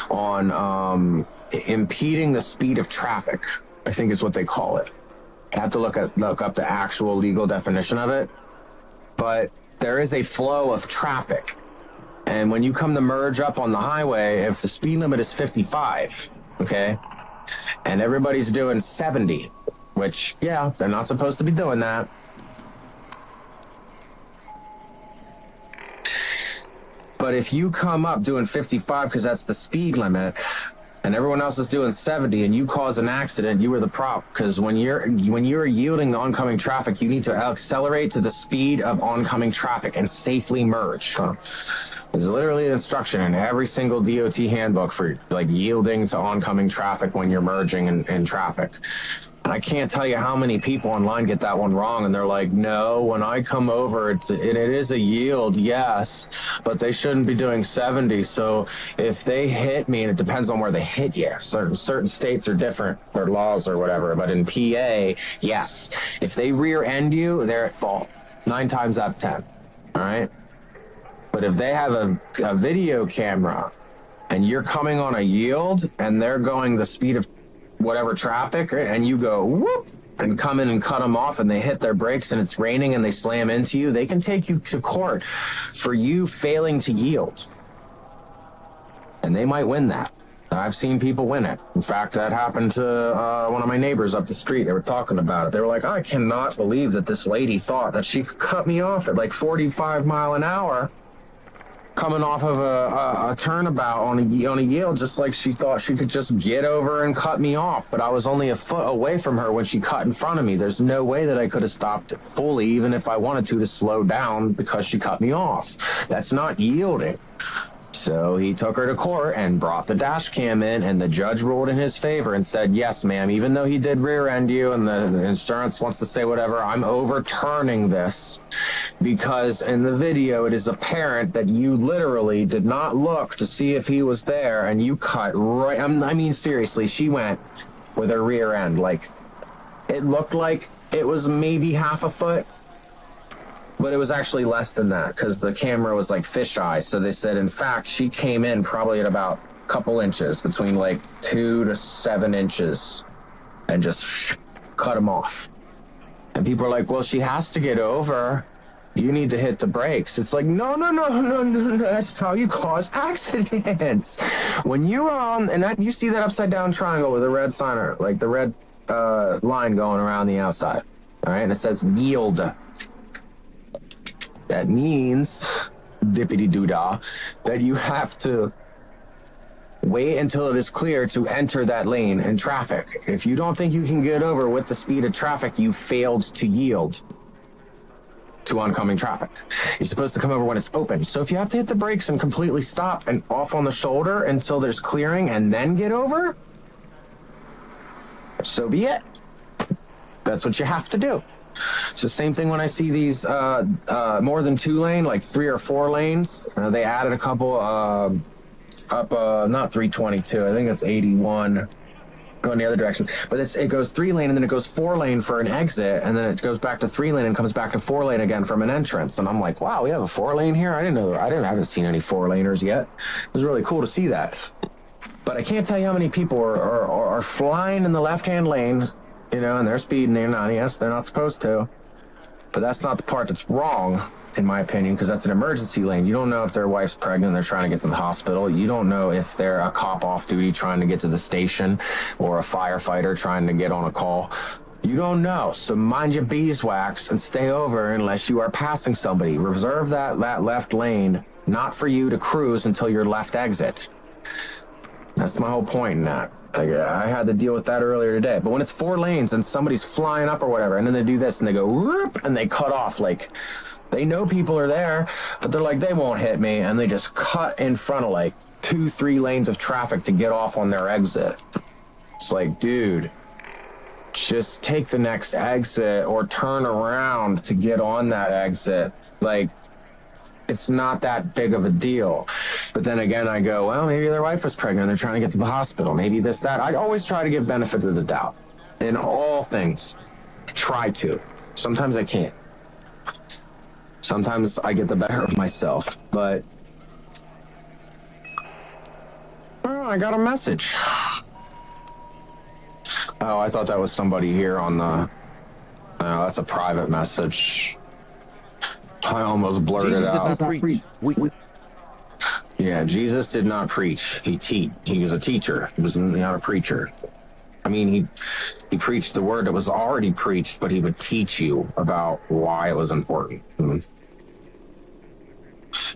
on impeding the speed of traffic, I think is what they call it. I have to look up the actual legal definition of it. But there is a flow of traffic. And when you come to merge up on the highway, if the speed limit is 55, okay, and everybody's doing 70, which, yeah, they're not supposed to be doing that. But if you come up doing 55 because that's the speed limit, and everyone else is doing 70, and you cause an accident, you are the prop. Because when you're yielding to oncoming traffic, you need to accelerate to the speed of oncoming traffic and safely merge. There's literally an instruction in every single DOT handbook for like yielding to oncoming traffic when you're merging in traffic. I can't tell you how many people online get that one wrong, and they're like, no, when I come over, it is a yield, yes, but they shouldn't be doing 70. So if they hit me, and it depends on where they hit you. Certain states are different, their laws or whatever, but in PA, yes. If they rear end you, they're at fault 9 times out of 10, all right? But if they have a video camera and you're coming on a yield and they're going the speed of whatever traffic, and you go whoop, and come in and cut them off and they hit their brakes and it's raining and they slam into you, they can take you to court for you failing to yield. And they might win that. I've seen people win it. In fact, that happened to one of my neighbors up the street. They were talking about it. They were like, I cannot believe that this lady thought that she could cut me off at like 45 mile an hour coming off of a turnabout on a yield, just like she thought she could just get over and cut me off. But I was only a foot away from her when she cut in front of me. There's no way that I could have stopped it fully, even if I wanted to slow down because she cut me off. That's not yielding. So he took her to court and brought the dash cam in, and the judge ruled in his favor and said, yes, ma'am, even though he did rear end you and the insurance wants to say whatever, I'm overturning this because in the video it is apparent that you literally did not look to see if he was there and you cut right. I mean, seriously, she went with her rear end. Like, it looked like it was maybe half a foot. But it was actually less than that because the camera was like fisheye. So they said, in fact, she came in probably at about a couple inches, between like 2 to 7 inches, and just cut him off. And people are like, well, she has to get over. You need to hit the brakes. It's like, no. That's how you cause accidents. When you are on, and that, you see that upside down triangle with a red sign, like the red line going around the outside. All right. And it says yield. That means, dippity-doo-dah, that you have to wait until it is clear to enter that lane in traffic. If you don't think you can get over with the speed of traffic, you failed to yield to oncoming traffic. You're supposed to come over when it's open. So if you have to hit the brakes and completely stop and off on the shoulder until there's clearing and then get over, so be it. That's what you have to do. It's the same thing when I see these more than 2 lane, like 3 or 4 lanes. They added a couple up, not 322. I think it's 81 going the other direction. But it goes 3 lane and then it goes 4 lane for an exit. And then it goes back to 3 lane and comes back to 4 lane again from an entrance. And I'm like, wow, we have a 4 lane here? I haven't seen any 4 laners yet. It was really cool to see that. But I can't tell you how many people are flying in the left-hand lanes, you know, and they're speeding. They're not supposed to. But that's not the part that's wrong, in my opinion, because that's an emergency lane. You don't know if their wife's pregnant and they're trying to get to the hospital. You don't know if they're a cop off duty trying to get to the station or a firefighter trying to get on a call. You don't know. So mind your beeswax and stay over unless you are passing somebody. Reserve that left lane, not for you to cruise until your left exit. That's my whole point in that. I had to deal with that earlier today. But when it's 4 lanes and somebody's flying up or whatever, and then they do this and they go, whoop, and they cut off, like, they know people are there, but they're like, they won't hit me. And they just cut in front of like 2-3 lanes of traffic to get off on their exit. It's like, dude, just take the next exit or turn around to get on that exit. Like, it's not that big of a deal. But then again, I go, well, maybe their wife was pregnant and they're trying to get to the hospital. Maybe this, that. I always try to give benefit of the doubt in all things. Try to. Sometimes I can't. Sometimes I get the better of myself. But oh, I got a message. Oh, I thought that was somebody here on the... that's a private message. I almost blurted Jesus out. did not preach. Yeah, Jesus did not preach. He was a teacher. He was not a preacher. I mean, he preached the word that was already preached, but he would teach you about why it was important. And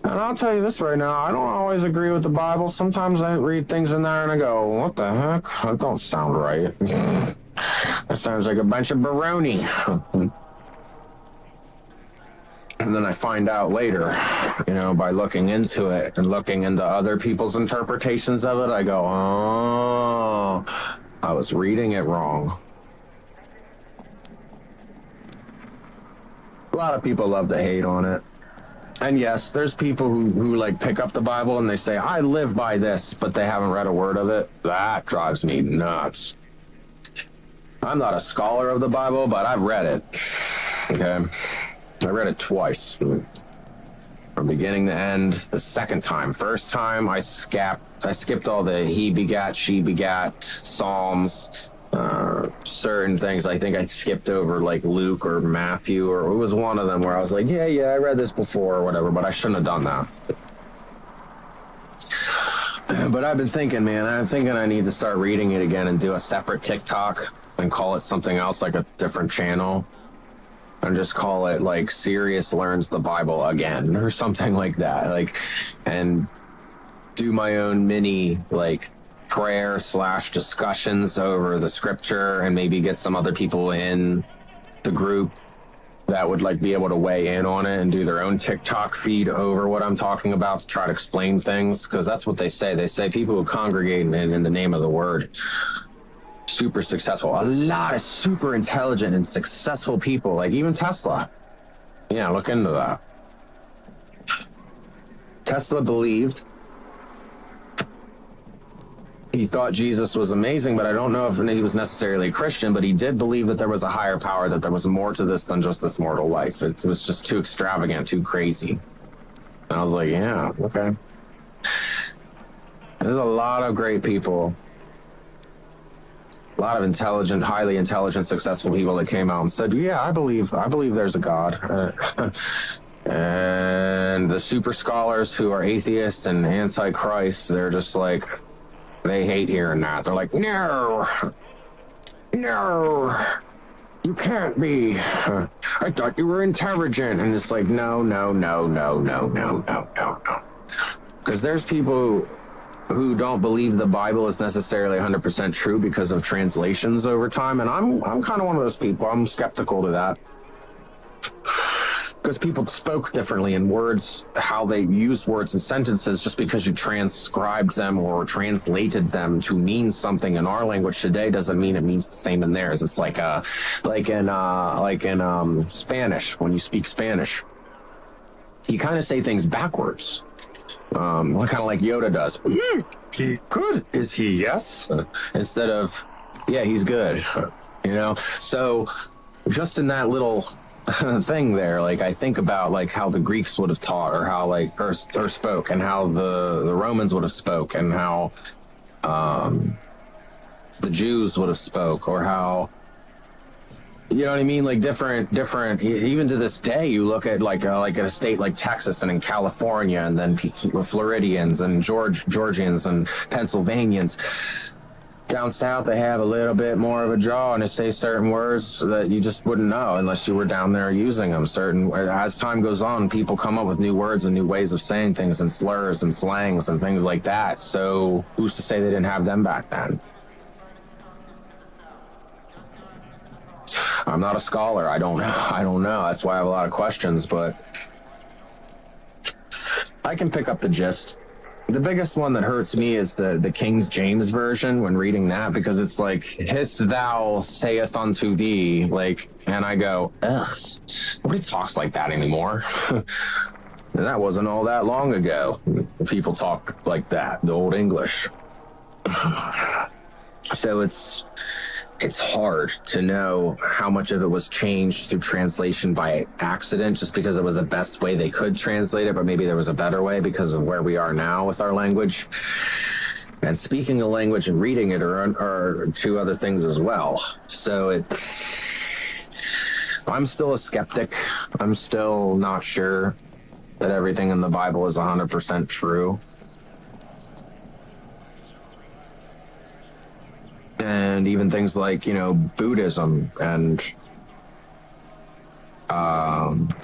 I'll tell you this right now, I don't always agree with the Bible. Sometimes I read things in there and I go, what the heck? That don't sound right. That sounds like a bunch of baroni. And then I find out later, you know, by looking into it and looking into other people's interpretations of it, I go, oh, I was reading it wrong. A lot of people love to hate on it. And yes, there's people who like pick up the Bible and they say, I live by this, but they haven't read a word of it. That drives me nuts. I'm not a scholar of the Bible, but I've read it. Okay? I read it twice. From beginning to end, the second time. First time, I skipped all the he begat, she begat, Psalms, certain things. I think I skipped over like Luke or Matthew, or it was one of them where I was like, yeah, I read this before or whatever, but I shouldn't have done that. But I've been thinking, man, I need to start reading it again and do a separate TikTok and call it something else, like a different channel, and just call it like Sirius Learns the Bible Again or something like that. Like, and do my own mini like prayer / discussions over the scripture, and maybe get some other people in the group that would like be able to weigh in on it and do their own TikTok feed over what I'm talking about to try to explain things, because that's what they say. They say people who congregate in the name of the word, super successful. A lot of super intelligent and successful people, like even Tesla. Yeah, look into that. Tesla believed. He thought Jesus was amazing, but I don't know if he was necessarily a Christian, but he did believe that there was a higher power, that there was more to this than just this mortal life. It was just too extravagant, too crazy. And I was like, yeah, okay. There's a lot of great people, a lot of intelligent, highly intelligent, successful people that came out and said, yeah, I believe there's a God. And the super scholars who are atheists and anti-Christ, they're just like, they hate hearing that. They're like, no, you can't be. I thought you were intelligent. And it's like, no. Because there's people who don't believe the Bible is necessarily 100% true because of translations over time. And I'm kind of one of those people. I'm skeptical to that. Because people spoke differently in words, how they used words and sentences. Just because you transcribed them or translated them to mean something in our language today doesn't mean it means the same in theirs. It's like in Spanish. When you speak Spanish, you kind of say things backwards, kind of like Yoda does. He good? Is he? Yes. Instead of, yeah, he's good. So just in that little thing there, like I think about like how the Greeks would have taught, or how like or spoke, and how the Romans would have spoke, and how the Jews would have spoke, or how, you know what I mean, like different even to this day. You look at like in a state like Texas and in California, and then Floridians and Georgians and Pennsylvanians. Down south, they have a little bit more of a jaw, and they say certain words that you just wouldn't know unless you were down there using them. As time goes on, people come up with new words and new ways of saying things, and slurs and slangs and things like that. So who's to say they didn't have them back then? I'm not a scholar. I don't know. That's why I have a lot of questions, but I can pick up the gist. The biggest one that hurts me is the King James version when reading that, because it's like, hist thou saith unto thee, like, and I go, ugh, nobody talks like that anymore. And that wasn't all that long ago. People talk like that, the Old English. So it's hard to know how much of it was changed through translation by accident, just because it was the best way they could translate it, but maybe there was a better way because of where we are now with our language. And speaking a language and reading it are two other things as well. So I'm still a skeptic. I'm still not sure that everything in the Bible is 100% true. And even things like, Buddhism and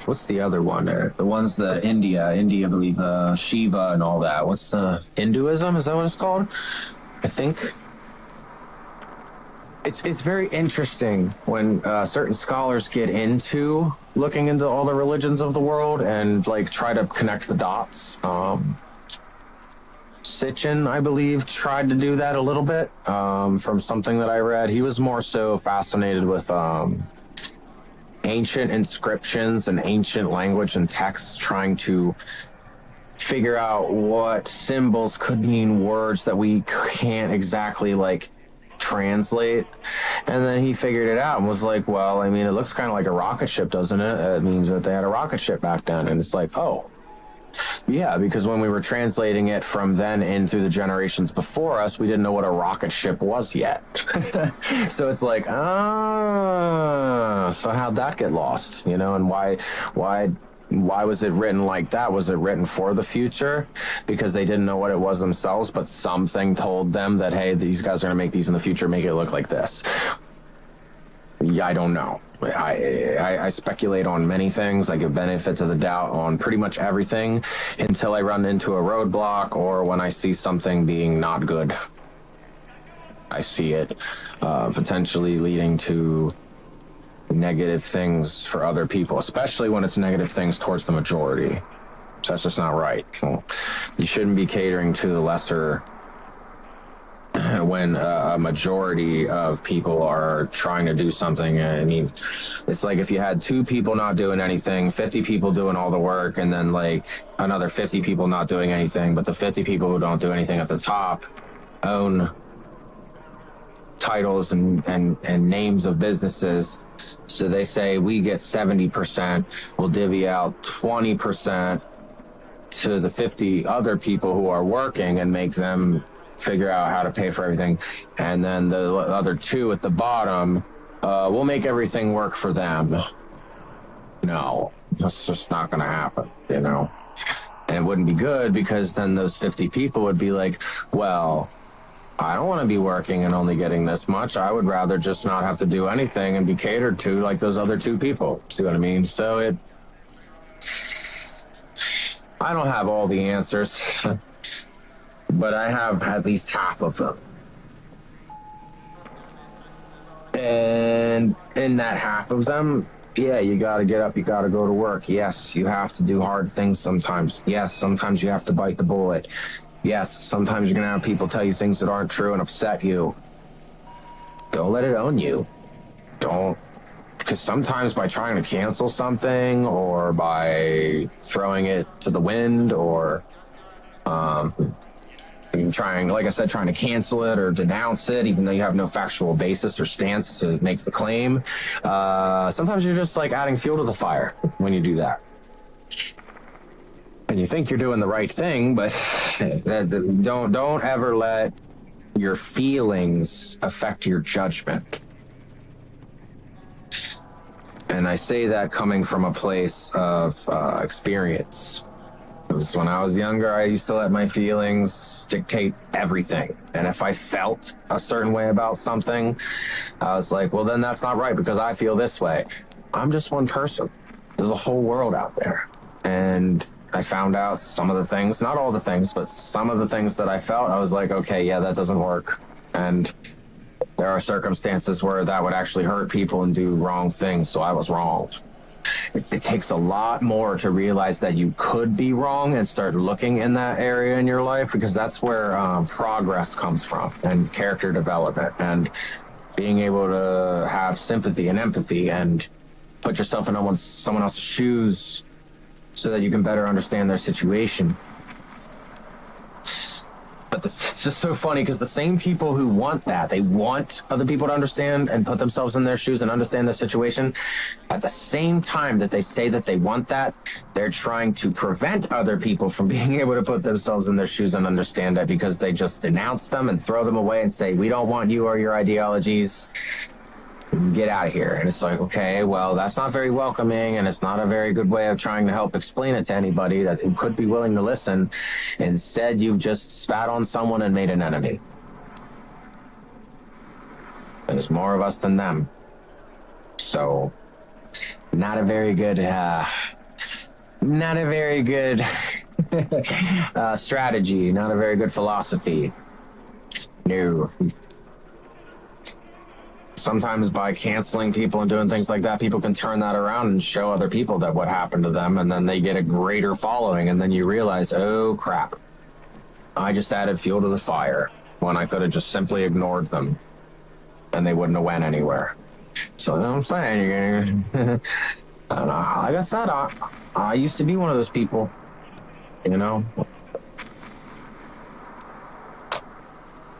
what's the other one? The ones that India believe, Shiva and all that. What's the Hinduism? Is that what it's called? I think it's very interesting when certain scholars get into looking into all the religions of the world and like try to connect the dots. Sitchin, I believe, tried to do that a little bit from something that I read. He was more so fascinated with ancient inscriptions and ancient language and texts, trying to figure out what symbols could mean words that we can't exactly like translate. And then he figured it out and was like, well, I mean, it looks kind of like a rocket ship, doesn't it? It means that they had a rocket ship back then. And it's like, oh, Yeah, because when we were translating it from then in through the generations before us, we didn't know what a rocket ship was yet. So it's like, so how'd that get lost? You know, and why was it written like that? Was it written for the future? Because they didn't know what it was themselves, but something told them that, hey, these guys are going to make these in the future, make it look like this. Yeah, I don't know. I speculate on many things. I give benefit of the doubt on pretty much everything until I run into a roadblock or when I see something being not good. I see it potentially leading to negative things for other people, especially when it's negative things towards the majority. So that's just not right. You shouldn't be catering to the lesser when a majority of people are trying to do something. I mean, it's like if you had 2 people not doing anything, 50 people doing all the work, and then like another 50 people not doing anything, but the 50 people who don't do anything at the top own titles and names of businesses. So they say we get 70%, we'll divvy out 20% to the 50 other people who are working and make them figure out how to pay for everything. And then the other 2 at the bottom, we'll make everything work for them. No, that's just not going to happen, you know? And it wouldn't be good because then those 50 people would be like, well, I don't want to be working and only getting this much. I would rather just not have to do anything and be catered to like those other 2 people. See what I mean? So I don't have all the answers, but I have at least half of them. And in that half of them, yeah, you got to get up, you got to go to work. Yes, you have to do hard things sometimes. Yes, sometimes you have to bite the bullet. Yes, sometimes you're going to have people tell you things that aren't true and upset you. Don't let it own you. Don't. Because sometimes by trying to cancel something or by throwing it to the wind or trying to cancel it or denounce it, even though you have no factual basis or stance to make the claim, sometimes you're just like adding fuel to the fire when you do that. And you think you're doing the right thing, but don't ever let your feelings affect your judgment. And I say that coming from a place of experience. Because when I was younger, I used to let my feelings dictate everything. And if I felt a certain way about something, I was like, well, then that's not right because I feel this way. I'm just one person. There's a whole world out there. And I found out some of the things, not all the things, but some of the things that I felt, I was like, okay, yeah, that doesn't work. And there are circumstances where that would actually hurt people and do wrong things, so I was wrong. It takes a lot more to realize that you could be wrong and start looking in that area in your life, because that's where progress comes from and character development and being able to have sympathy and empathy and put yourself in someone else's shoes so that you can better understand their situation. But it's just so funny because the same people who want that, they want other people to understand and put themselves in their shoes and understand the situation. At the same time that they say that they want that, they're trying to prevent other people from being able to put themselves in their shoes and understand that, because they just denounce them and throw them away and say, we don't want you or your ideologies. Get out of here. And it's like, okay, well, that's not very welcoming, and it's not a very good way of trying to help explain it to anybody that could be willing to listen. Instead, you've just spat on someone and made an enemy. There's more of us than them. So, not a very good strategy, not a very good philosophy. No. Sometimes by canceling people and doing things like that, people can turn that around and show other people that what happened to them, and then they get a greater following, and then you realize, oh crap, I just added fuel to the fire when I could have just simply ignored them and they wouldn't have went anywhere. So you know what I'm saying? I don't know. Like I said, I used to be one of those people, you know?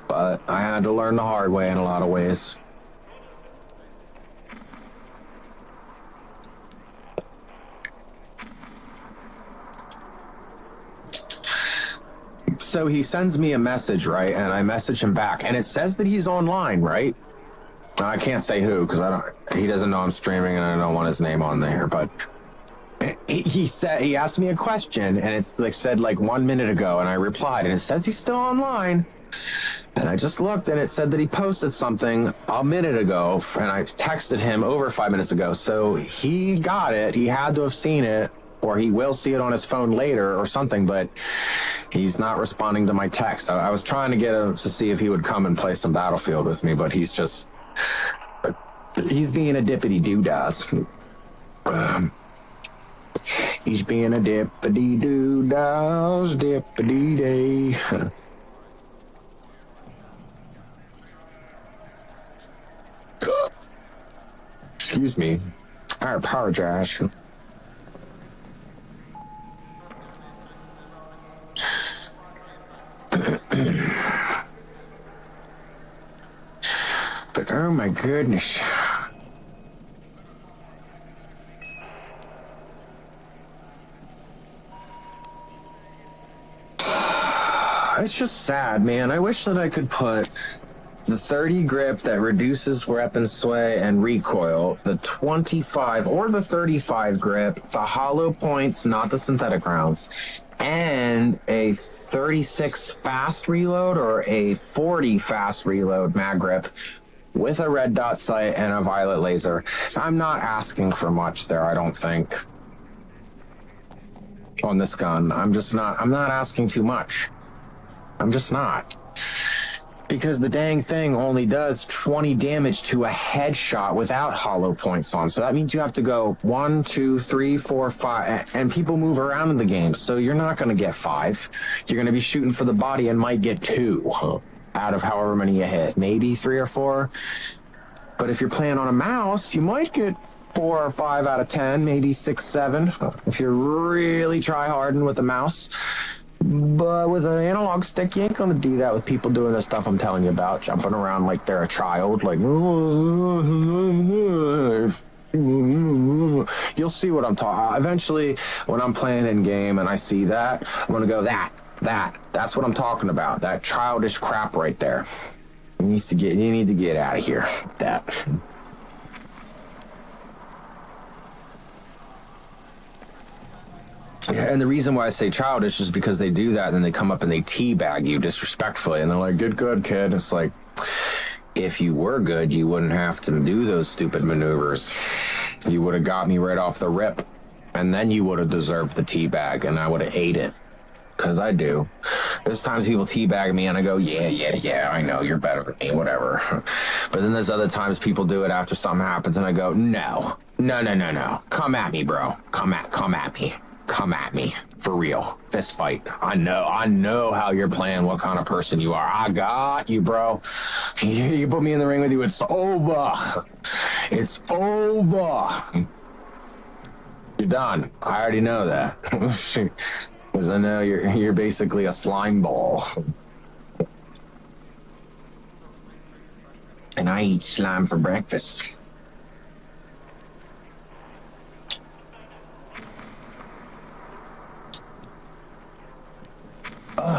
But I had to learn the hard way in a lot of ways. So he sends me a message, right? And I message him back, and it says that he's online, right? I can't say who because he doesn't know I'm streaming, and I don't want his name on there. But he asked me a question, and it's like said like 1 minute ago, and I replied, and it says he's still online. And I just looked, and it said that he posted something a minute ago, and I texted him over 5 minutes ago. So he got it. He had to have seen it, or he will see it on his phone later or something, but he's not responding to my text. I was trying to get him to see if he would come and play some Battlefield with me, but he's being a dippity doo-dahs. He's being a dippity doo-dahs, dippity day. Excuse me. I apologize. But oh my goodness. It's just sad, man. I wish that I could put the 30 grip that reduces weapon sway and recoil, the 25 or the 35 grip, the hollow points, not the synthetic rounds, and a 36 fast reload or a 40 fast reload mag grip with a red dot sight and a violet laser. I'm not asking for much there, I don't think. On this gun, I'm not asking too much. I'm just not. Because the dang thing only does 20 damage to a headshot without hollow points on. So that means you have to go 1, 2, 3, 4, 5, and people move around in the game. So you're not going to get 5. You're going to be shooting for the body and might get 2 out of however many you hit. Maybe 3 or 4. But if you're playing on a mouse, you might get 4 or 5 out of 10, maybe 6, 7, if you're really try-harding with a mouse. But with an analog stick, you ain't gonna do that with people doing the stuff I'm telling you about, jumping around like they're a child, like... You'll see what I'm talking... Eventually, when I'm playing in-game and I see that, I'm gonna go, that's what I'm talking about. That childish crap right there. You need to get out of here. That... Yeah, and the reason why I say childish is because they do that and then they come up and they teabag you disrespectfully and they're like, get good, kid. It's like, if you were good, you wouldn't have to do those stupid maneuvers. You would have got me right off the rip, and then you would have deserved the teabag, and I would have ate it. Because I do. There's times people teabag me and I go, yeah, I know, you're better than me, whatever. But then there's other times people do it after something happens and I go, no. Come at me, bro. Come at me. Come at me, for real. Fist fight. I know how you're playing, what kind of person you are. I got you, bro. You put me in the ring with you, it's over. It's over. You're done. I already know that. Because I know you're basically a slime ball. And I eat slime for breakfast.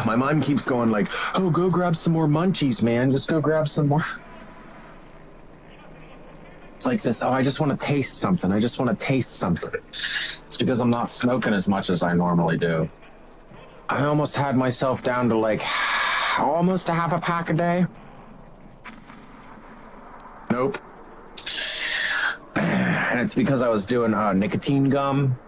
My mind keeps going like, oh, go grab some more munchies, man. Just go grab some more. It's like this, I just want to taste something. It's because I'm not smoking as much as I normally do. I almost had myself down to like almost a half a pack a day. Nope. And it's because I was doing nicotine gum.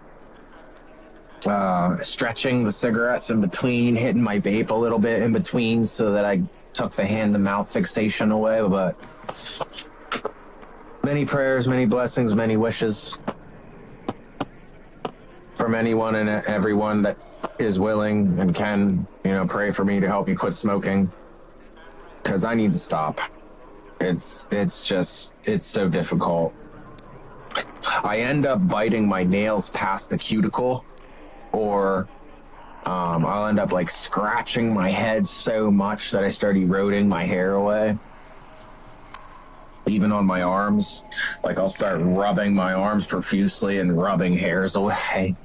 Stretching the cigarettes in between, hitting my vape a little bit in between so that I took the hand-to-mouth fixation away. But many prayers, many blessings, many wishes from anyone and everyone that is willing and can, pray for me to help me quit smoking, because I need to stop. It's so difficult. I end up biting my nails past the cuticle, or I'll end up like scratching my head so much that I start eroding my hair away. Even on my arms, like I'll start rubbing my arms profusely and rubbing hairs away.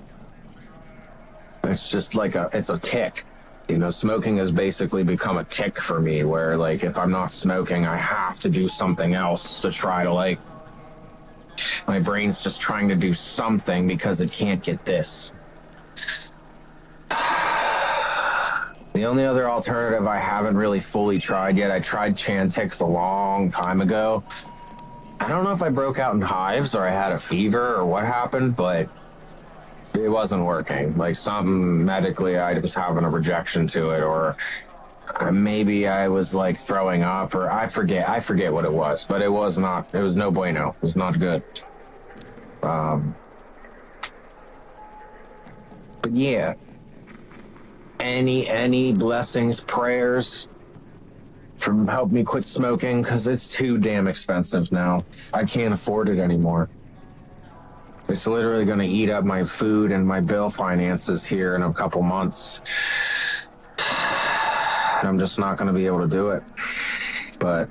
It's just like it's a tick. You know, smoking has basically become a tick for me where, like, if I'm not smoking, I have to do something else to try to, like, my brain's just trying to do something because it can't get this. The only other alternative I haven't really fully tried yet, I tried Chantix a long time ago. I don't know if I broke out in hives or I had a fever or what happened, but it wasn't working. Like, something medically, I was having a rejection to it, or maybe I was like throwing up, or I forget what it was, but it was no bueno. It was not good. But yeah, any blessings, prayers from help me quit smoking, because it's too damn expensive now. I can't afford it anymore. It's literally going to eat up my food and my bill finances here in a couple months. I'm just not going to be able to do it. But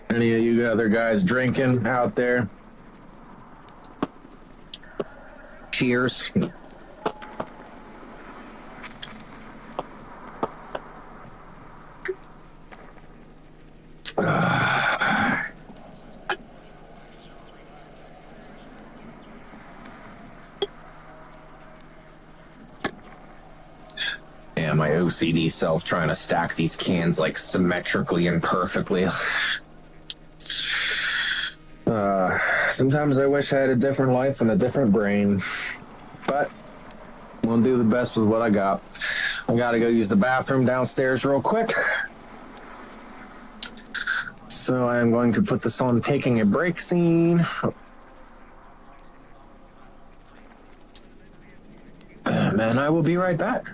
any of you other guys drinking out there? Cheers. Yeah, my OCD self trying to stack these cans like symmetrically and perfectly. Sometimes I wish I had a different life and a different brain, but we'll do the best with what I got. I gotta go use the bathroom downstairs real quick. So I am going to put this on taking a break scene. And I will be right back.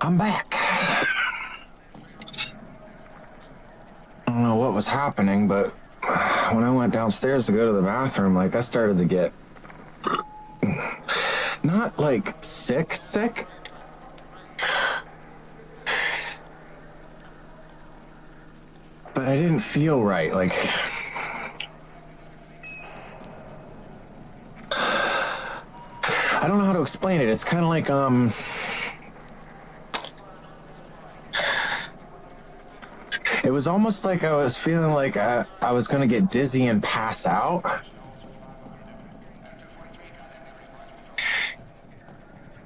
I'm back. I don't know what was happening, but when I went downstairs to go to the bathroom, like, I started to get not like sick, but I didn't feel right. Like, I don't know how to explain it. It's kind of like, it was almost like I was feeling like I was going to get dizzy and pass out.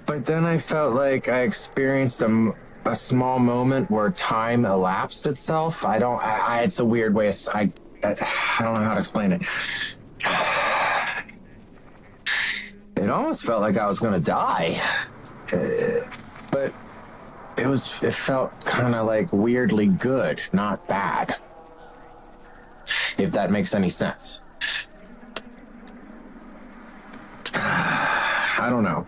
But then I felt like I experienced a small moment where time elapsed itself. It's a weird way. I don't know how to explain it. It almost felt like I was going to die. But it felt kind of like weirdly good, not bad. If that makes any sense. I don't know.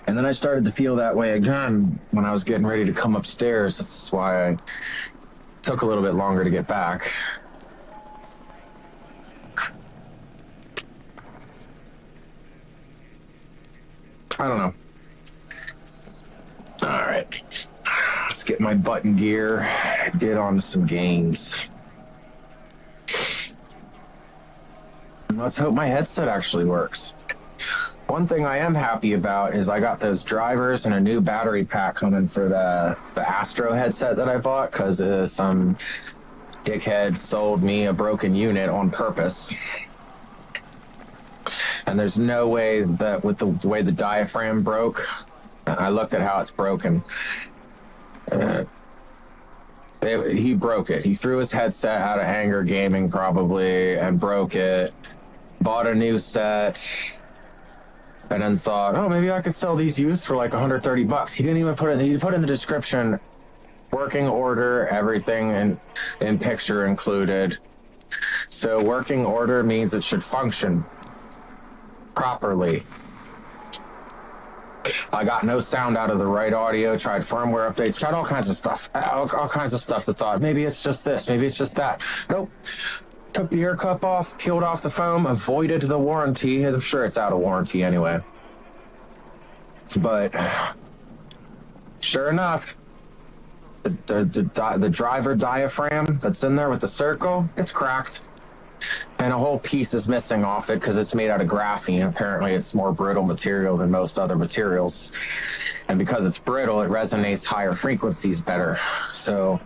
And then I started to feel that way again when I was getting ready to come upstairs. That's why I took a little bit longer to get back. I don't know. All right. Let's get my butt in gear, get on to some games. And let's hope my headset actually works. One thing I am happy about is I got those drivers and a new battery pack coming for the Astro headset that I bought, because some dickhead sold me a broken unit on purpose. And there's no way that with the way the diaphragm broke, I looked at how it's broken. He broke it. He threw his headset out of anger gaming probably and broke it. Bought a new set. And then thought, oh, maybe I could sell these used for like $130. He didn't even put it. He put in the description, working order, everything in picture included. So working order means it should function properly. I got no sound out of the right audio, tried firmware updates, tried all kinds of stuff. All kinds of stuff that thought, maybe it's just this, maybe it's just that. Nope. Took the air cup off, peeled off the foam, avoided the warranty. I'm sure it's out of warranty anyway. But sure enough, the driver diaphragm that's in there with the circle, it's cracked. And a whole piece is missing off it because it's made out of graphene. Apparently it's more brittle material than most other materials. And because it's brittle, it resonates higher frequencies better. So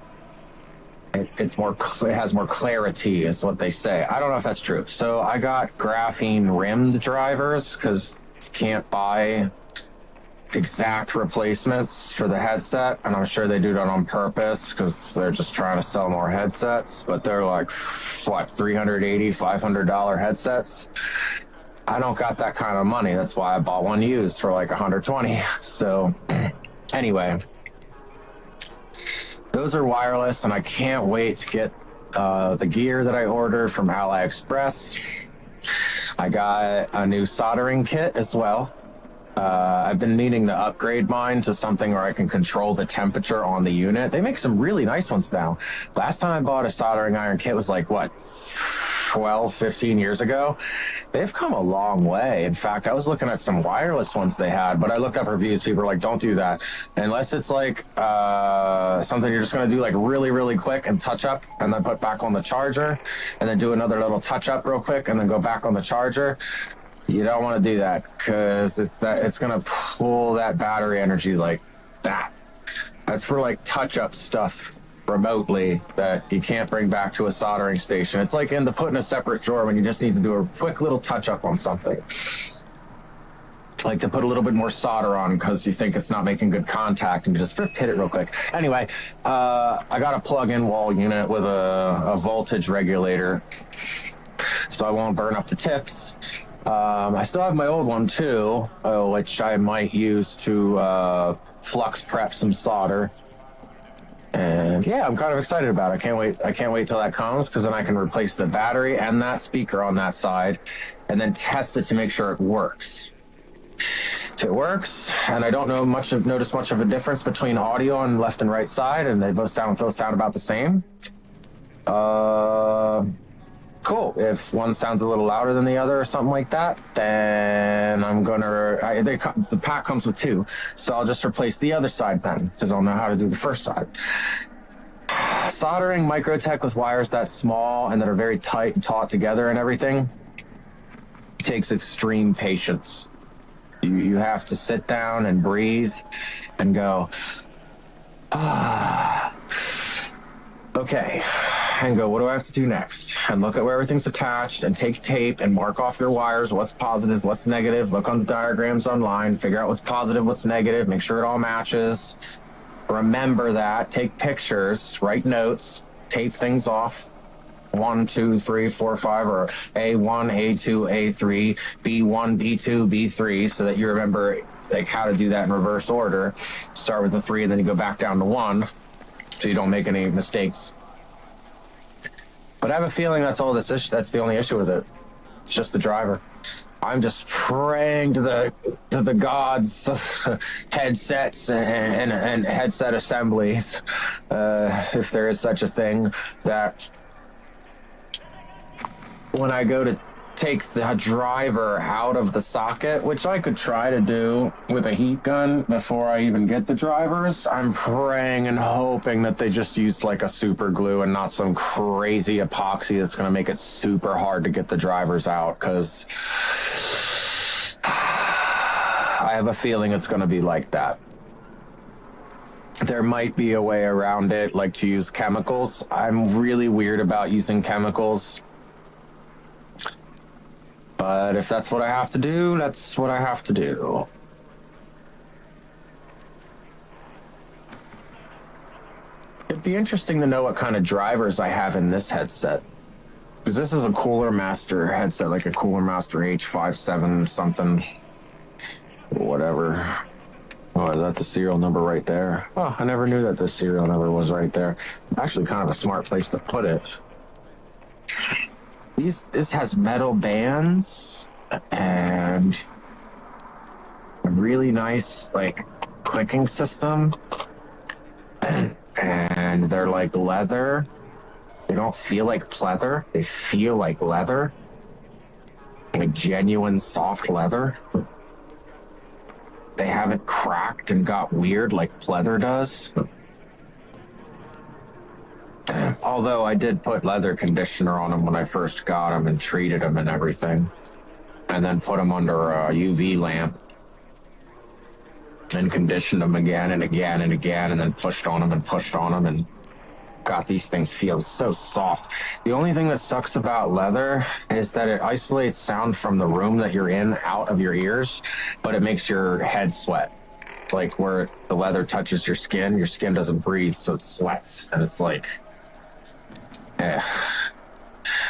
it has more clarity is what they say. I don't know if that's true. So I got graphene rimmed drivers because you can't buy exact replacements for the headset, and I'm sure they do that on purpose because they're just trying to sell more headsets, but they're like, what, $380, $500 headsets? I don't got that kind of money. That's why I bought one used for like $120. So anyway, those are wireless, and I can't wait to get the gear that I ordered from AliExpress. I got a new soldering kit as well. I've been meaning to upgrade mine to something where I can control the temperature on the unit. They make some really nice ones now. Last time I bought a soldering iron kit was like, what, 12, 15 years ago? They've come a long way. In fact, I was looking at some wireless ones they had, but I looked up reviews. People are like, don't do that. Unless it's like something you're just going to do like really, really quick and touch up and then put back on the charger and then do another little touch up real quick and then go back on the charger. You don't want to do that because it's going to pull that battery energy like that. That's for like touch-up stuff remotely that you can't bring back to a soldering station. It's like put in a separate drawer when you just need to do a quick little touch-up on something. Like to put a little bit more solder on because you think it's not making good contact and just hit it real quick. Anyway, I got a plug-in wall unit with a voltage regulator so I won't burn up the tips. I still have my old one too, which I might use to flux prep some solder. And yeah, I'm kind of excited about it. I can't wait till that comes because then I can replace the battery and that speaker on that side and then test it to make sure it works. If it works, and I don't notice much of a difference between audio on left and right side, and they both sound about the same. Cool. If one sounds a little louder than the other or something like that, then I'm gonna. The pack comes with two, so I'll just replace the other side then, because I'll know how to do the first side. Soldering Microtech with wires that small and that are very tight and taut together and everything takes extreme patience. You have to sit down and breathe and go, okay, and go, what do I have to do next? And look at where everything's attached and take tape and mark off your wires, what's positive, what's negative, look on the diagrams online, figure out what's positive, what's negative, make sure it all matches. Remember that, take pictures, write notes, tape things off. 1, 2, 3, 4, 5, or A1, A2, A3, B1, B2, B3, so that you remember like how to do that in reverse order. Start with the 3 and then you go back down to 1, so you don't make any mistakes. But I have a feeling that's the only issue with it. It's just the driver. I'm just praying to the gods of headsets and headset assemblies, if there is such a thing, that when I go to take the driver out of the socket, which I could try to do with a heat gun before I even get the drivers, I'm praying and hoping that they just used like a super glue and not some crazy epoxy that's going to make it super hard to get the drivers out, because I have a feeling it's going to be like that. There might be a way around it, like to use chemicals. I'm really weird about using chemicals. But if that's what I have to do, that's what I have to do. It'd be interesting to know what kind of drivers I have in this headset. Because this is a Cooler Master headset, like a Cooler Master H57 something. Whatever. Oh, is that the serial number right there? Oh, I never knew that the serial number was right there. Actually kind of a smart place to put it. This has metal bands and a really nice like clicking system, and they're like leather. They don't feel like pleather. They feel like leather, like genuine soft leather. They haven't cracked and got weird like pleather does. Although I did put leather conditioner on them when I first got them and treated them and everything. And then put them under a UV lamp. And conditioned them again and again and again. And then pushed on them and pushed on them. And got these things feel so soft. The only thing that sucks about leather is that it isolates sound from the room that you're in out of your ears. But it makes your head sweat. Like where the leather touches your skin doesn't breathe, so it sweats. And it's like...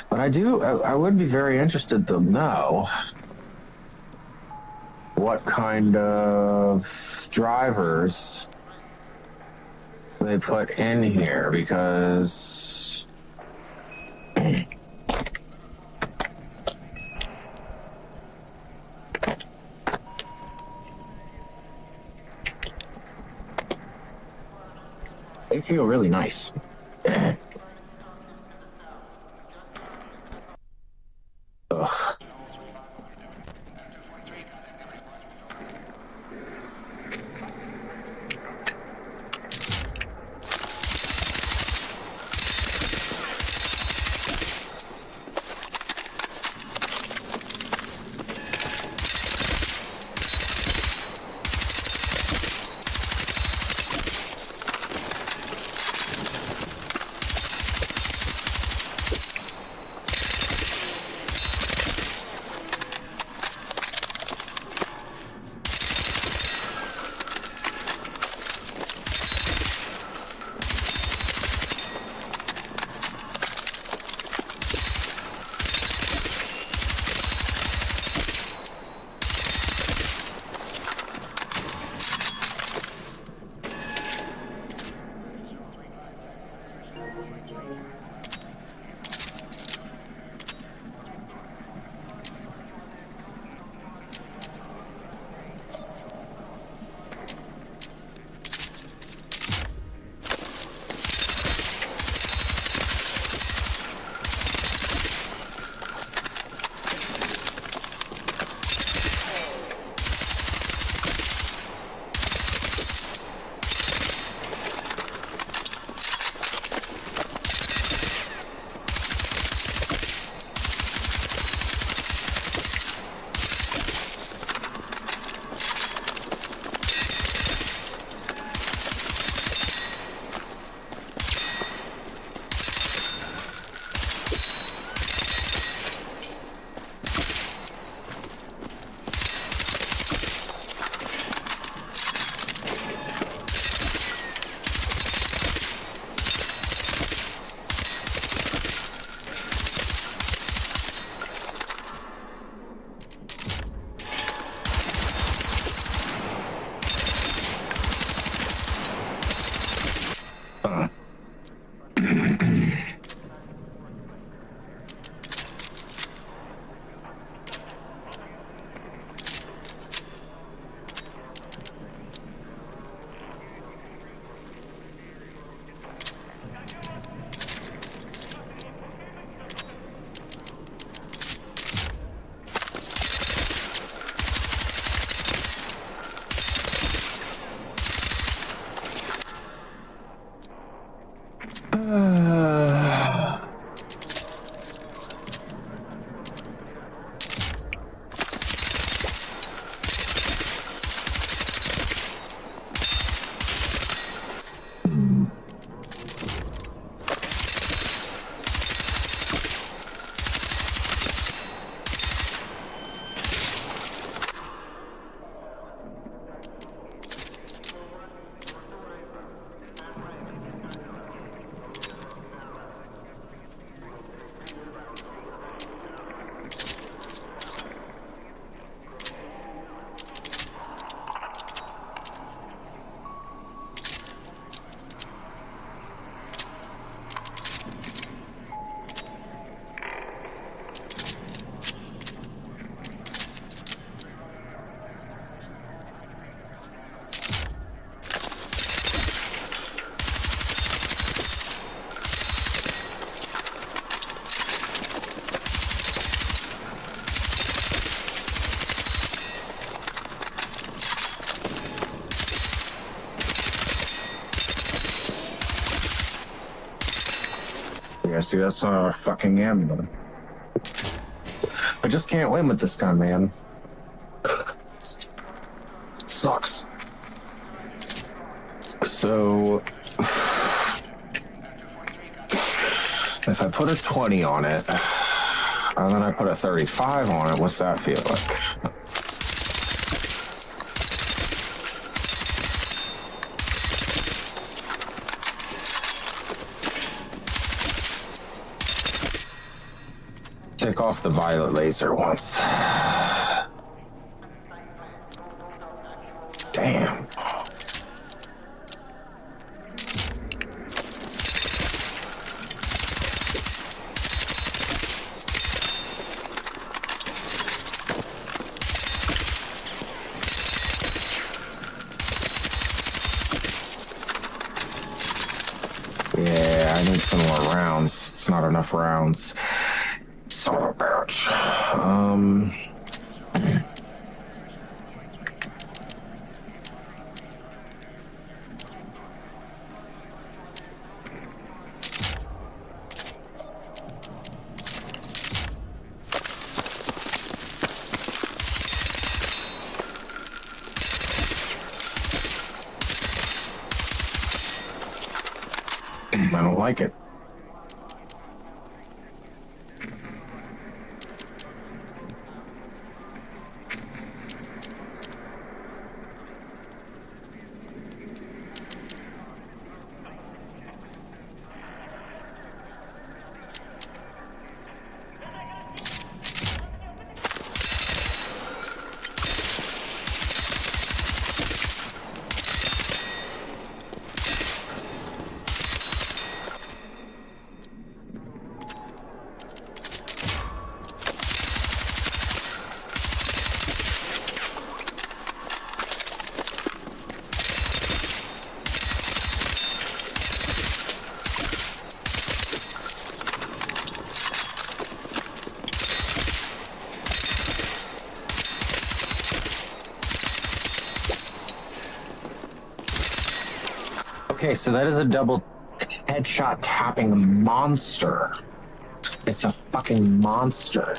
But I would be very interested to know what kind of drivers they put in here, because they feel really nice. Ugh. see, that's not a fucking ammo. I just can't win with this gun, man. It sucks. So, if I put a 20 on it, and then I put a 35 on it, what's that feel like? Take off the violet laser once. Damn. Yeah, I need some more rounds. It's not enough rounds. Son of a bitch. I don't like it. Okay, so that is a double headshot tapping monster. It's a fucking monster.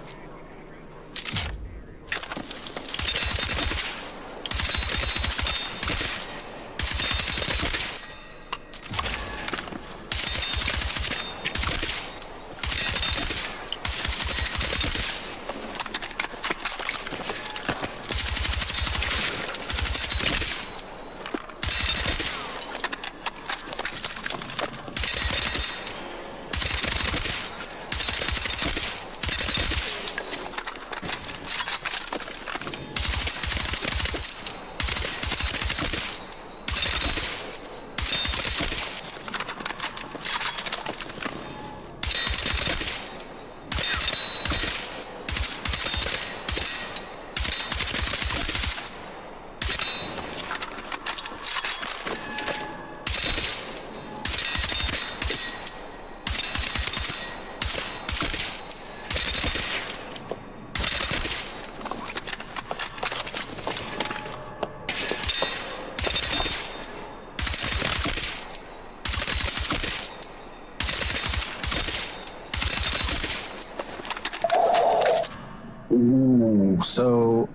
So,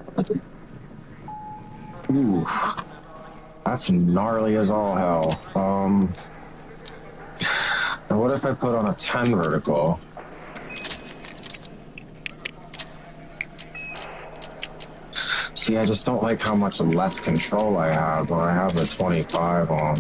ooh, that's gnarly as all hell. Now what if I put on a 10 vertical? See, I just don't like how much less control I have when I have the 25 on.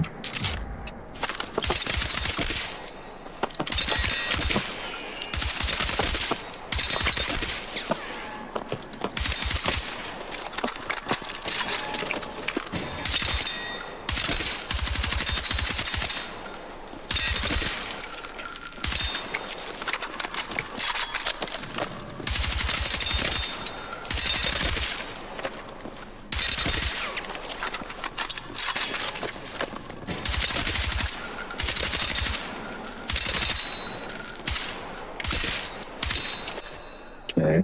Okay.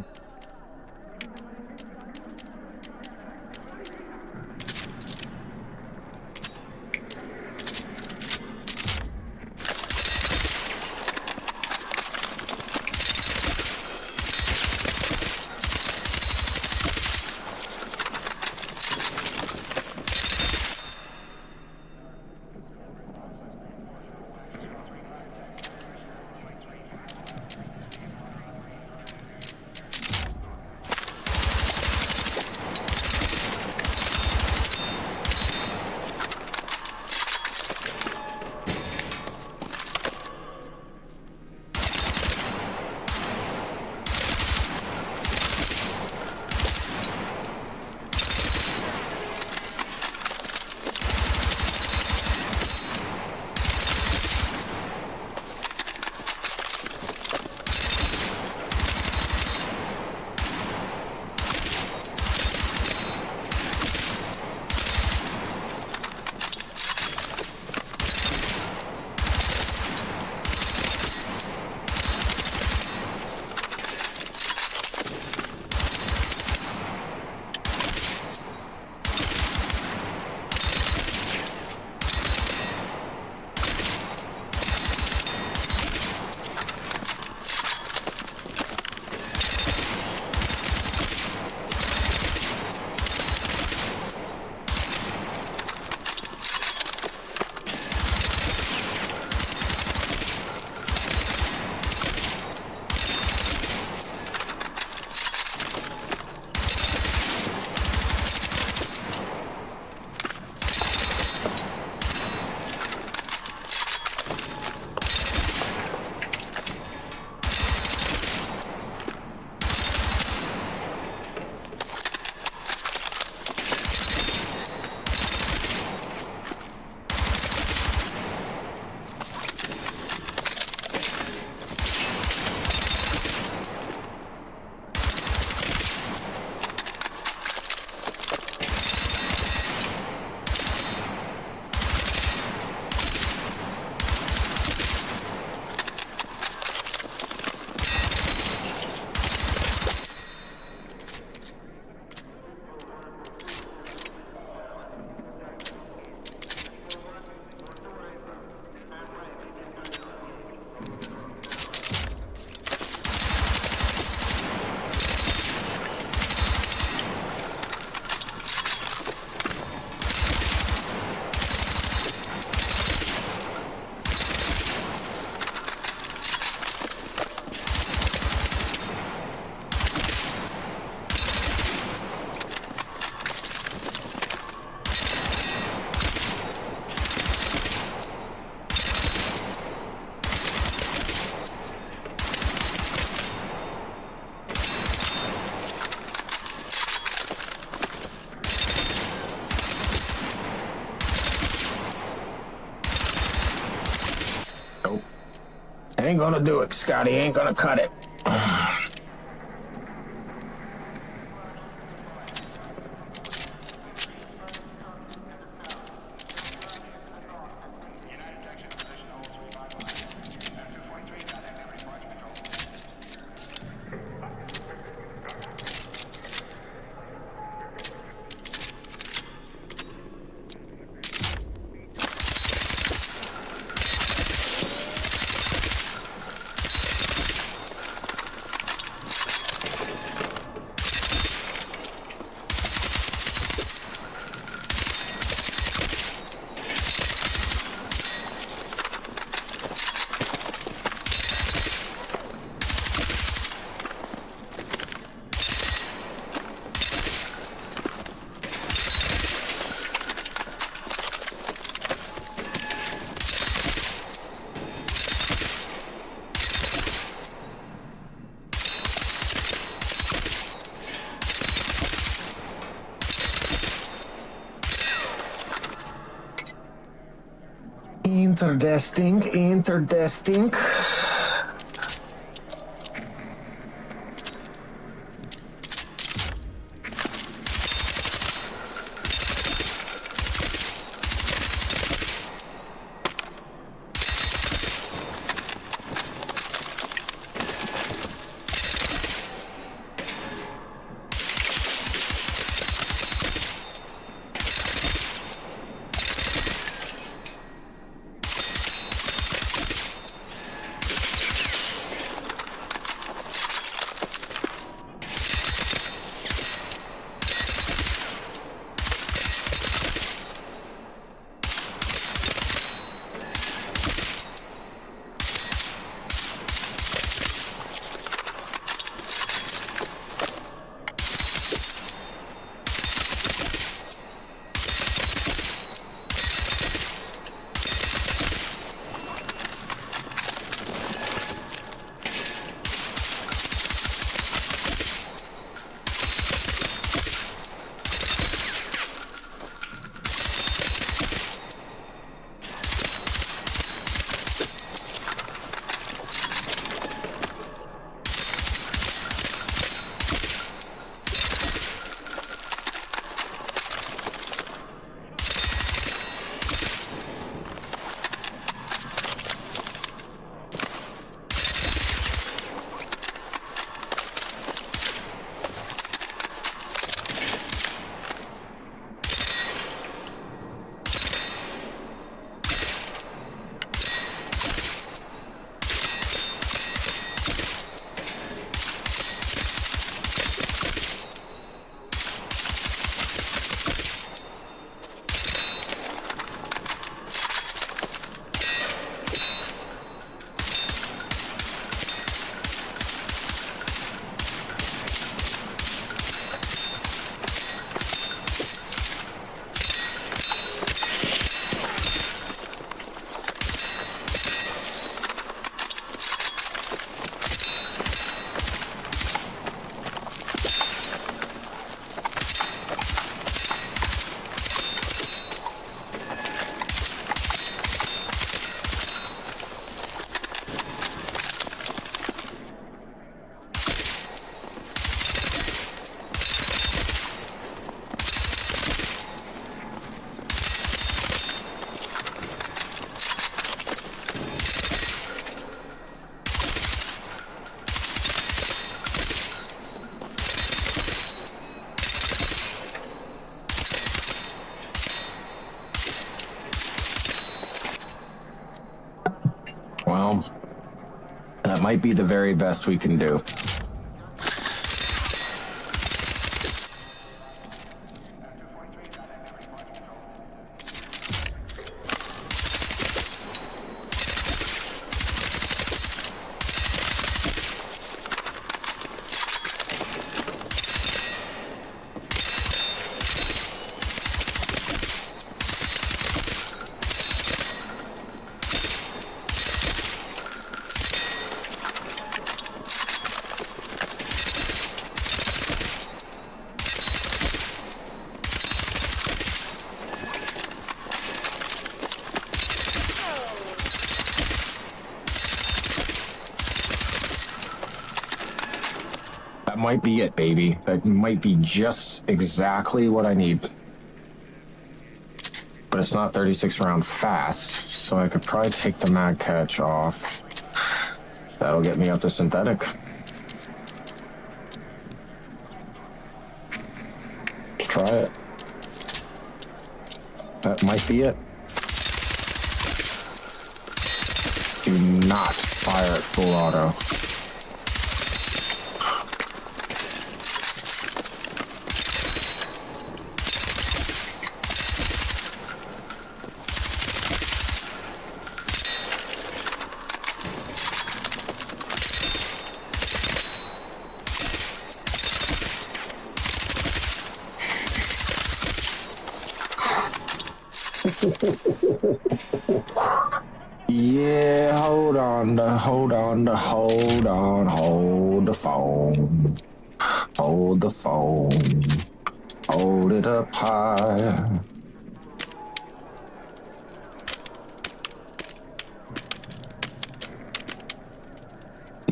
Ain't gonna do it, Scotty. Ain't gonna cut it. Interesting. Well, that might be the very best we can do. might be it, baby. That might be just exactly what I need. But it's not 36 round fast, so I could probably take the mag catch off. That'll get me up to synthetic. Let's try it. That might be it. Do not fire at full auto. Yeah, hold the phone. Hold the phone. Hold it up high.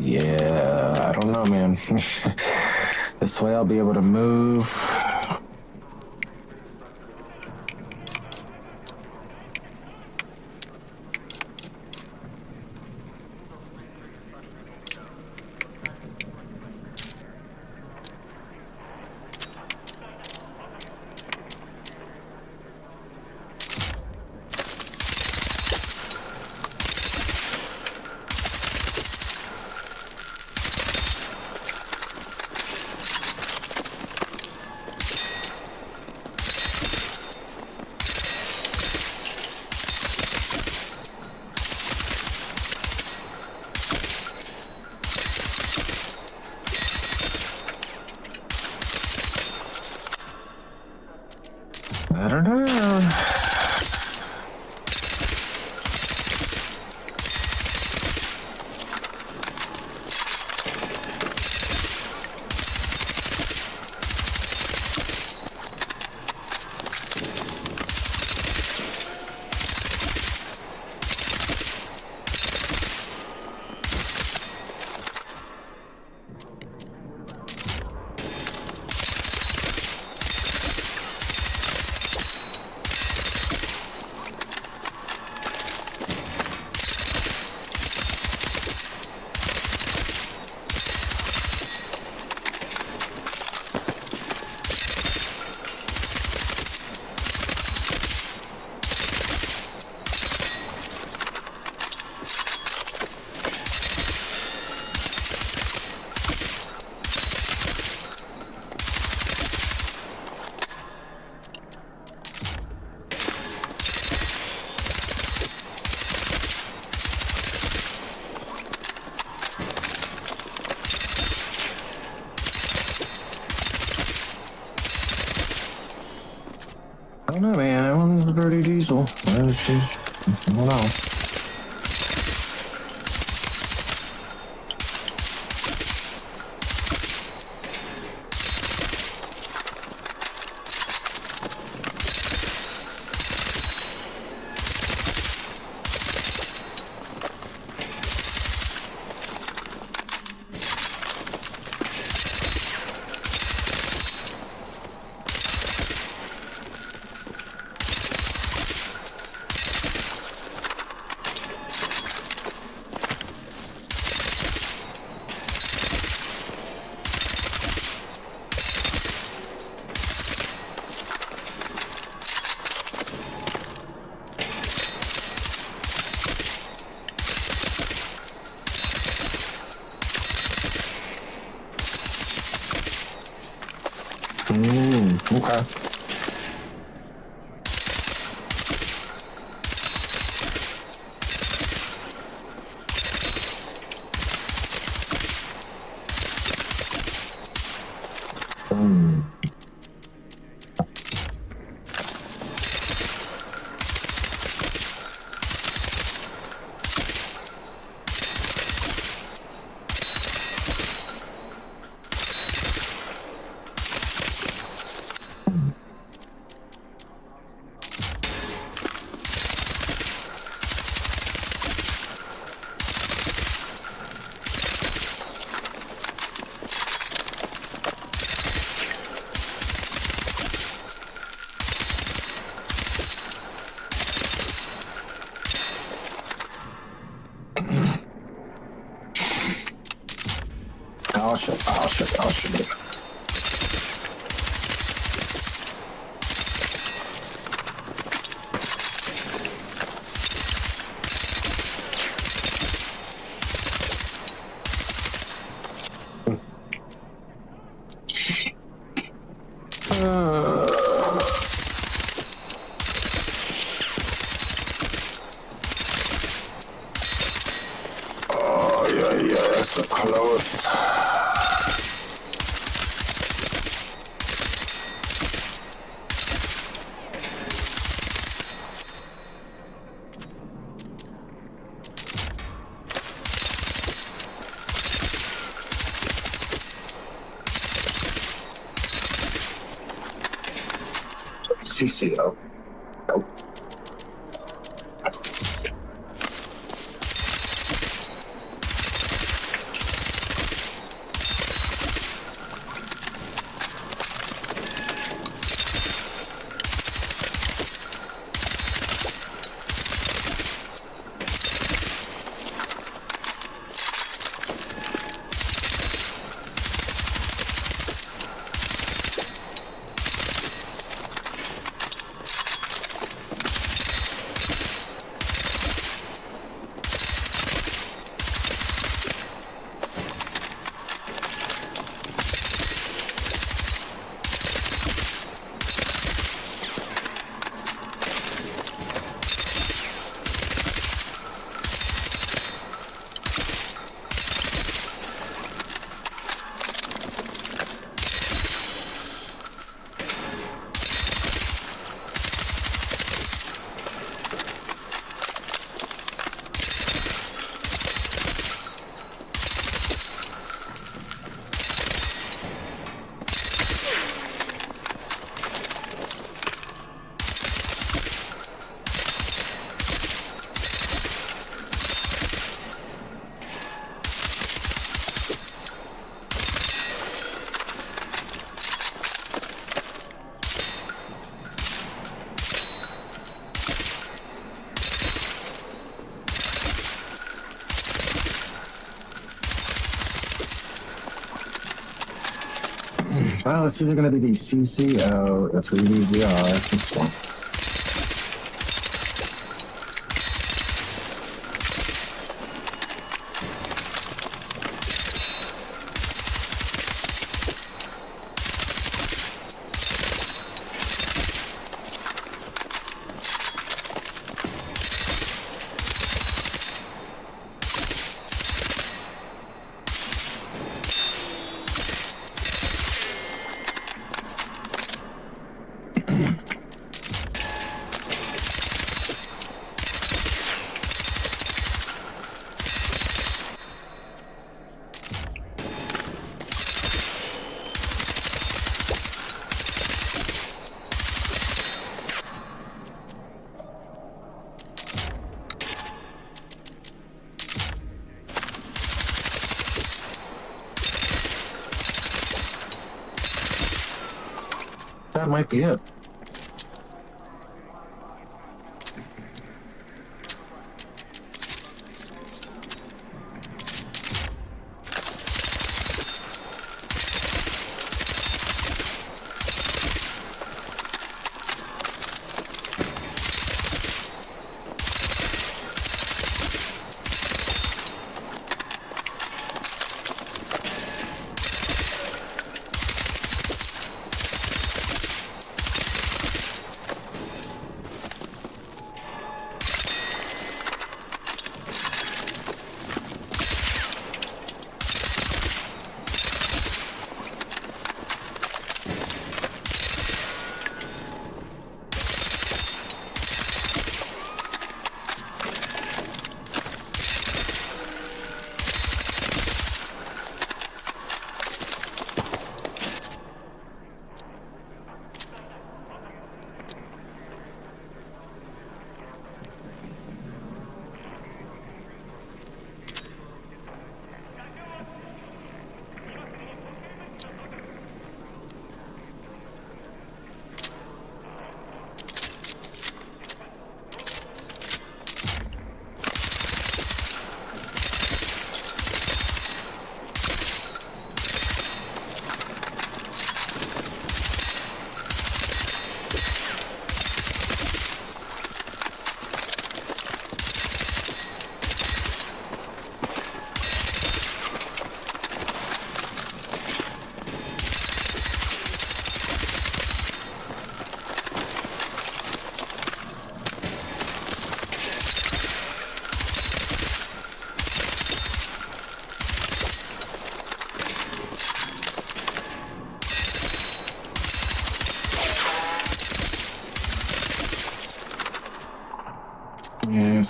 Yeah, I don't know, man. This way I'll be able to move. I don't know. I don't know, man. That one's a dirty diesel. I don't know. Okay. I'll show you. Oh, yeah, that's so close. CCO. Nope. That's the CCO. Well, it's either going to be the CCO, the 3DZR, this one. That might be it.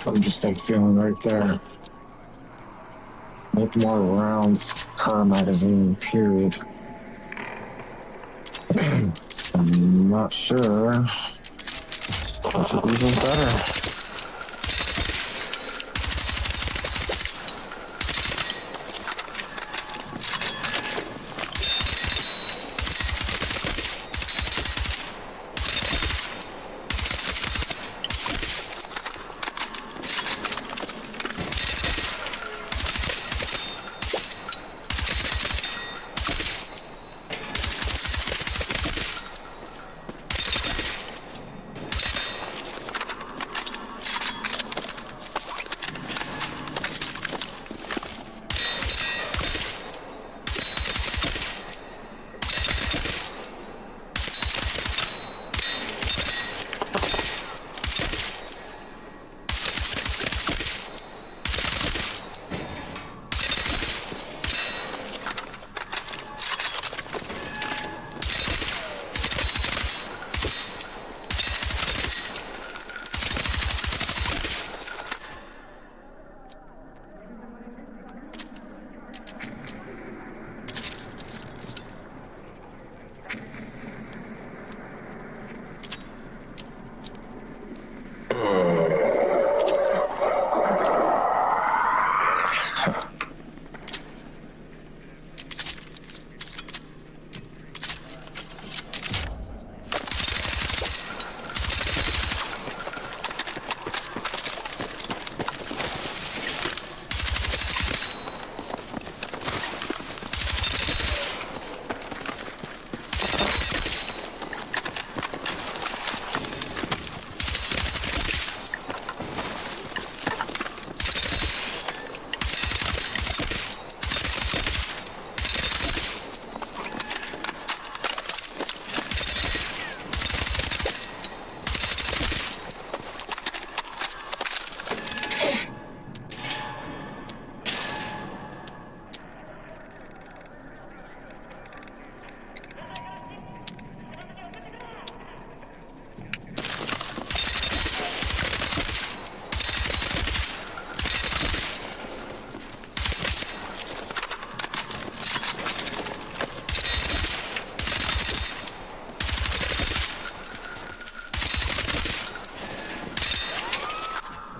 I'm just like feeling right there. Make more rounds per magazine, period. I'm not sure which is even better.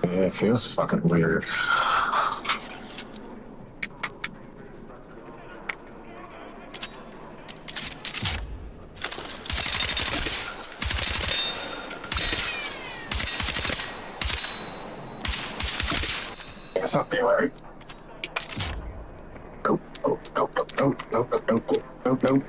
It feels fucking weird. Guess I'll be right. Nope, nope, nope, nope, nope, nope, nope, nope, nope, nope.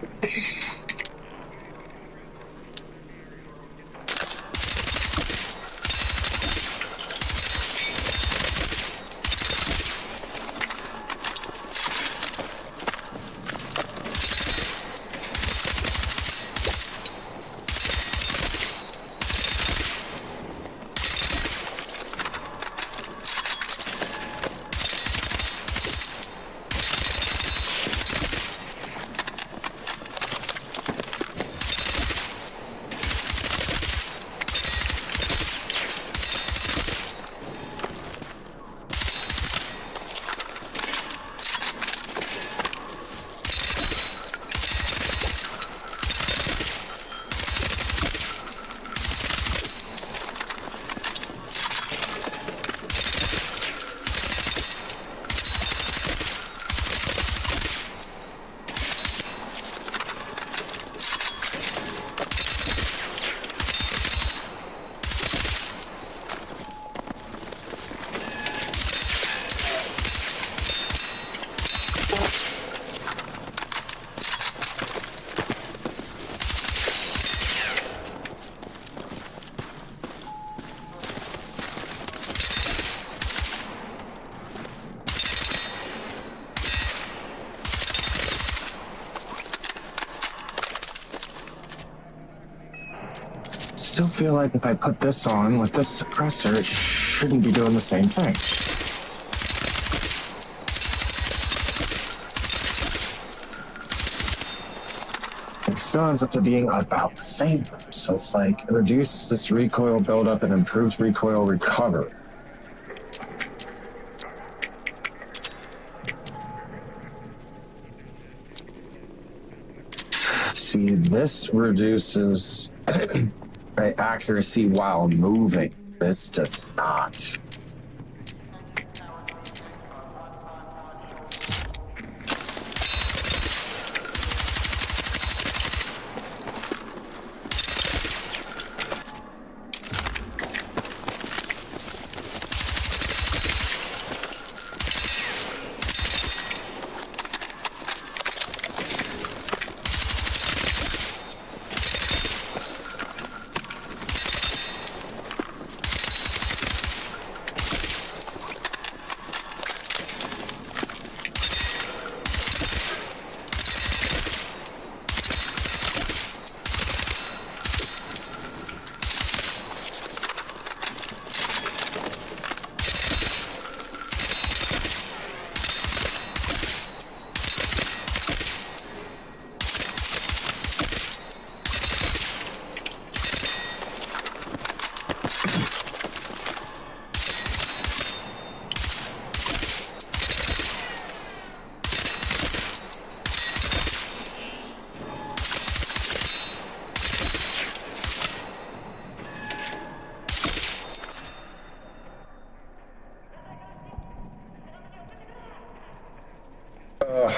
Still feel like if I put this on with this suppressor, it shouldn't be doing the same thing. It still ends up to being about the same. So it's like it reduces this recoil buildup and improves recoil recovery. See, this reduces accuracy while moving. This does not.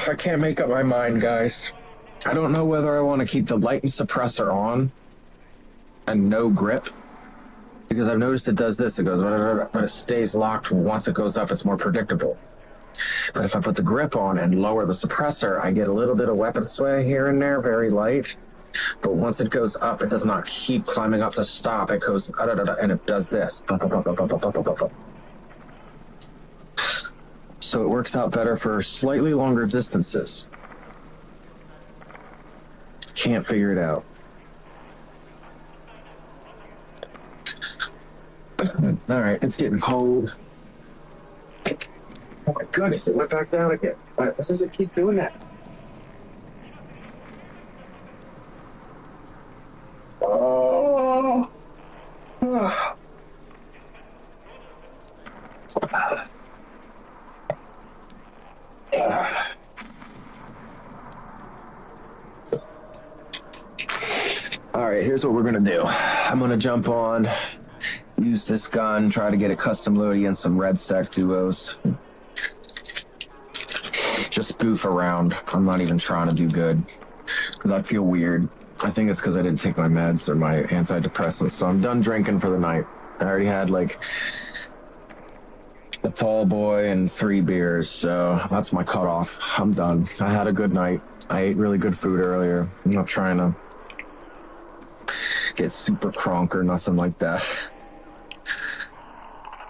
I can't make up my mind, guys. I don't know whether I want to keep the light and suppressor on and no grip, because I've noticed it does this. It goes, but it stays locked. Once it goes up, it's more predictable. But if I put the grip on and lower the suppressor, I get a little bit of weapon sway here and there, very light. But once it goes up, it does not keep climbing up to stop. It goes, and it does this. So it works out better for slightly longer distances. Can't figure it out. All right, it's getting cold. Oh my goodness, it went back down again. Why does it keep doing that? Oh. All right, here's what we're gonna do. I'm gonna jump on, use this gun, try to get a custom load against some RedSec duos. Just goof around. I'm not even trying to do good because I feel weird. I think it's because I didn't take my meds or my antidepressants, so I'm done drinking for the night. I already had like a tall boy and 3 beers, so that's my cutoff. I'm done. I had a good night. I ate really good food earlier. I'm not trying to get super crunk or nothing like that.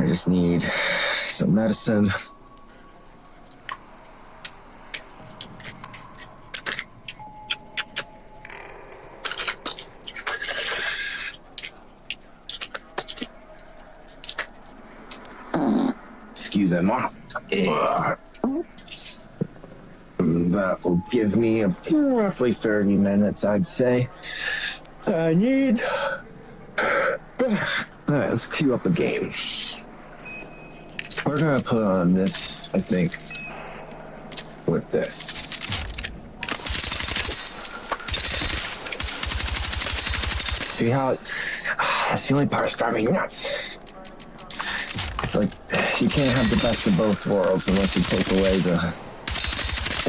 I just need some medicine. Excusez-moi. That will give me roughly 30 minutes, I'd say. I need... Alright, let's queue up a game. We're gonna put on this, I think, with this. See how it... That's the only part that's driving me nuts. It's like, you can't have the best of both worlds unless you take away the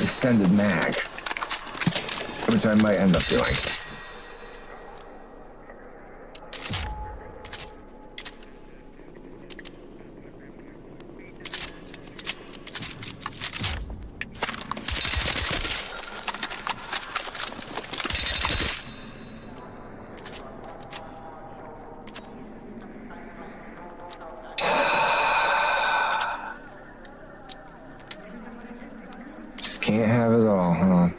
extended mag, which I might end up doing. Can't have it all, huh?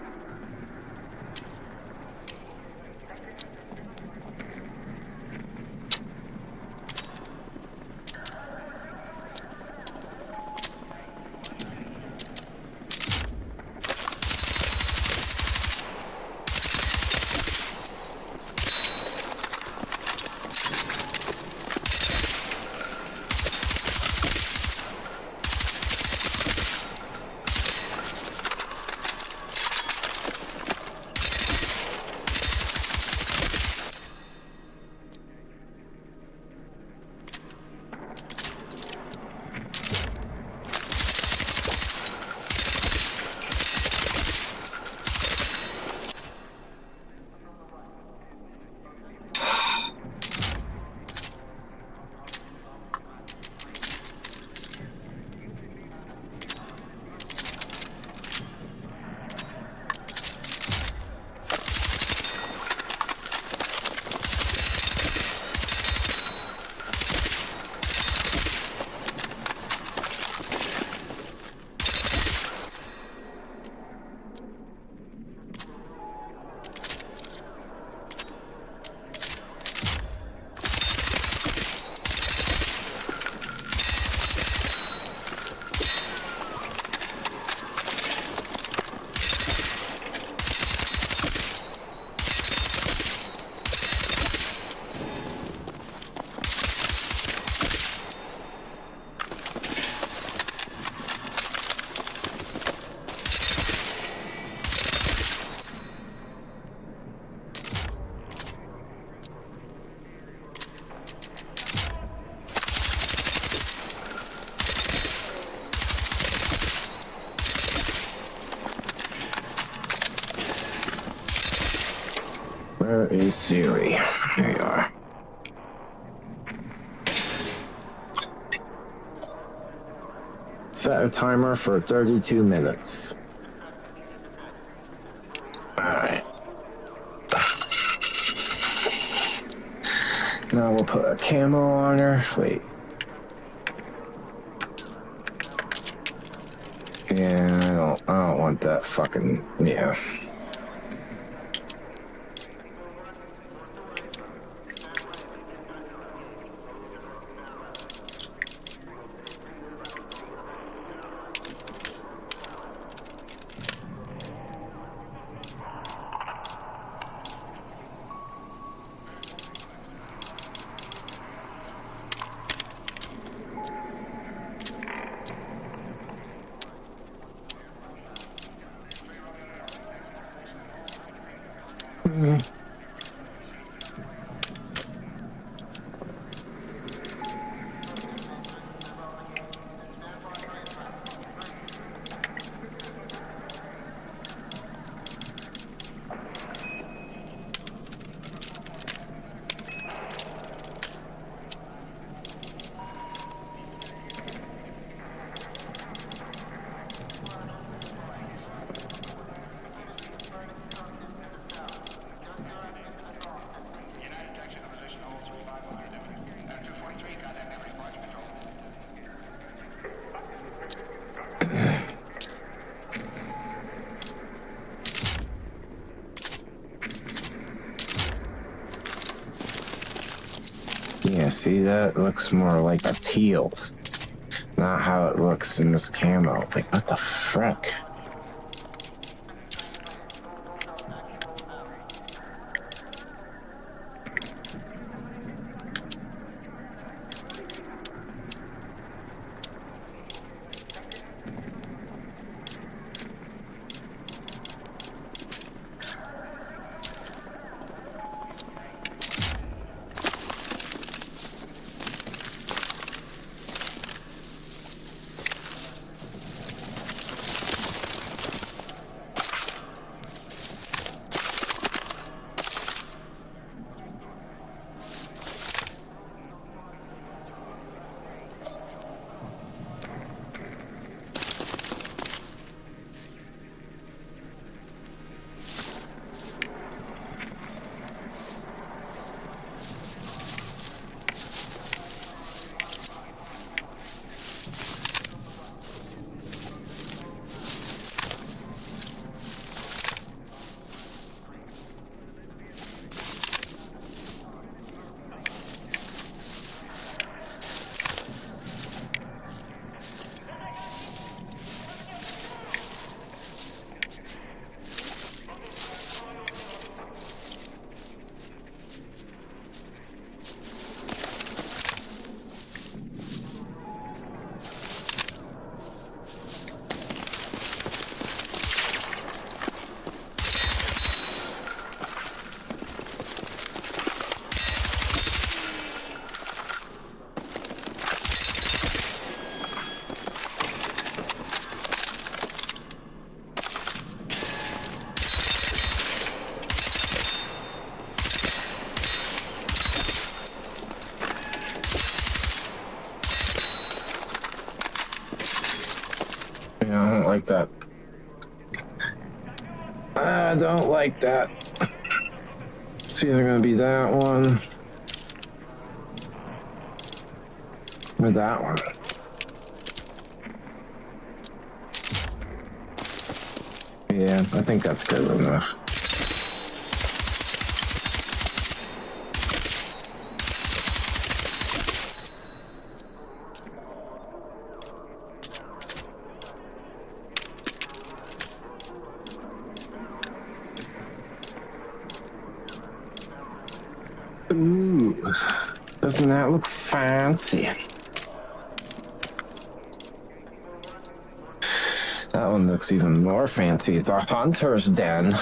Where is Siri? There you are. Set a timer for 32 minutes. Alright. Now we'll put a camo on her. Wait. Yeah, I don't want that fucking, yeah. Yeah, see, that looks more like a teal. Not how it looks in this camo. Like, what the frick? Yeah, I don't like that. I don't like that. It's either gonna be that one or that one. Yeah, I think that's good enough. Ooh, doesn't that look fancy? That one looks even more fancy. The Hunter's Den.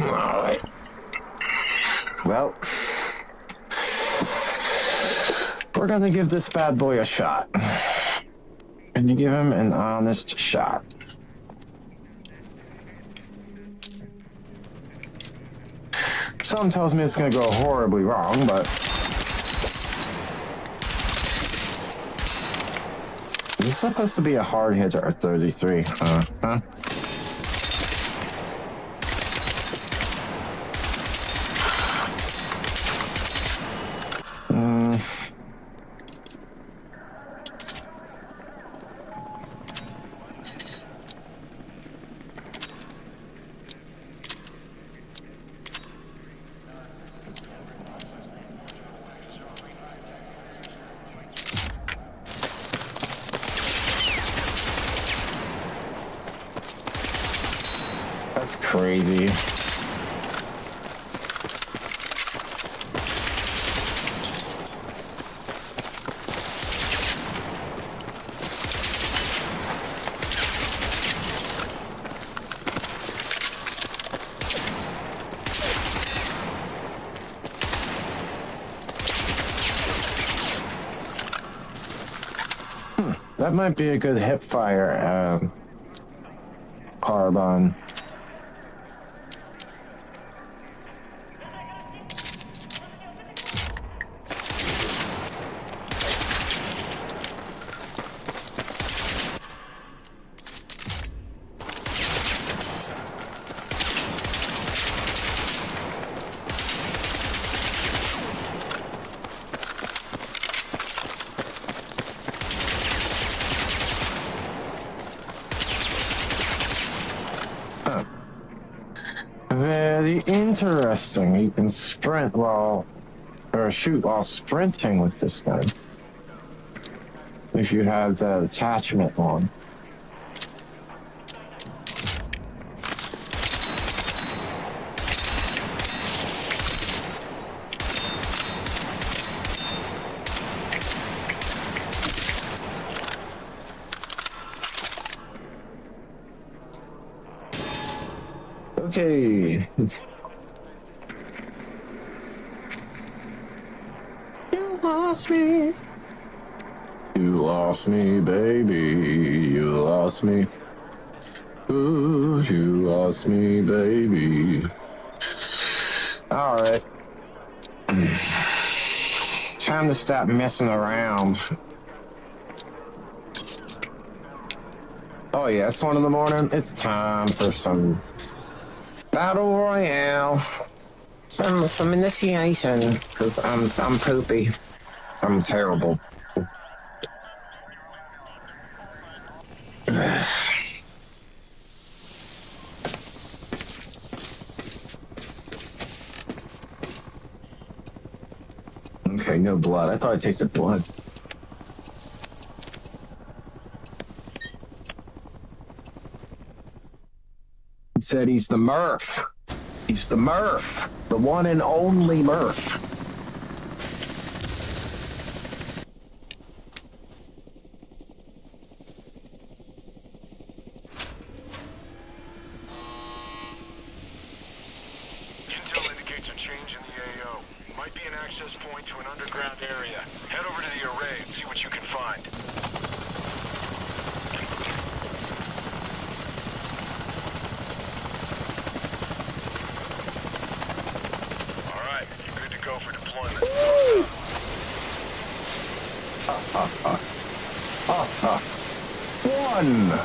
Alright. Well, we're gonna give this bad boy a shot. And you give him an honest shot. Something tells me it's gonna go horribly wrong, but... Is this supposed to be a hard hit or 33? Huh? That's crazy. That might be a good hip fire carbon. Very interesting. You can sprint while, or shoot while sprinting with this gun. If you have that attachment on. Okay. You lost me. You lost me, baby. You lost me. Ooh, you lost me, baby. All right. Time to stop messing around. Oh yeah, it's 1 in the morning. It's time for some Battle Royale. Some initiation, because I'm poopy. I'm terrible. Okay, no blood. I thought I tasted blood. He said he's the Murph. He's the Murph. The one and only Murph. Intel indicates a change in the AO. Might be an access point to an underground area. Head over to the array and see what you can find. Alright, you're good to go for deployment. One.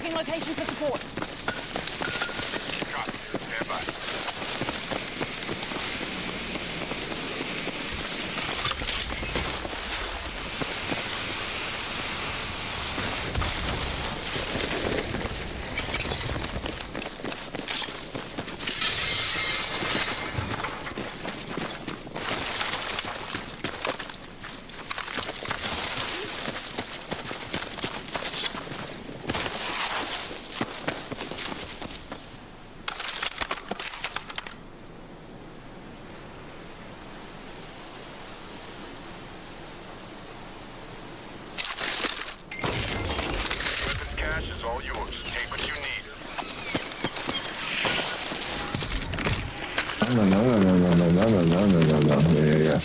Marking location for support. Copy. Stand by. Weapons cache is all yours. Take what you need. No. Yeah.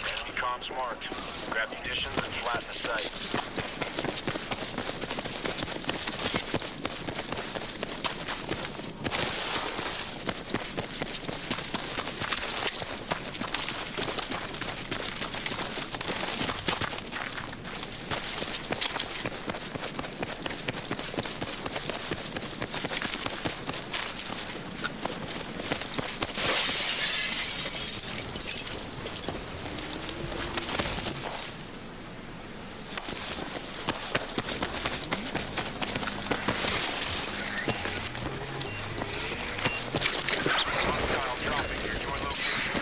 Enemy comms marked. Grab munitions and flatten the site. Hostile dropping near your location.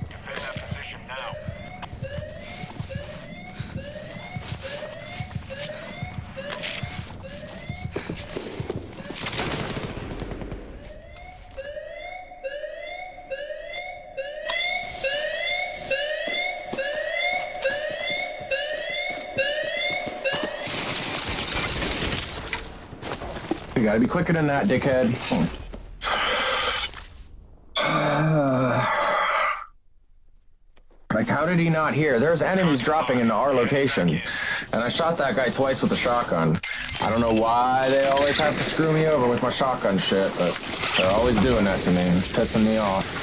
Defend that position now. You gotta be quicker than that, dickhead. Like, how did he not hear? There's enemies dropping into our location. And I shot that guy twice with a shotgun. I don't know why they always have to screw me over with my shotgun shit, but they're always doing that to me. It's pissing me off.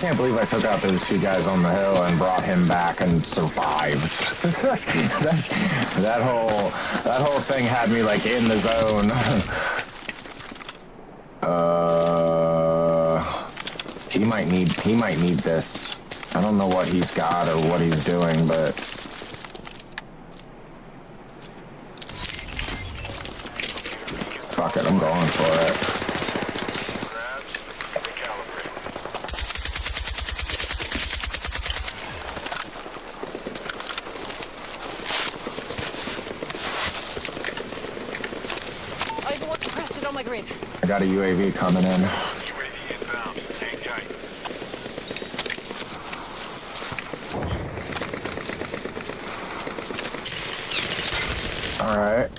can't believe I took out those two guys on the hill and brought him back and survived. that whole thing had me like in the zone. He might need this. I don't know what he's got or what he's doing, but fuck it, I'm going for it. On my grid. I got a UAV coming in. UAV inbound. Hang tight. All right.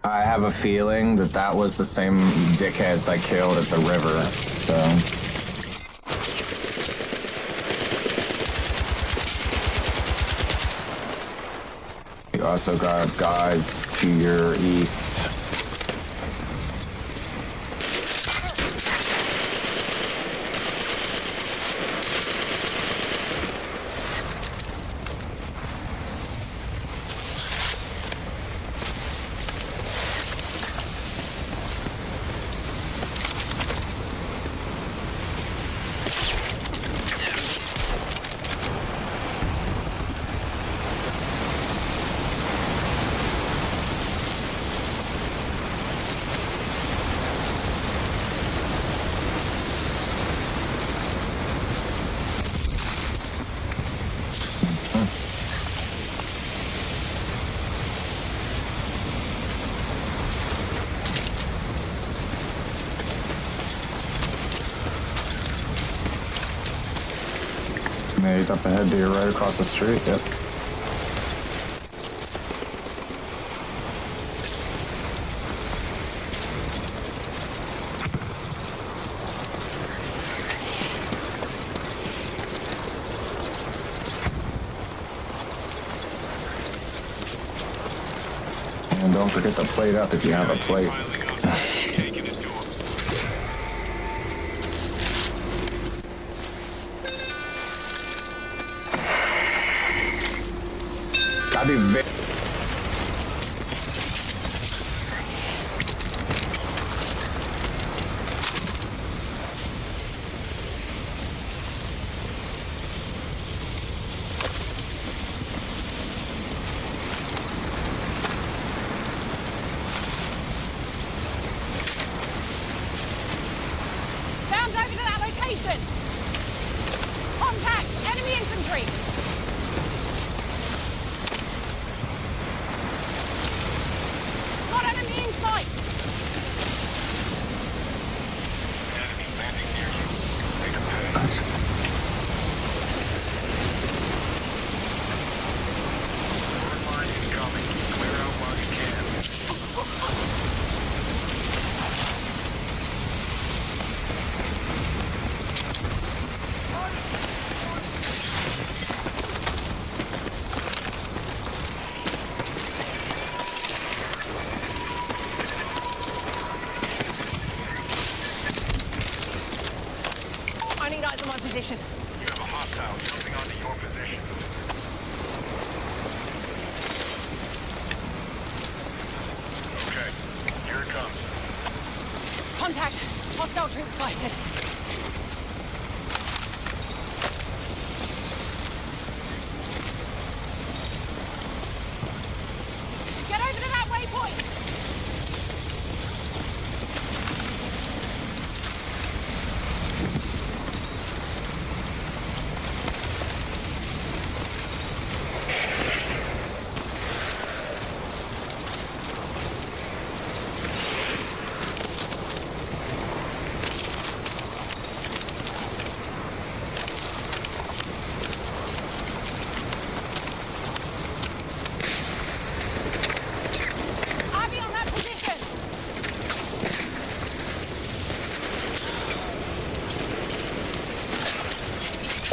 I have a feeling that was the same dickheads I killed at the river, so. You also got guys to your east. Yeah, he's up ahead to your right across the street, yep. And don't forget to plate up if you have a plate. I'd be very... Found over to that location. Contact enemy infantry. I need eyes on my position. You have a hostile jumping onto your position. Okay, here it comes. Contact. Hostile troops sighted. Get over to that waypoint.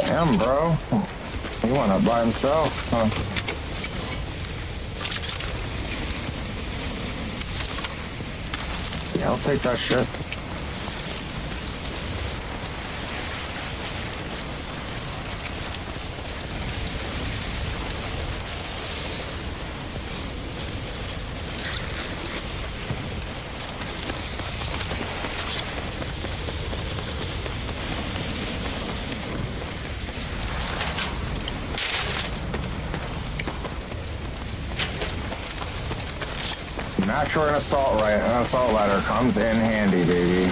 Damn, bro. He went up by himself, huh? Yeah, I'll take that shit. Natural and assault ladder comes in handy, baby.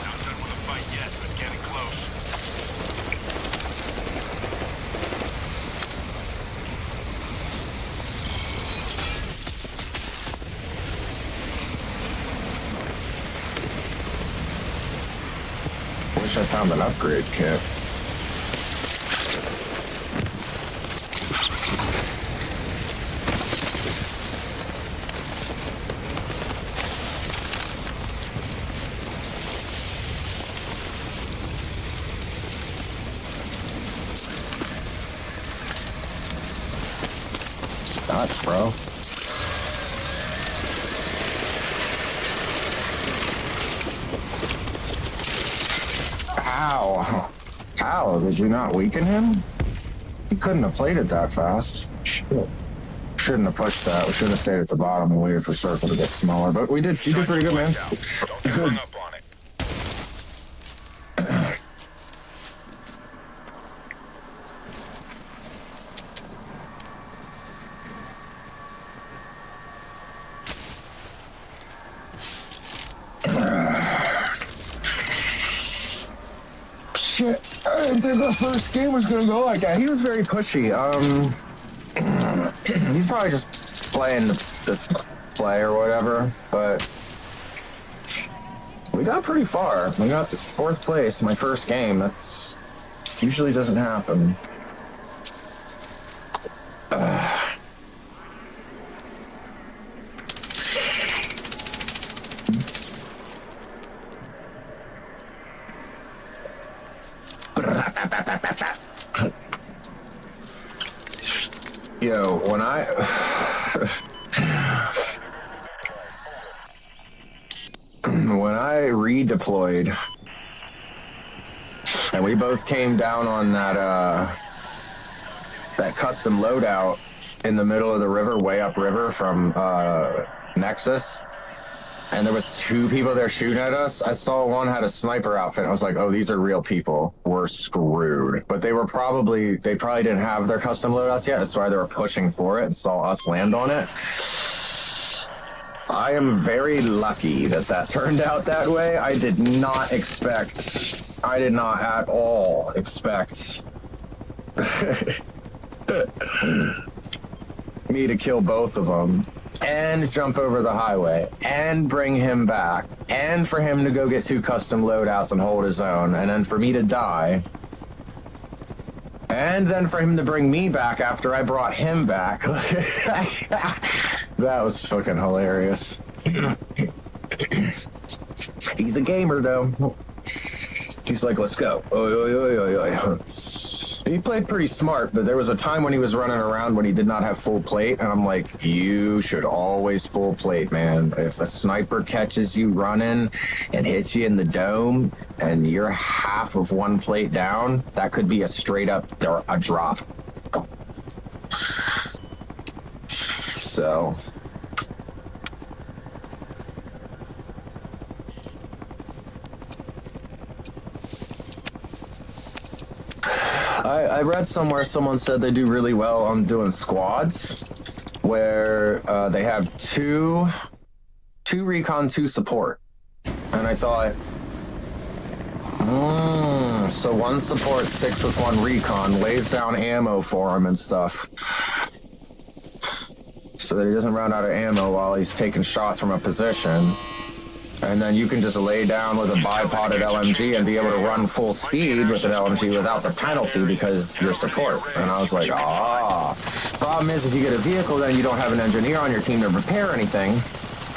Not done with the fight yet, but getting close. Wish I found an upgrade kit. Nuts, bro. Ow. How? Did you not weaken him? He couldn't have played it that fast. Shit. Shouldn't have pushed that. We should have stayed at the bottom and waited for circle to get smaller. But we did. You did pretty good, man. Don't get hung up on it. Shit. I didn't think the first game was gonna go like that. He was very pushy. He's probably just playing this play or whatever, but we got pretty far. We got to 4th place, my first game. That's usually doesn't happen. Yo, when I redeployed and we both came down on that custom loadout in the middle of the river, way upriver from Nexus, and there was 2 people there shooting at us. I saw one had a sniper outfit. I was like, oh, these are real people. We're screwed. But they probably didn't have their custom loadouts yet. That's why they were pushing for it and saw us land on it. I am very lucky that turned out that way. I did not at all expect me to kill both of them and jump over the highway and bring him back and for him to go get 2 custom loadouts and hold his own, and then for me to die, and then for him to bring me back after I brought him back. That was fucking hilarious. He's a gamer though. He's like, let's go. Oy, oy, oy, oy, oy. He played pretty smart, but there was a time when he was running around when he did not have full plate, and I'm like, you should always full plate, man. If a sniper catches you running and hits you in the dome and you're half of 1 plate down, that could be a straight up a drop. So I read somewhere someone said they do really well on doing squads where they have two recon, 2 support. And I thought, so 1 support sticks with 1 recon, lays down ammo for him and stuff, so that he doesn't run out of ammo while he's taking shots from a position. And then you can just lay down with a bipoded LMG and be able to run full speed with an LMG without the penalty because you're support. And I was like, problem is if you get a vehicle, then you don't have an engineer on your team to repair anything.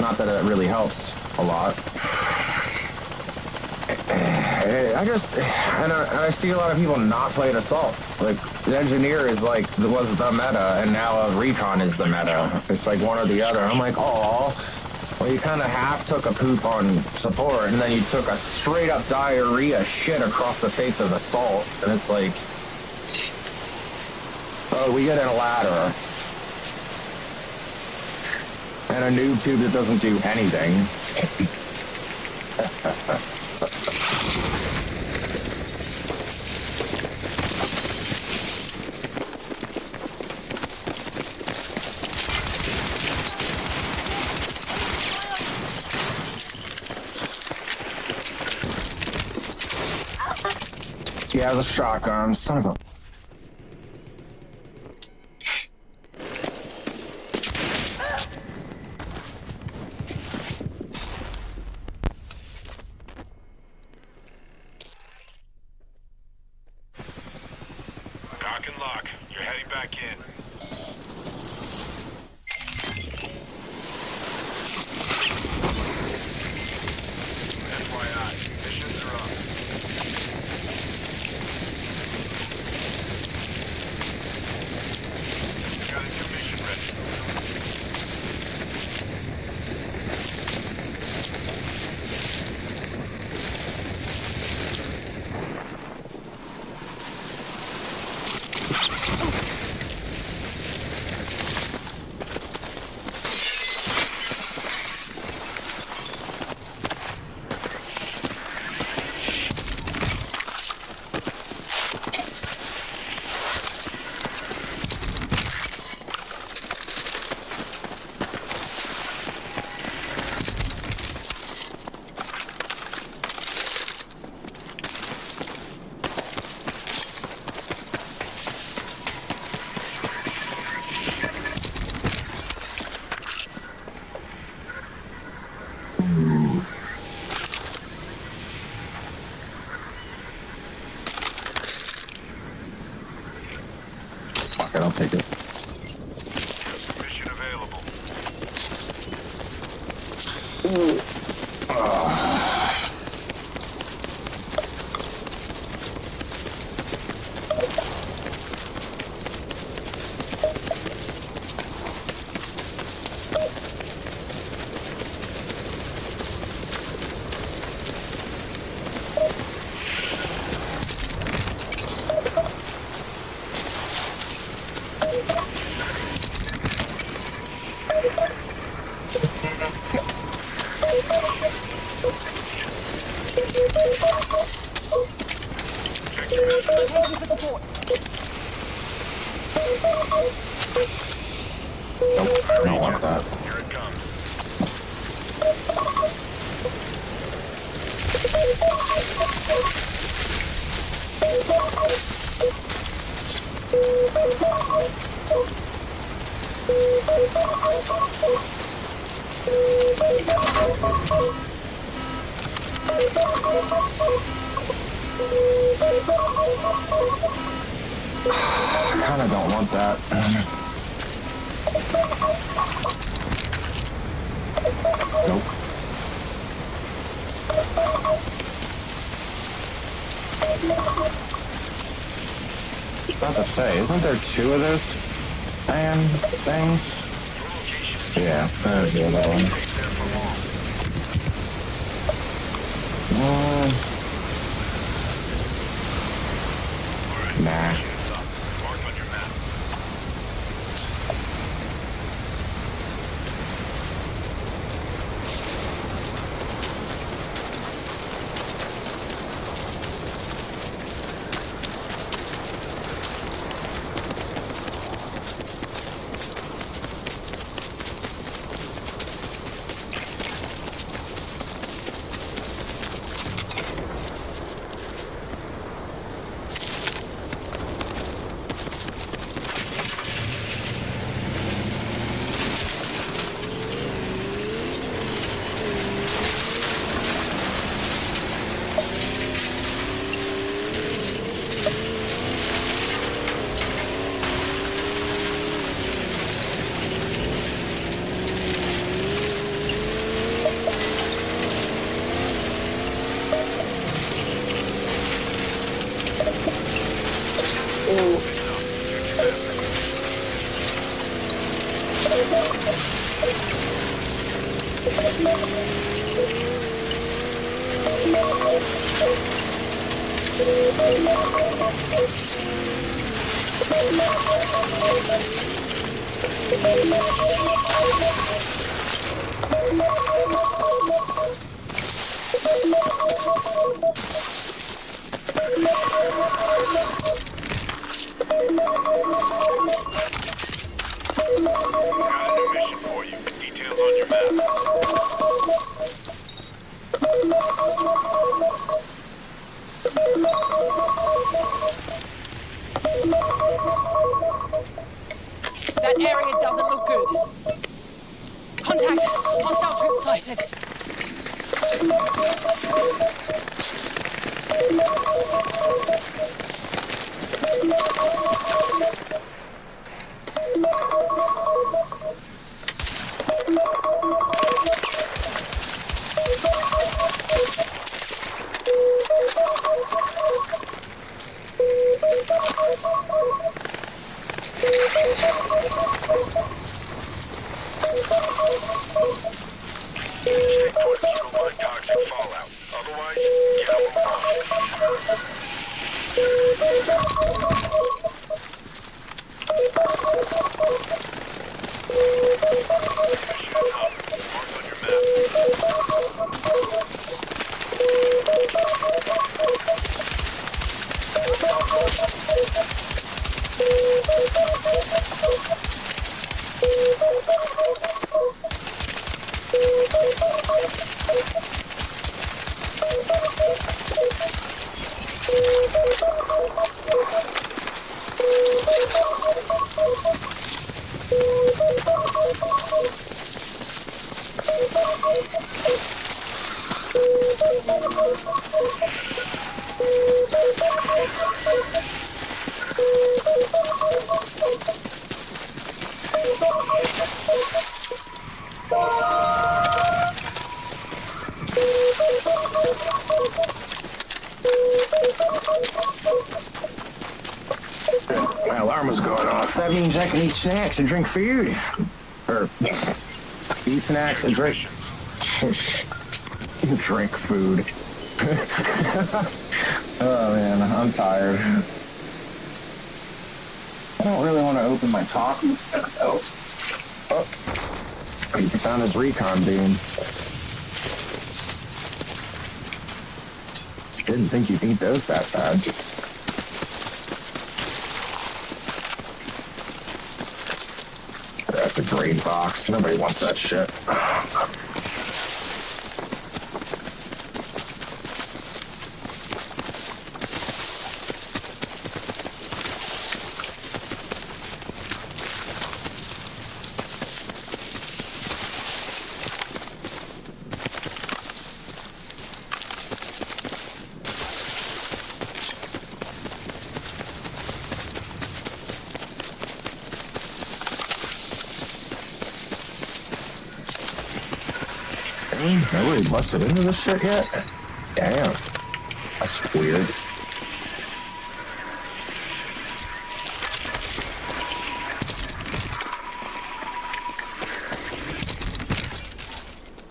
Not that it really helps a lot. I see a lot of people not playing Assault. Like, the Engineer is like, was the meta, and now Recon is the meta. It's like one or the other. I'm like, oh, well, you kind of half took a poop on Support, and then you took a straight up diarrhea shit across the face of Assault, and it's like, oh, we get a ladder. And a noob tube that doesn't do anything. Yeah, the shotgun, son of a... Cock and lock. You're heading back in. FYI, missions are up. Got a new mission ready. Fuck it, I'll take it. Mission available. Check your map. Heading for support. Nope, I don't want that. Here it comes. I kinda don't want that. Nope. About to say, isn't there two of those fan things? Yeah, there's the other one. Nah. Mark on your map. Mission for you. Details on your map. That area doesn't look good. Contact! Hostile troops sighted. Stay put. You'll find toxic fallout. Otherwise, get on the move. Mission is up. Marked on your map. My alarm was going off. That means I can eat snacks and drink food. Or eat snacks and drink. Drink food. Oh man, I'm tired. I don't really want to open my talkies. Oh. He found his recon beam. Didn't think you'd need those that bad. That's a great box. Nobody wants that shit. Nobody busted into this shit yet? Damn. That's weird.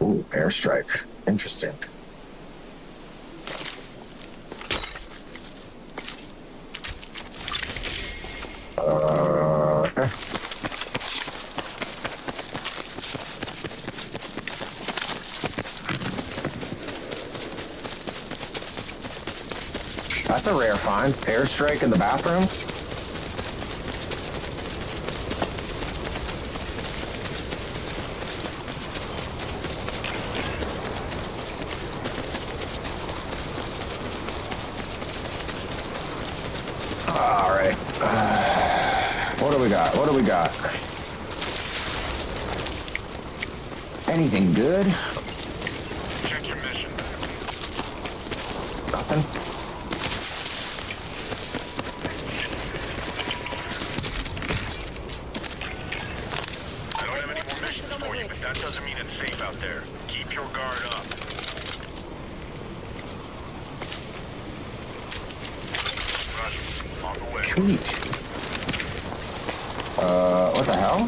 Ooh, airstrike. Interesting. Okay. That's a rare find. Airstrike in the bathrooms? All right. What do we got? What do we got? Anything good? Check your mission. Nothing. I don't have any more missions for you, but that doesn't mean it's safe out there. Keep your guard up. Roger. On the way. Sweet. What the hell?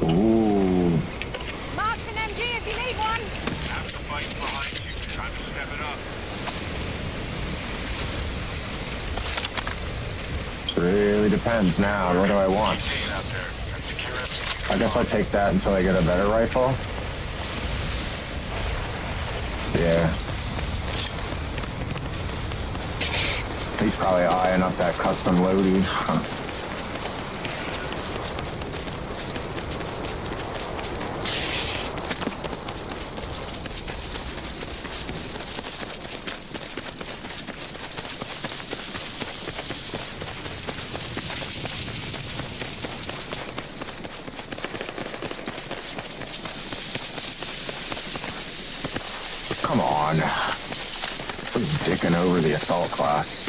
Ooh. Mark's an MG if you need one. fighting behind you. Time to step it up. It really depends now. What do I want? Staying out there. And secure everything. I guess I'll take that until I get a better rifle. Yeah. He's probably eyeing up that custom loading. Come on. Who's dicking over the assault class?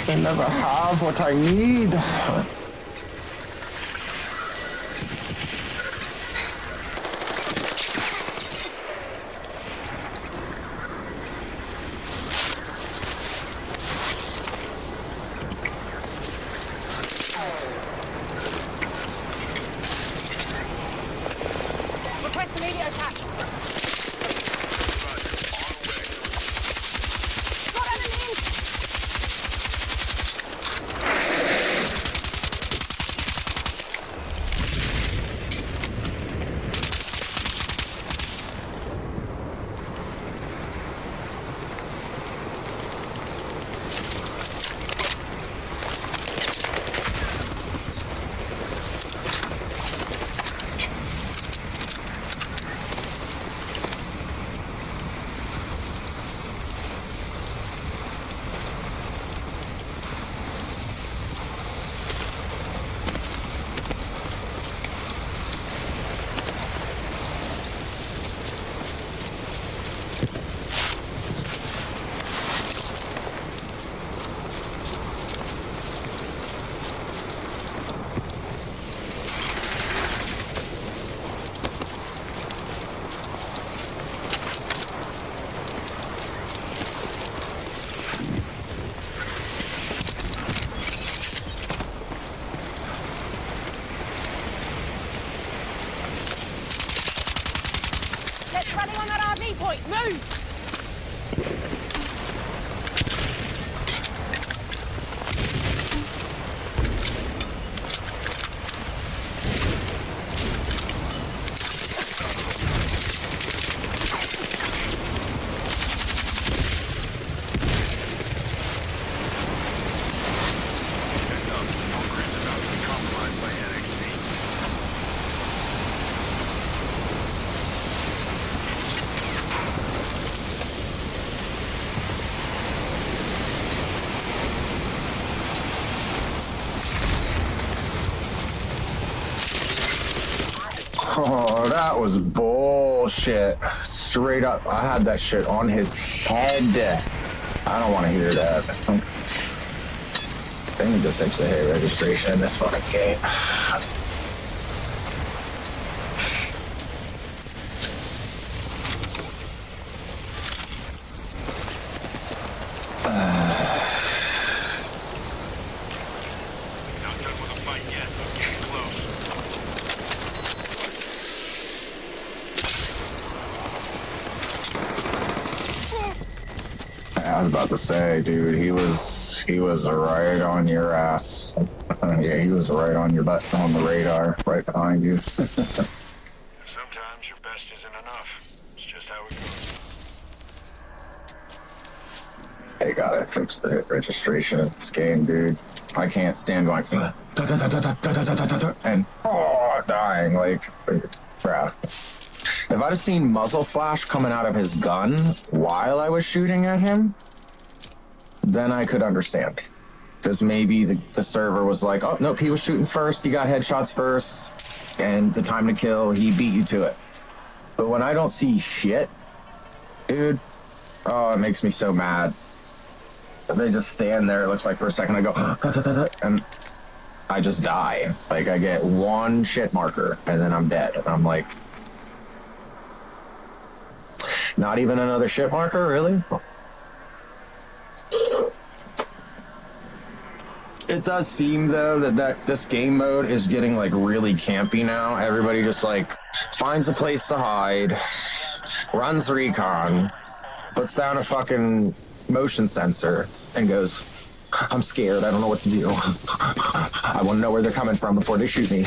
They never have what I need. Request immediate attack. Got enemies! Let's rally on that RV point. Move! Oh, that was bullshit. Straight up, I had that shit on his head. I don't want to hear that. They need to fix the hate registration in this fucking game. Not done with the fight yet, but getting close. I was about to say, dude, he was He was right on your ass. Yeah, he was right on your butt, on the radar, right behind you. Sometimes your best isn't enough. It's just how it goes. They gotta fix the hit registration of this game, dude. I can't stand going and dying like crap. If I'd have seen muzzle flash coming out of his gun while I was shooting at him, then I could understand. Because maybe the server was like, oh, nope, he was shooting first, he got headshots first, and the time to kill, he beat you to it. But when I don't see shit, dude, oh, it makes me so mad. They just stand there, it looks like for a second I go, and I just die. Like, I get one shit marker, and then I'm dead. And I'm like, not even another shit marker, really? It does seem, though, that this game mode is getting, like, really campy now. Everybody just, like, finds a place to hide, runs recon, puts down a fucking motion sensor, and goes, I'm scared, I don't know what to do. I want to know where they're coming from before they shoot me.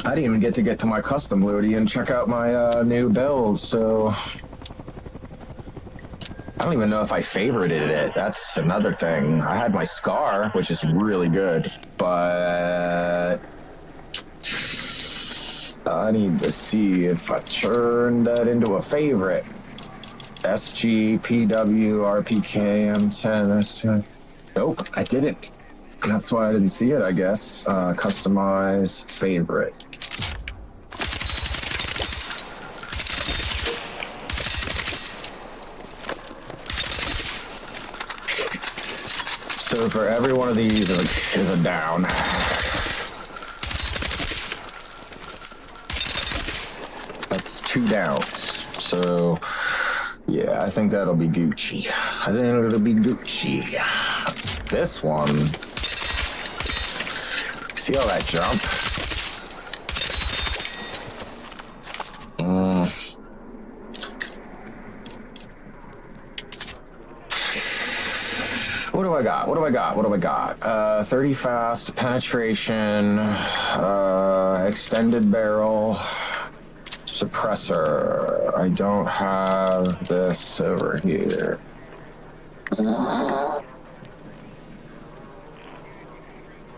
I didn't even get to my custom loadie and check out my new build, so I don't even know if I favorited it. That's another thing. I had my Scar, which is really good, but I need to see if I turn that into a favorite. SG, PW, RPK, M10, Nope, I didn't. That's why I didn't see it, I guess. Customize favorite. So for every one of these is a down. That's 2 downs. So yeah, I think that'll be Gucci. I think it'll be Gucci. This one, see all that jump? What do I got? What do I got? What do I got? 30 fast, penetration, extended barrel, suppressor. I don't have this over here.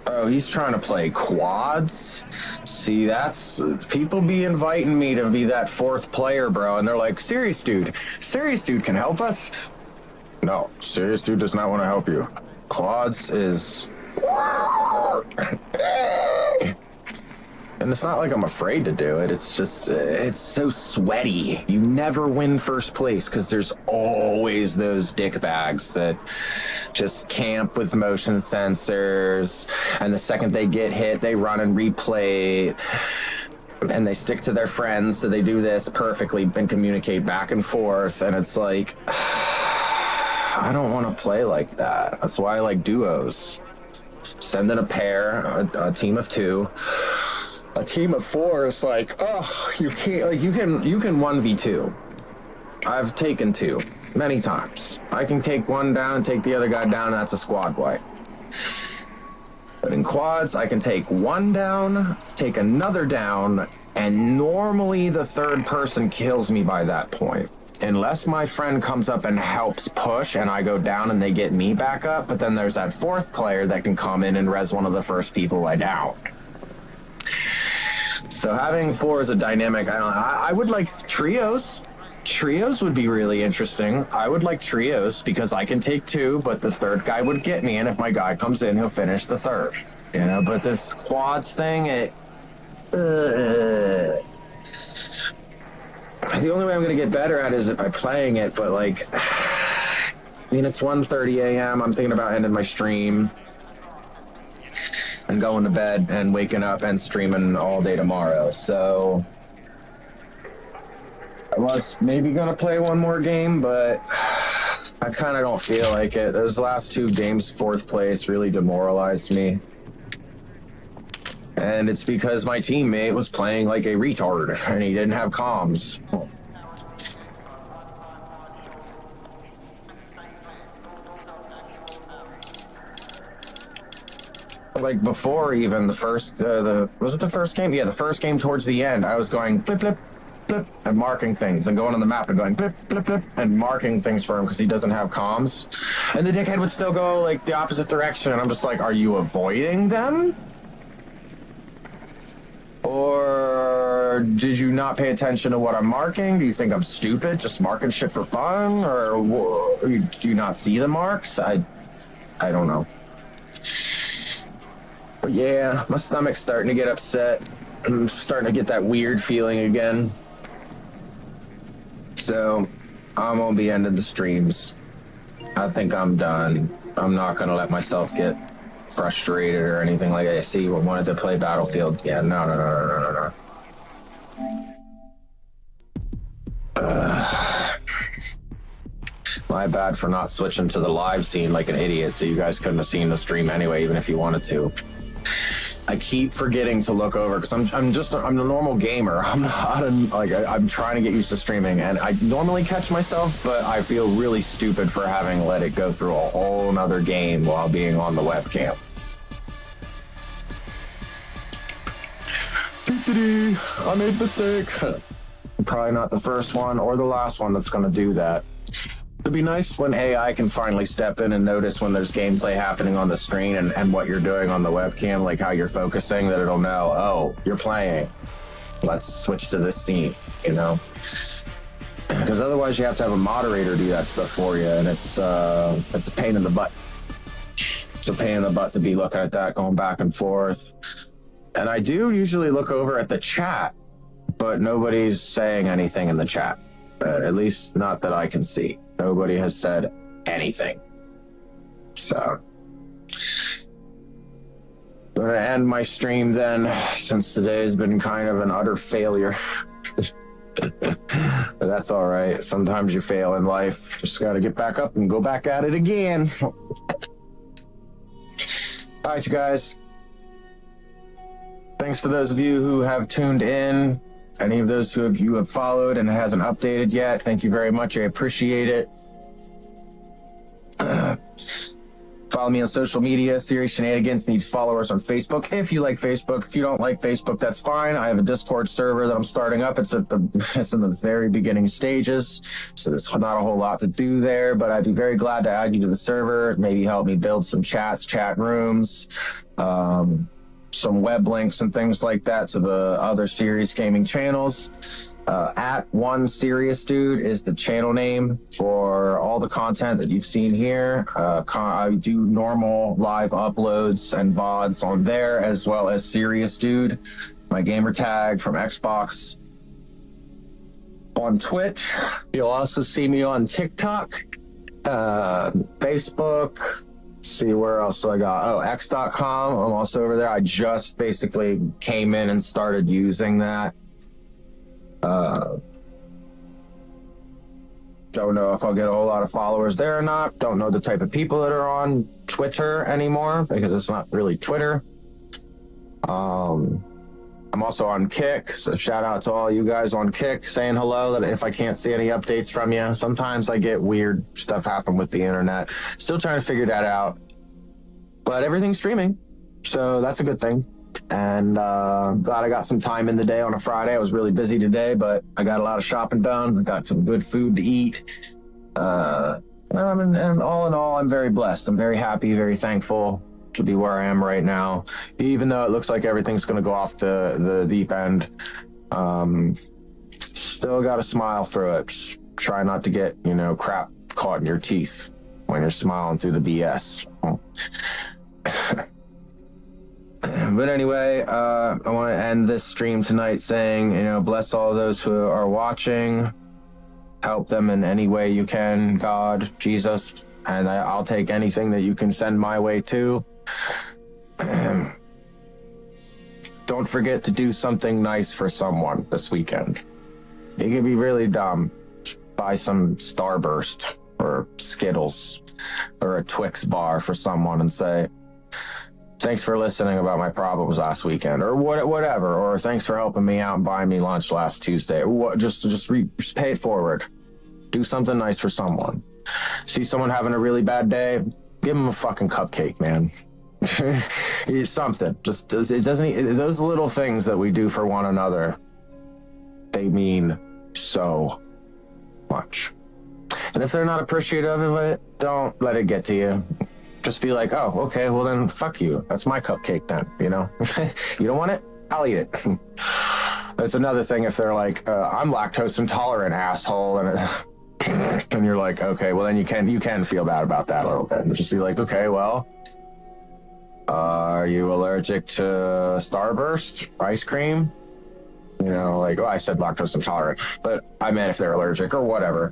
Oh, he's trying to play quads? See, that's... People be inviting me to be that 4th player, bro, and they're like, Serious dude can help us? No, Serious dude does not want to help you. Quads is... And it's not like I'm afraid to do it. It's just, it's so sweaty. You never win first place because there's always those dickbags that just camp with motion sensors. And the second they get hit, they run and replay. And they stick to their friends, so they do this perfectly and communicate back and forth. And it's like, I don't want to play like that. That's why I like duos. Send in a pair, a team of 2. A team of 4 is like, oh, you can't, like, you can 1v2. I've taken 2 many times. I can take one down and take the other guy down, and that's a squad wipe. But in quads, I can take one down, take another down, and normally the third person kills me by that point. Unless my friend comes up and helps push and I go down and they get me back up, but then there's that 4th player that can come in and res one of the first people I down. So having 4 as a dynamic, I would like trios. Trios would be really interesting. I would like trios because I can take 2, but the 3rd guy would get me, and if my guy comes in, he'll finish the 3rd. You know, but this quads thing, the only way I'm going to get better at it is by playing it, but like, I mean, it's 1:30 a.m. I'm thinking about ending my stream and going to bed and waking up and streaming all day tomorrow. So I was maybe going to play one more game, but I kind of don't feel like it. Those last 2 games, 4th place, really demoralized me. And it's because my teammate was playing like a retard and he didn't have comms. Like before even the first, was it the first game? Yeah, the first game towards the end, I was going blip, blip, blip, and marking things and going on the map and going blip, blip, blip, and marking things for him because he doesn't have comms. And the dickhead would still go like the opposite direction. And I'm just like, are you avoiding them? Or did you not pay attention to what I'm marking? Do you think I'm stupid, just marking shit for fun? Or do you not see the marks? I don't know. But yeah, my stomach's starting to get upset. I'm starting to get that weird feeling again. So I'm gonna be ending the streams. I think I'm done. I'm not gonna let myself get frustrated or anything like that. I see what wanted to play Battlefield. Yeah, no. My bad for not switching to the live scene like an idiot, so you guys couldn't have seen the stream anyway, even if you wanted to. I keep forgetting to look over because I'm a normal gamer. I'm not I'm trying to get used to streaming, and I normally catch myself, but I feel really stupid for having let it go through a whole nother game while being on the webcam. I made a mistake. Probably not the first one or the last one that's going to do that. It'd be nice when AI can finally step in and notice when there's gameplay happening on the screen and what you're doing on the webcam, like how you're focusing, that it'll know, oh, you're playing. Let's switch to this scene, you know? Because otherwise you have to have a moderator do that stuff for you, and it's a pain in the butt. It's a pain in the butt to be looking at that, going back and forth. And I do usually look over at the chat, but nobody's saying anything in the chat. At least not that I can see. Nobody has said anything. So, I'm going to end my stream then, since today has been kind of an utter failure. But that's all right. Sometimes you fail in life. Just got to get back up and go back at it again. All right, you guys. Thanks for those of you who have tuned in. Any of those who you have followed and it hasn't updated yet, thank you very much. I appreciate it. Follow me on social media. Serious Shenanigans needs followers on Facebook. If you like Facebook, if you don't like Facebook, that's fine. I have a Discord server that I'm starting up. It's in the very beginning stages, so there's not a whole lot to do there. But I'd be very glad to add you to the server. Maybe help me build some chat rooms. Some web links and things like that to the other Serious Gaming channels. At One Serious Dude is the channel name for all the content that you've seen here. I do normal live uploads and VODs on there, as well as Serious Dude, my gamer tag from Xbox. On Twitch, you'll also see me on TikTok, Facebook. See where else do I got? Oh, x.com. I'm also over there. I just basically came in and started using that. Don't know if I'll get a whole lot of followers there or not. Don't know the type of people that are on Twitter anymore because it's not really Twitter. I'm also on Kick, so shout out to all you guys on Kick saying hello. That if I can't see any updates from you, sometimes I get weird stuff happen with the internet. Still trying to figure that out, but everything's streaming, so that's a good thing. And glad I got some time in the day on a Friday. I was really busy today, but I got a lot of shopping done. I got some good food to eat. And all in all, I'm very blessed. I'm very happy, very thankful to be where I am right now, even though it looks like everything's going to go off the deep end. Still got to smile through it. Just try not to get, crap caught in your teeth when you're smiling through the BS. But anyway, I want to end this stream tonight saying, bless all those who are watching. Help them in any way you can, God, Jesus, and I'll take anything that you can send my way too. Don't forget to do something nice for someone this weekend. It can be really dumb. Buy some Starburst or Skittles or a Twix bar for someone and say, Thanks for listening about my problems last weekend, or whatever. Or thanks for helping me out and buying me lunch last Tuesday. Or what? Just pay it forward. Do something nice for someone. See someone having a really bad day, give them a fucking cupcake, man. It's something. Just it doesn't. Those little things that we do for one another, they mean so much. And if they're not appreciative of it, don't let it get to you. Just be like, oh, okay, well then fuck you. That's my cupcake then, you know? You don't want it? I'll eat it. That's another thing if they're like, I'm lactose intolerant, asshole, and you're like, okay, well then you can feel bad about that a little bit. And just be like, okay, well, are you allergic to Starburst ice cream? You know, like, oh, I said lactose intolerant, but I meant if they're allergic or whatever.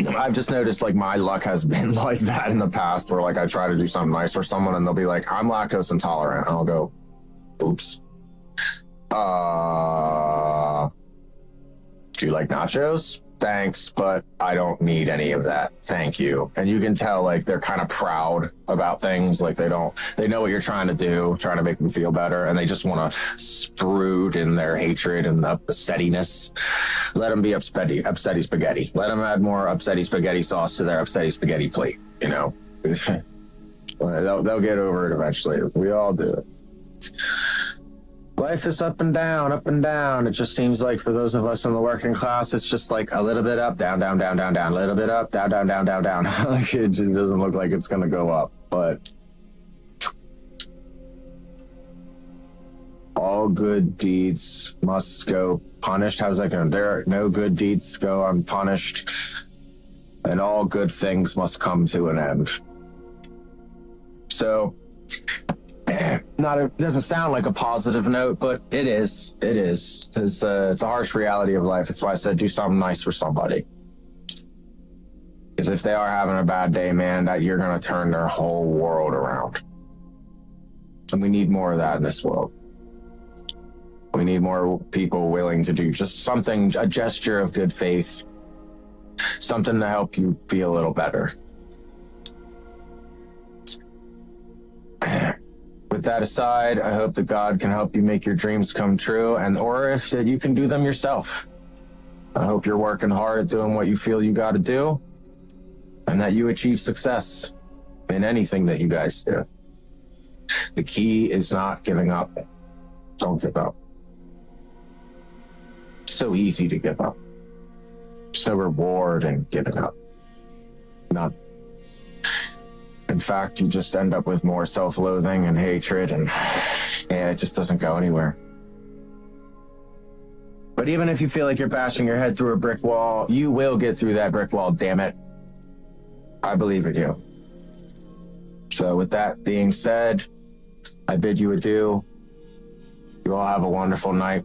I've just noticed, like, my luck has been like that in the past, where, like, I try to do something nice for someone, and they'll be like, I'm lactose intolerant. And I'll go, oops. Do you like nachos? Thanks, but I don't need any of that. Thank you. And you can tell, like, they're kind of proud about things. Like, they know what you're trying to do, trying to make them feel better, and they just want to sprout in their hatred and upsettiness. Let them be upsetty spaghetti. Let them add more upsetty spaghetti sauce to their upsetty spaghetti plate, you know? They'll get over it eventually. We all do it. Life is up and down, up and down. It just seems like for those of us in the working class, it's just like a little bit up, down, down, down, down, down, a little bit up, down, down, down, down, down. Like it just doesn't look like it's going to go up, but all good deeds must go punished. How's that going? There, no good deeds go unpunished, and all good things must come to an end. So, it doesn't sound like a positive note, but it is. It is. It's a harsh reality of life. That's why I said do something nice for somebody. Because if they are having a bad day, man, that you're going to turn their whole world around. And we need more of that in this world. We need more people willing to do just something, a gesture of good faith, something to help you be a little better. With that aside, I hope that God can help you make your dreams come true, or if that you can do them yourself. I hope you're working hard at doing what you feel you got to do, and that you achieve success in anything that you guys do. The key is not giving up. Don't give up. It's so easy to give up. There's no reward in giving up. None. In fact, you just end up with more self-loathing and hatred, and it just doesn't go anywhere. But even if you feel like you're bashing your head through a brick wall, you will get through that brick wall, damn it. I believe in you. So with that being said, I bid you adieu. You all have a wonderful night.